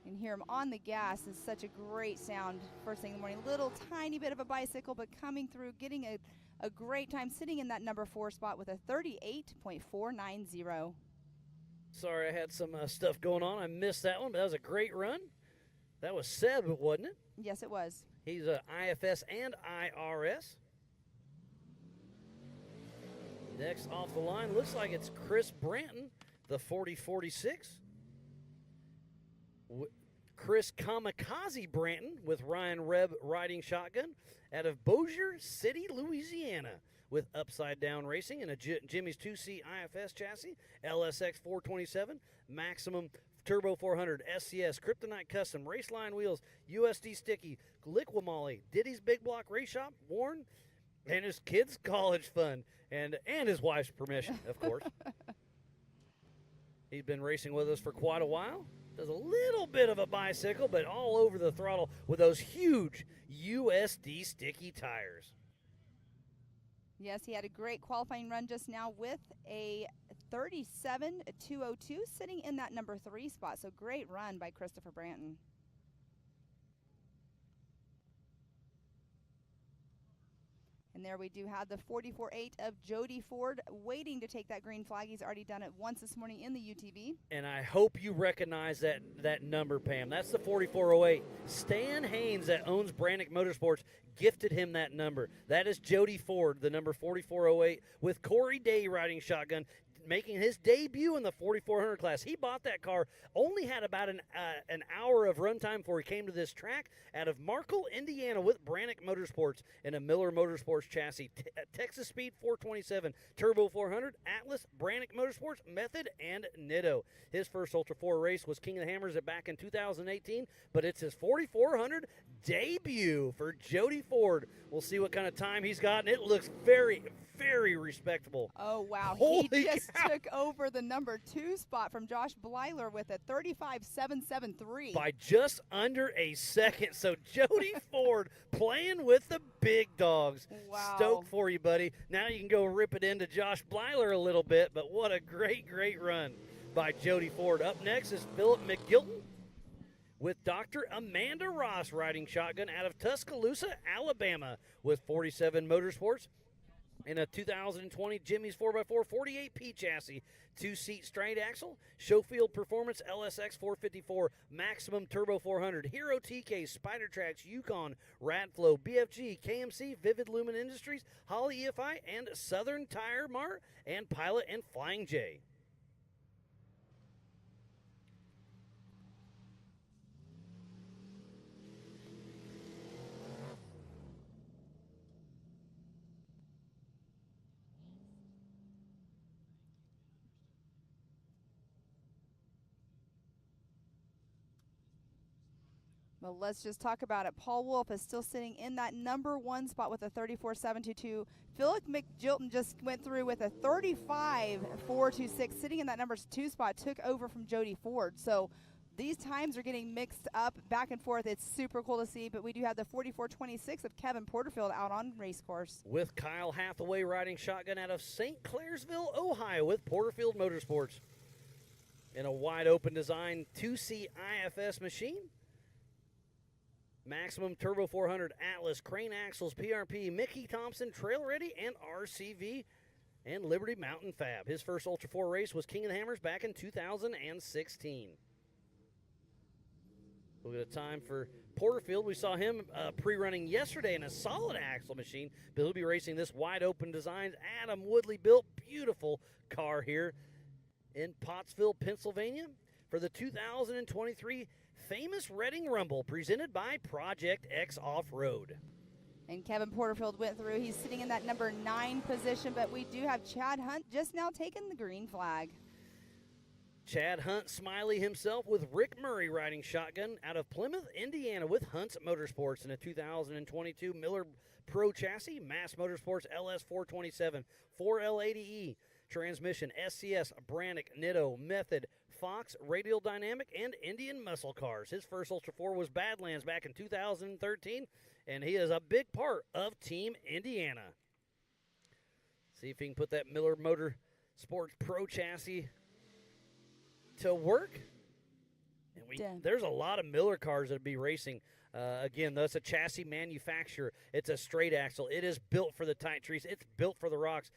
And hear him on the gas is such a great sound first thing in the morning. Little tiny bit of a bicycle, but coming through, getting a great time, sitting in that number 4 spot with a 38.490.
Sorry, I had some stuff going on. I missed that one, but that was a great run. That was Seb, wasn't it?
Yes, it was.
He's a IFS and IRS. Next off the line, looks like it's Chris Branton, the 4046. Chris Kamikaze Branton with Ryan Reb riding shotgun out of Bossier City, Louisiana, with Upside Down Racing and a Jimmy's 2C IFS chassis, LSX 427, Maximum Turbo 400, SCS, Kryptonite Custom, Raceline Wheels, USD Sticky, Liquimolly, Diddy's Big Block Race Shop, Warren, and his kids' college fund, and his wife's permission, of course. He's been racing with us for quite a while. Does a little bit of a bicycle, but all over the throttle with those huge USD sticky tires.
Yes, he had a great qualifying run just now with a 37.202, sitting in that number 3 spot. So great run by Christopher Branton. And there we do have the 44.8 of Jody Ford waiting to take that green flag. He's already done it once this morning in the UTV.
And I hope you recognize that number, Pam. That's the 4408. Stan Haynes, that owns Brannick Motorsports, gifted him that number. That is Jody Ford, the number 4408, with Corey Day riding shotgun, making his debut in the 4400 class. He bought that car, only had about an hour of runtime before he came to this track out of Markle, Indiana, with Brannick Motorsports in a Miller Motorsports chassis. Texas Speed 427, Turbo 400, Atlas, Brannick Motorsports, Method, and Nitto. His first Ultra 4 race was King of the Hammers back in 2018, but it's his 4400 debut for Jody Ford. We'll see what kind of time he's got, and it looks very, very respectable.
Oh, wow.
Holy
he just
cow.
took over the number 2 spot from Josh Blyler with a 35.773.
By just under a second. So Jody Ford playing with the big dogs.
Wow.
Stoked for you, buddy. Now you can go rip it into Josh Blyler a little bit, but what a great, great run by Jody Ford. Up next is Philip McGilton with Dr. Amanda Ross riding shotgun out of Tuscaloosa, Alabama, with 47 Motorsports. In a 2020 Jimmy's 4x4 48P chassis, 2-seat straight axle, Schofield Performance LSX 454, Maximum Turbo 400, Hero TK, Spider Tracks, Yukon, Radflow, BFG, KMC, Vivid Lumen Industries, Holly EFI, and Southern Tire Mart, and Pilot and Flying J.
Well, let's just talk about it. Paul Wolf is still sitting in that number 1 spot with a 34.722. Philip McJilton just went through with a 35.426, sitting in that number 2 spot, took over from Jody Ford. So these times are getting mixed up back and forth. It's super cool to see, but we do have the 44.26 of Kevin Porterfield out on race course.
With Kyle Hathaway riding shotgun out of St. Clairsville, Ohio with Porterfield Motorsports. In a wide open design 2C IFS machine. Maximum Turbo 400, Atlas, Crane Axles, PRP, Mickey Thompson, Trail Ready, and RCV, and Liberty Mountain Fab. His first Ultra 4 race was King of the Hammers back in 2016. Look at the time for Porterfield. We saw him pre-running yesterday in a solid axle machine, but he'll be racing this wide-open design. Adam Woodley built beautiful car here in Pottsville, Pennsylvania for the 2023 Famous Reading Rumble, presented by Project X Off-Road.
And Kevin Porterfield went through. He's sitting in that number 9 position, but we do have Chad Hunt just now taking the green flag.
Chad Hunt Smiley himself with Rick Murray riding shotgun out of Plymouth, Indiana with Hunt's Motorsports in a 2022 Miller Pro chassis, Mass Motorsports LS 427, 4L80E, transmission, SCS, Brannick, Nitto, Method, Fox, Radial Dynamic, and Indian Muscle Cars. His first Ultra 4 was Badlands back in 2013, and he is a big part of Team Indiana. See if he can put that Miller Motorsports Pro chassis to work. And there's a lot of Miller cars that will be racing. Again, that's a chassis manufacturer. It's a straight axle. It is built for the tight trees. It's built for the rocks.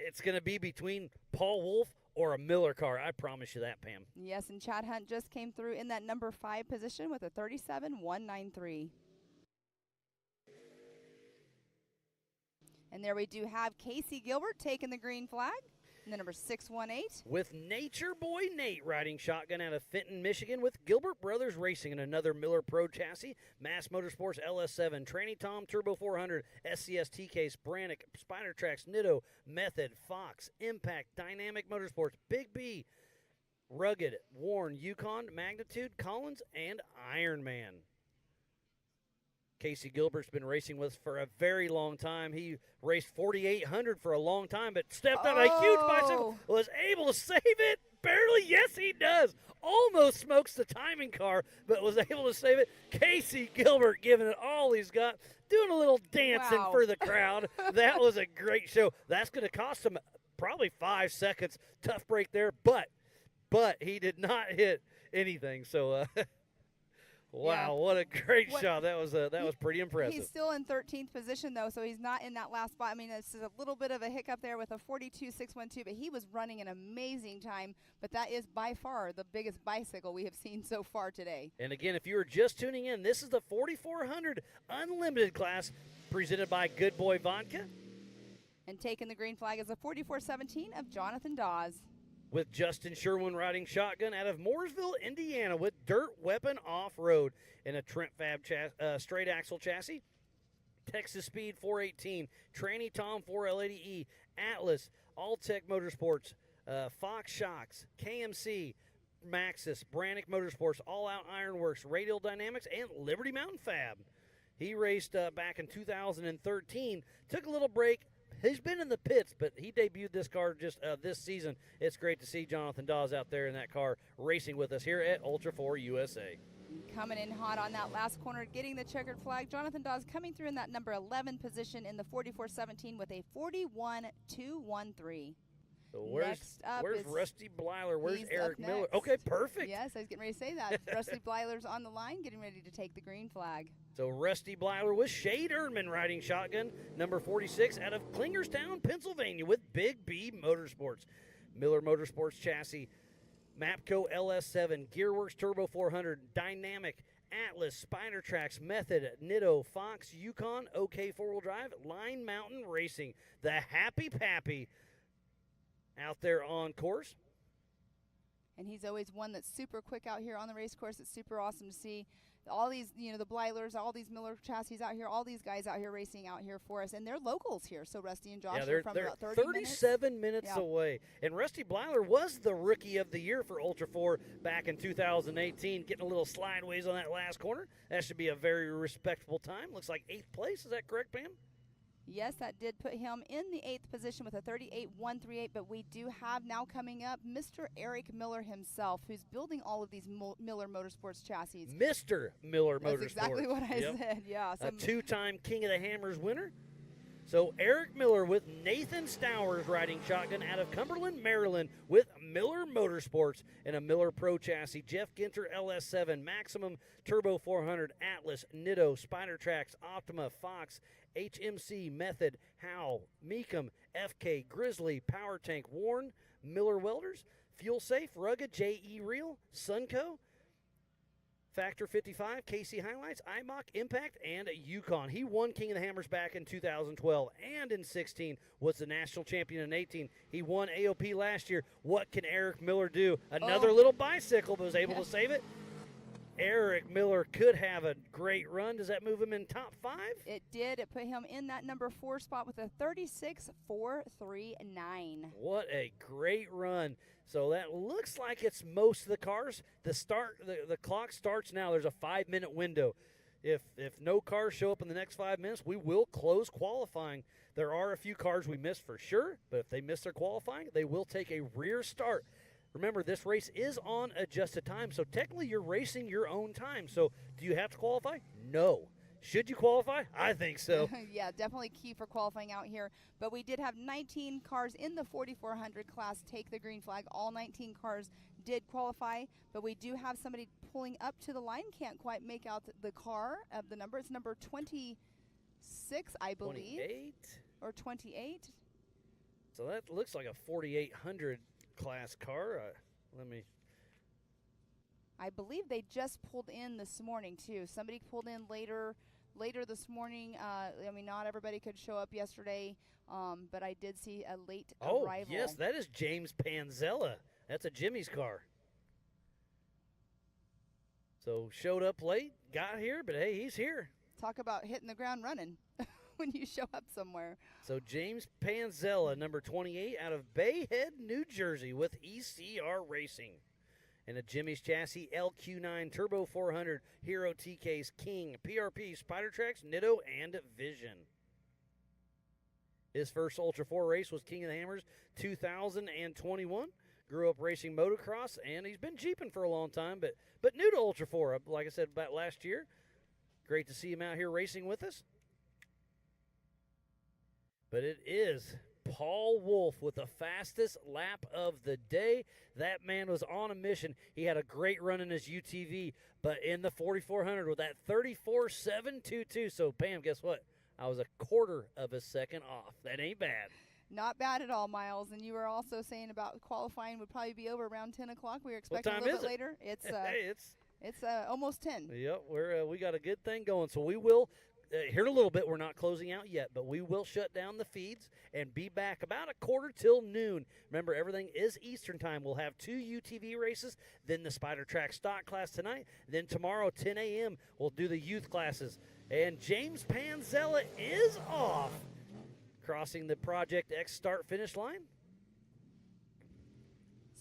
It's going to be between Paul Wolf or a Miller car. I promise you that, Pam.
Yes, and Chad Hunt just came through in that number 5 position with a 37.193. And there we do have Casey Gilbert taking the green flag. And the number 618.
With Nature Boy Nate riding shotgun out of Fenton, Michigan with Gilbert Brothers Racing in another Miller Pro chassis, Mass Motorsports LS7, Tranny Tom Turbo 400, SCS TK, Brannick, Spider Tracks, Nitto, Method, Fox, Impact, Dynamic Motorsports, Big B, Rugged, Warren, Yukon, Magnitude, Collins, and Ironman. Casey Gilbert's been racing with us for a very long time. He raced 4,800 for a long time, but stepped on a huge bicycle, was able to save it barely. Yes, he does. Almost smokes the timing car, but was able to save it. Casey Gilbert giving it all he's got, doing a little dancing for the crowd. That was a great show. That's going to cost him probably 5 seconds. Tough break there, but he did not hit anything. So, wow, what a great shot. That was pretty impressive.
He's still in 13th position, though, so he's not in that last spot. I mean, it's a little bit of a hiccup there with a 42.612, but he was running an amazing time. But that is by far the biggest bicycle we have seen so far today.
And again, if you were just tuning in, this is the 4,400 Unlimited class presented by Good Boy Vodka.
And taking the green flag is a 44.17 of Jonathan Dawes.
With Justin Sherwin riding shotgun out of Mooresville, Indiana with Dirt Weapon Off-Road in a Trent Fab straight axle chassis. Texas Speed 418, Tranny Tom 4L80E, Atlas, Alltech Motorsports, Fox Shocks, KMC, Maxxis, Brannick Motorsports, All Out Ironworks, Radial Dynamics, and Liberty Mountain Fab. He raced back in 2013, took a little break. He's been in the pits, but he debuted this car just this season. It's great to see Jonathan Dawes out there in that car racing with us here at Ultra 4 USA.
Coming in hot on that last corner, getting the checkered flag. Jonathan Dawes coming through in that number 11 position in the 44.17 with a 41.213.
So
Next up
where's
is
Rusty Blyler? Where's
he's
Eric
up
Miller?
next.
Okay, perfect.
Yes, I was getting ready to say that. Rusty Blyler's on the line, getting ready to take the green flag.
So Rusty Blyler with Shade Erdman riding shotgun, number 46 out of Klingerstown, Pennsylvania with Big B Motorsports. Miller Motorsports chassis, Mapco LS7, Gearworks Turbo 400, Dynamic, Atlas, Spider Tracks, Method, Nitto, Fox, Yukon, OK four-wheel drive, Line Mountain Racing. The Happy Pappy out there on course.
And he's always one that's super quick out here on the race course. It's super awesome to see all these, the Blylers, all these Miller chassis out here, all these guys out here racing out here for us. And they're locals here. So Rusty and Josh are from
they're
about 30
37 minutes away. And Rusty Blyler was the Rookie of the Year for Ultra 4 back in 2018, getting a little slideways on that last corner. That should be a very respectable time. Looks like 8th place. Is that correct, Pam?
Yes, that did put him in the 8th position with a 38.138, but we do have now coming up Mr. Eric Miller himself, who's building all of these Miller Motorsports chassis.
Mr. Miller Motorsports.
That's exactly what I said, yeah.
A two-time King of the Hammers winner. So Eric Miller with Nathan Stowers riding shotgun out of Cumberland, Maryland with Miller Motorsports and a Miller Pro chassis. Jeff Ginter LS7, Maximum Turbo 400, Atlas, Nitto, Spider Tracks, Optima, Fox, HMC, Method, Howe, Meekum, FK, Grizzly, Power Tank, Warren, Miller Welders, Fuel Safe, Rugged, JE Reel, Sunco, Factor 55, KC Highlights, IMOC, Impact, and Yukon. He won King of the Hammers back in 2012 and in 16 was the national champion in 18. He won AOP last year. What can Eric Miller do? Another little bicycle, but was able to save it. Eric Miller could have a great run. Does that move him in top 5?
It did. It put him in that number 4 spot with a 36.439.
What a great run. So that looks like it's most of the cars. The clock starts now. There's a 5-minute window. If no cars show up in the next 5 minutes, we will close qualifying. There are a few cars we missed for sure, but if they miss their qualifying, they will take a rear start. Remember, this race is on adjusted time, so technically you're racing your own time. So do you have to qualify? No. Should you qualify? I think so.
Yeah, definitely key for qualifying out here. But we did have 19 cars in the 4,400 class take the green flag. All 19 cars did qualify, but we do have somebody pulling up to the line. Can't quite make out the car of the number. It's number 26, I believe.
28?
Or 28.
So that looks like a 4,800 class car.
I believe they just pulled in this morning too. Somebody pulled in later this morning. Not everybody could show up yesterday, but I did see a late arrival.
Oh, yes, that is James Panzella. That's a Jimmy's car. So showed up late, got here, but hey, he's here.
Talk about hitting the ground running when you show up somewhere.
So James Panzella, number 28, out of Bay Head, New Jersey, with ECR Racing. And a Jimmy's chassis, LQ9 Turbo 400, Hero TKs, King, PRP, Spider Tracks, Nitto, and Vision. His first Ultra 4 race was King of the Hammers 2021. Grew up racing motocross, and he's been jeeping for a long time, but new to Ultra 4, like I said, about last year. Great to see him out here racing with us. But it is Paul Wolf with the fastest lap of the day. That man was on a mission. He had a great run in his UTV, but in the 4,400 with that 34.722. So, Pam, guess what? I was a quarter of a second off. That ain't bad.
Not bad at all, Miles. And you were also saying about qualifying would probably be over around 10 o'clock. We were expecting a little bit later. It's it's almost 10.
Yep, we got a good thing going. So we will. Here in a little bit, we're not closing out yet, but we will shut down the feeds and be back about a quarter till noon. Remember, everything is Eastern time. We'll have 2 UTV races, then the Spider Track stock class tonight. Then tomorrow, 10 a.m., we'll do the youth classes. And James Panzella is off, crossing the Project X start-finish line.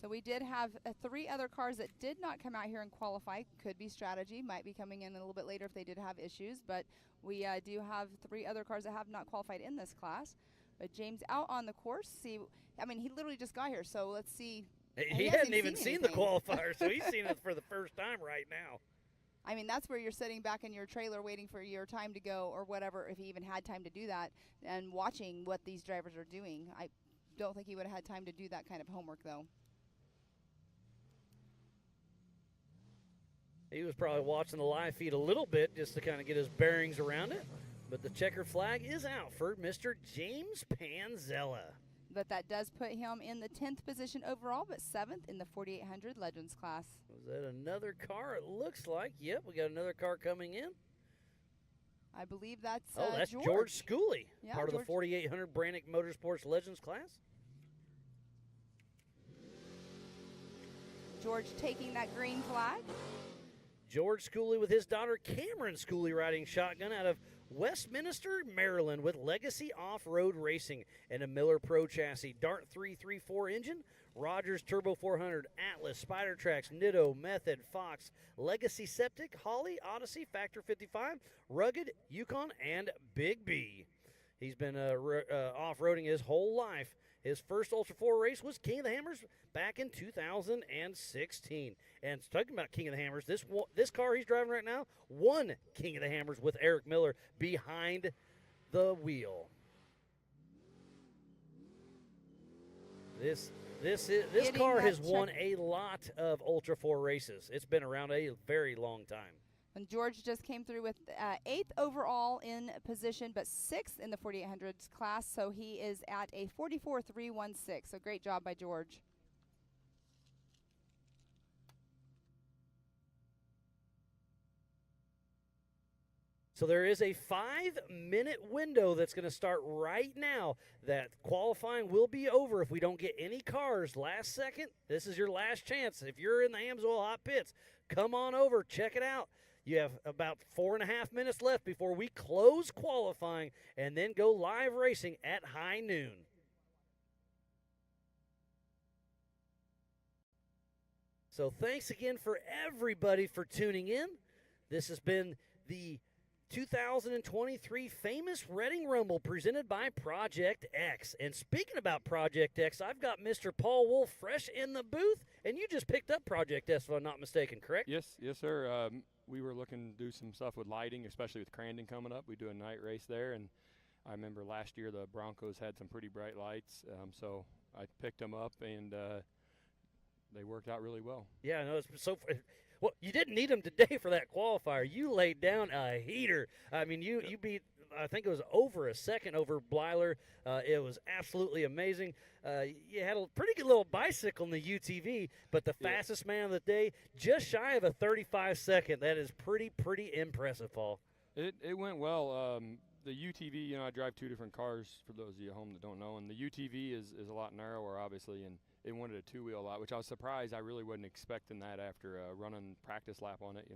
So we did have 3 other cars that did not come out here and qualify. Could be strategy. Might be coming in a little bit later if they did have issues. But we do have 3 other cars that have not qualified in this class. But James out on the course. He literally just got here. So let's see.
He hadn't even seen the qualifier, so he's seen it for the first time right now.
I mean, that's where you're sitting back in your trailer waiting for your time to go or whatever, if he even had time to do that, and watching what these drivers are doing. don't think he would have had time to do that kind of homework, though.
He was probably watching the live feed a little bit just to kind of get his bearings around it. But the checkered flag is out for Mr. James Panzella.
But that does put him in the 10th position overall, but 7th in the 4800 Legends class.
Was that another car? It looks like. Yep, we got another car coming in.
I believe that's
that's George Schooley,
yeah,
part of the 4800 Brannick Motorsports Legends class.
George taking that green flag.
George Schooley with his daughter Cameron Schooley riding shotgun out of Westminster, Maryland with Legacy Off-Road Racing and a Miller Pro chassis. Dart 334 engine, Rogers Turbo 400, Atlas, Spider Tracks, Nitto, Method, Fox, Legacy Septic, Holly, Odyssey, Factor 55, Rugged, Yukon, and Big B. He's been off-roading his whole life. His first Ultra 4 race was King of the Hammers back in 2016. And talking about King of the Hammers, this car he's driving right now won King of the Hammers with Eric Miller behind the wheel. This car has won a lot of Ultra 4 races. It's been around a very long time.
And George just came through with 8th overall in position, but 6th in the 4800s class, so he is at a 44.316. So great job by George.
So there is a 5-minute window that's going to start right now. That qualifying will be over if we don't get any cars last second. This is your last chance. If you're in the Amsoil Hot Pits, come on over, check it out. You have about 4.5 minutes left before we close qualifying and then go live racing at high noon. So thanks again for everybody for tuning in. This has been the 2023 Famous Reading Rumble presented by Project X. And speaking about Project X, I've got Mr. Paul Wolf fresh in the booth, and you just picked up Project X, if I'm not mistaken, correct?
Yes, sir. We were looking to do some stuff with lighting, especially with Crandon coming up. We do a night race there, and I remember last year the Broncos had some pretty bright lights, so I picked them up, and they worked out really well.
Yeah, no, it's so. Well, you didn't need them today for that qualifier. You laid down a heater. I mean, you beat, I think it was over a second over Blyler. It was absolutely amazing. You had a pretty good little bicycle in the UTV, but the fastest man of the day, just shy of a 35-second. That is pretty impressive, Paul.
It went well. The UTV, I drive 2 different cars for those of you at home that don't know, and the UTV is a lot narrower, obviously, and it wanted a 2-wheel lot, which I was surprised. I really wasn't expecting that after running practice lap on it,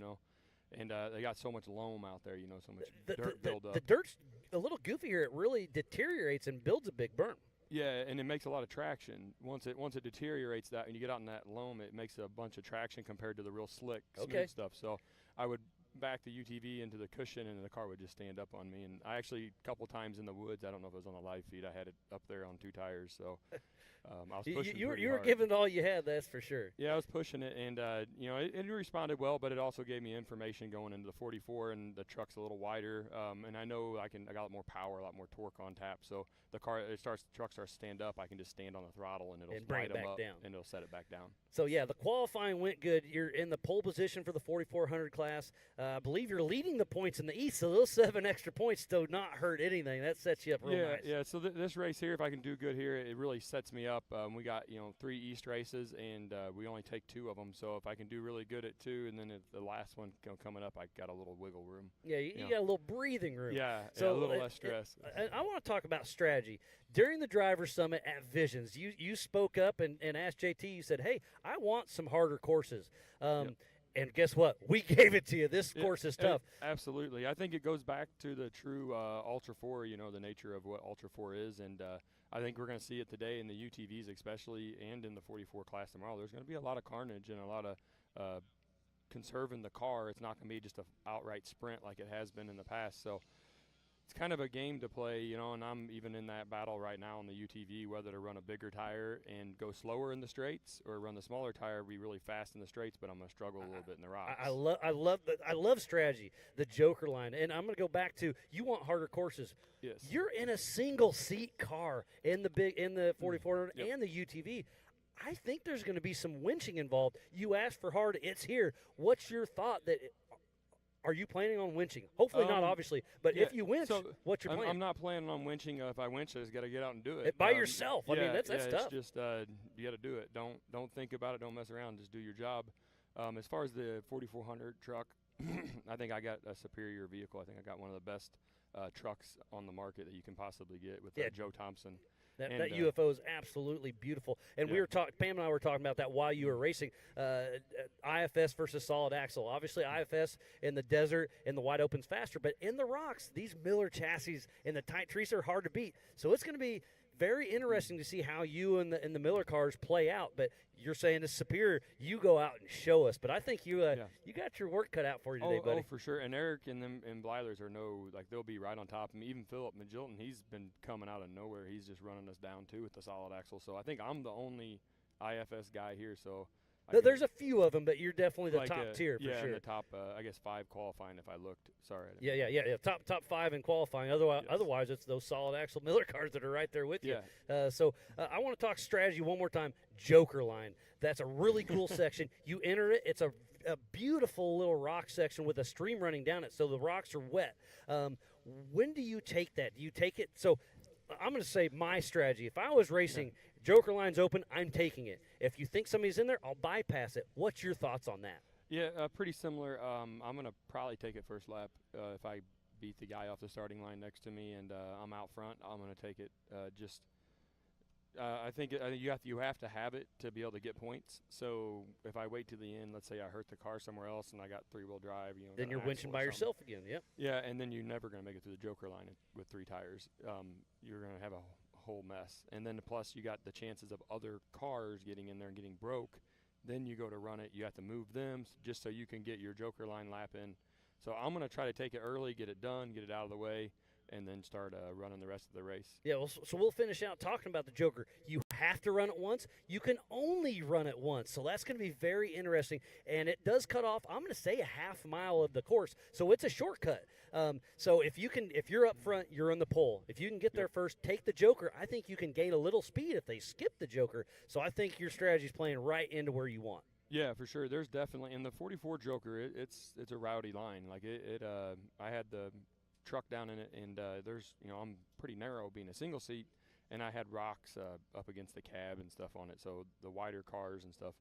And they got so much loam out there, so much dirt build up.
The dirt's a little goofy here. It really deteriorates and builds a big berm.
Yeah, and it makes a lot of traction. Once it deteriorates that, and you get out in that loam, it makes a bunch of traction compared to the real slick, smooth stuff. So I would back the UTV into the cushion, and the car would just stand up on me. And I actually, a couple times in the woods, I don't know if it was on the live feed, I had it up there on 2 tires. So I was pushing
you
pretty
were
hard.
giving it all you had, that's for sure.
Yeah, I was pushing it, and it responded well, but it also gave me information going into the 44, and the truck's a little wider, and I know I got a lot more power, a lot more torque on tap. So the truck starts to stand up, I can just stand on the throttle, and it'll
bring it
them
back
up,
down,
and it'll set it back down.
So yeah, the qualifying went good. You're in the pole position for the 4400 class. I believe you're leading the points in the East, so those 7 extra points do not hurt anything. That sets you up real nice.
Yeah. So this race here, if I can do good here, it really sets me up. We got 3 East races, and we only take 2 of them. So if I can do really good at 2, and then the last one coming up, I got a little wiggle room.
Yeah, you got a little breathing room.
Yeah,
so
a little less stress.
I want to talk about strategy. During the Driver's Summit at Visions, you spoke up and asked JT, you said, hey, I want some harder courses. And guess what? We gave it to you. This course is tough.
Absolutely. I think it goes back to the true Ultra 4, the nature of what Ultra 4 is. And I think we're going to see it today in the UTVs especially, and in the 44 class tomorrow. There's going to be a lot of carnage and a lot of conserving the car. It's not going to be just an outright sprint like it has been in the past. So it's kind of a game to play, you know, and I'm even in that battle right now on the UTV, whether to run a bigger tire and go slower in the straights or run the smaller tire, be really fast in the straights, but I'm going to struggle a little bit in the rocks.
I love strategy, the Joker line. And I'm going to go back to, you want harder courses.
Yes.
You're in a single seat car in the 4400
Yep.
and the UTV. I think there's going to be some winching involved. You asked for hard, it's here. What's your thought are you planning on winching? Hopefully not, obviously. But
yeah,
if you winch, what's your plan?
I'm not planning on winching. If I winch, I just got to get out and do it.
By yourself. I mean, that's tough.
It's just you got to do it. Don't think about it. Don't mess around. Just do your job. As far as the 4400 truck, I think I got a superior vehicle. I think I got one of the best trucks on the market that you can possibly get with Joe Thompson.
That UFO is absolutely beautiful. And we were Pam and I were talking about that while you were racing. IFS versus solid axle. Obviously, IFS in the desert, in the wide open's faster. But in the rocks, these Miller chassis in the tight trees are hard to beat. So it's going to be very interesting to see how you and the Miller cars play out. But you're saying it's superior. You go out and show us. But I think you got your work cut out for you today, buddy.
Oh, for sure. And Eric and them and Bleilers are they'll be right on top of me. Even Philip Magilton, he's been coming out of nowhere. He's just running us down too with the solid axle. So I think I'm the only IFS guy here. So
there's a few of them, but you're definitely the top tier for sure.
Yeah, the top, I guess 5 qualifying if I looked. Sorry.
Yeah. Top 5 in qualifying. Otherwise, it's those solid axle Miller cars that are right there with you. So I want to talk strategy one more time. Joker line. That's a really cool section. You enter it. It's a beautiful little rock section with a stream running down it, so the rocks are wet. When do you take that? Do you take it? So I'm going to say my strategy. If I was racing, Joker line's open, I'm taking it. If you think somebody's in there, I'll bypass it. What's your thoughts on that?
Yeah, pretty similar. I'm going to probably take it first lap. If I beat the guy off the starting line next to me and I'm out front, I'm going to take it. I think you have to have it to be able to get points. So if I wait to the end, let's say I hurt the car somewhere else and I got 3-wheel drive,
then you're winching by yourself again. Yep.
Yeah, and then you're never going to make it through the Joker line with 3 tires. You're going to have a whole mess. And then plus you got the chances of other cars getting in there and getting broke. Then you go to run it, you have to move them just so you can get your Joker line lap in. So I'm going to try to take it early, get it done, get it out of the way, and then start running the rest of the race.
Yeah, well, so we'll finish out talking about the Joker. You have to run it once. You can only run it once, so that's going to be very interesting. And it does cut off, I'm going to say, a half mile of the course, so it's a shortcut. So if you're up front, you're on the pole. If you can get there first, take the Joker. I think you can gain a little speed if they skip the Joker. So I think your strategy is playing right into where you want.
Yeah, for sure. There's definitely in the 44 Joker. It's a rowdy line. Like I had the truck down in it, and there's I'm pretty narrow being a single seat, and I had rocks up against the cab and stuff on it. So the wider cars and stuff,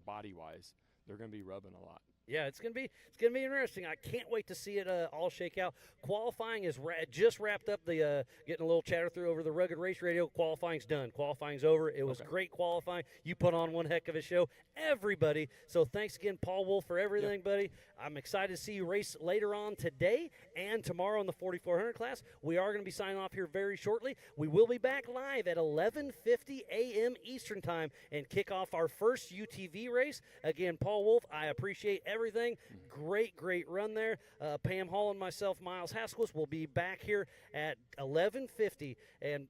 body wise, they're gonna be rubbing a lot.
Yeah, it's gonna be interesting. I can't wait to see it all shake out. Qualifying is just wrapped up. The getting a little chatter through over the Rugged Race Radio. Qualifying's done. Qualifying's over. It was great qualifying. You put on one heck of a show, everybody. So thanks again, Paul Wolf, for everything, buddy. I'm excited to see you race later on today and tomorrow in the 4400 class. We are going to be signing off here very shortly. We will be back live at 11:50 a.m. Eastern Time and kick off our first UTV race. Again, Paul Wolf, I appreciate everything. Great run there. Pam Hall and myself, Miles Haskell, will be back here at 11:50. And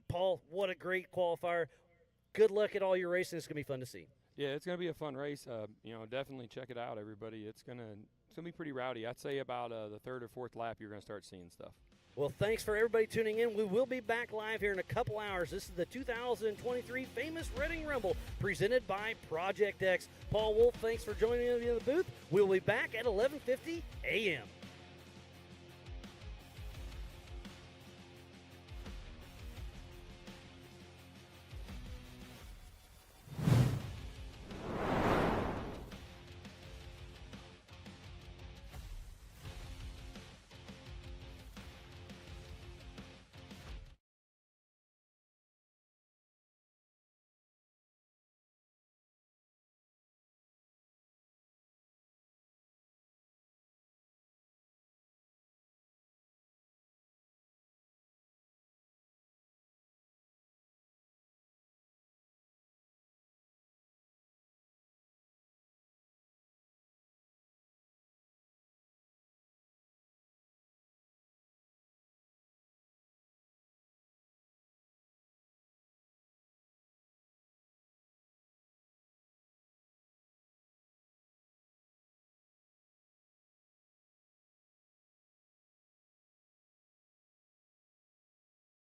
Paul, what a great qualifier. Good luck at all your racing. It's going to be fun to see.
Yeah, it's going to be a fun race. Definitely check it out, everybody. It's going to be pretty rowdy. I'd say about the 3rd or 4th lap, you're going to start seeing stuff.
Well, thanks for everybody tuning in. We will be back live here in a couple hours. This is the 2023 Famous Reading Rumble presented by Project X. Paul Wolf, thanks for joining us in the booth. We'll be back at 11:50 a.m.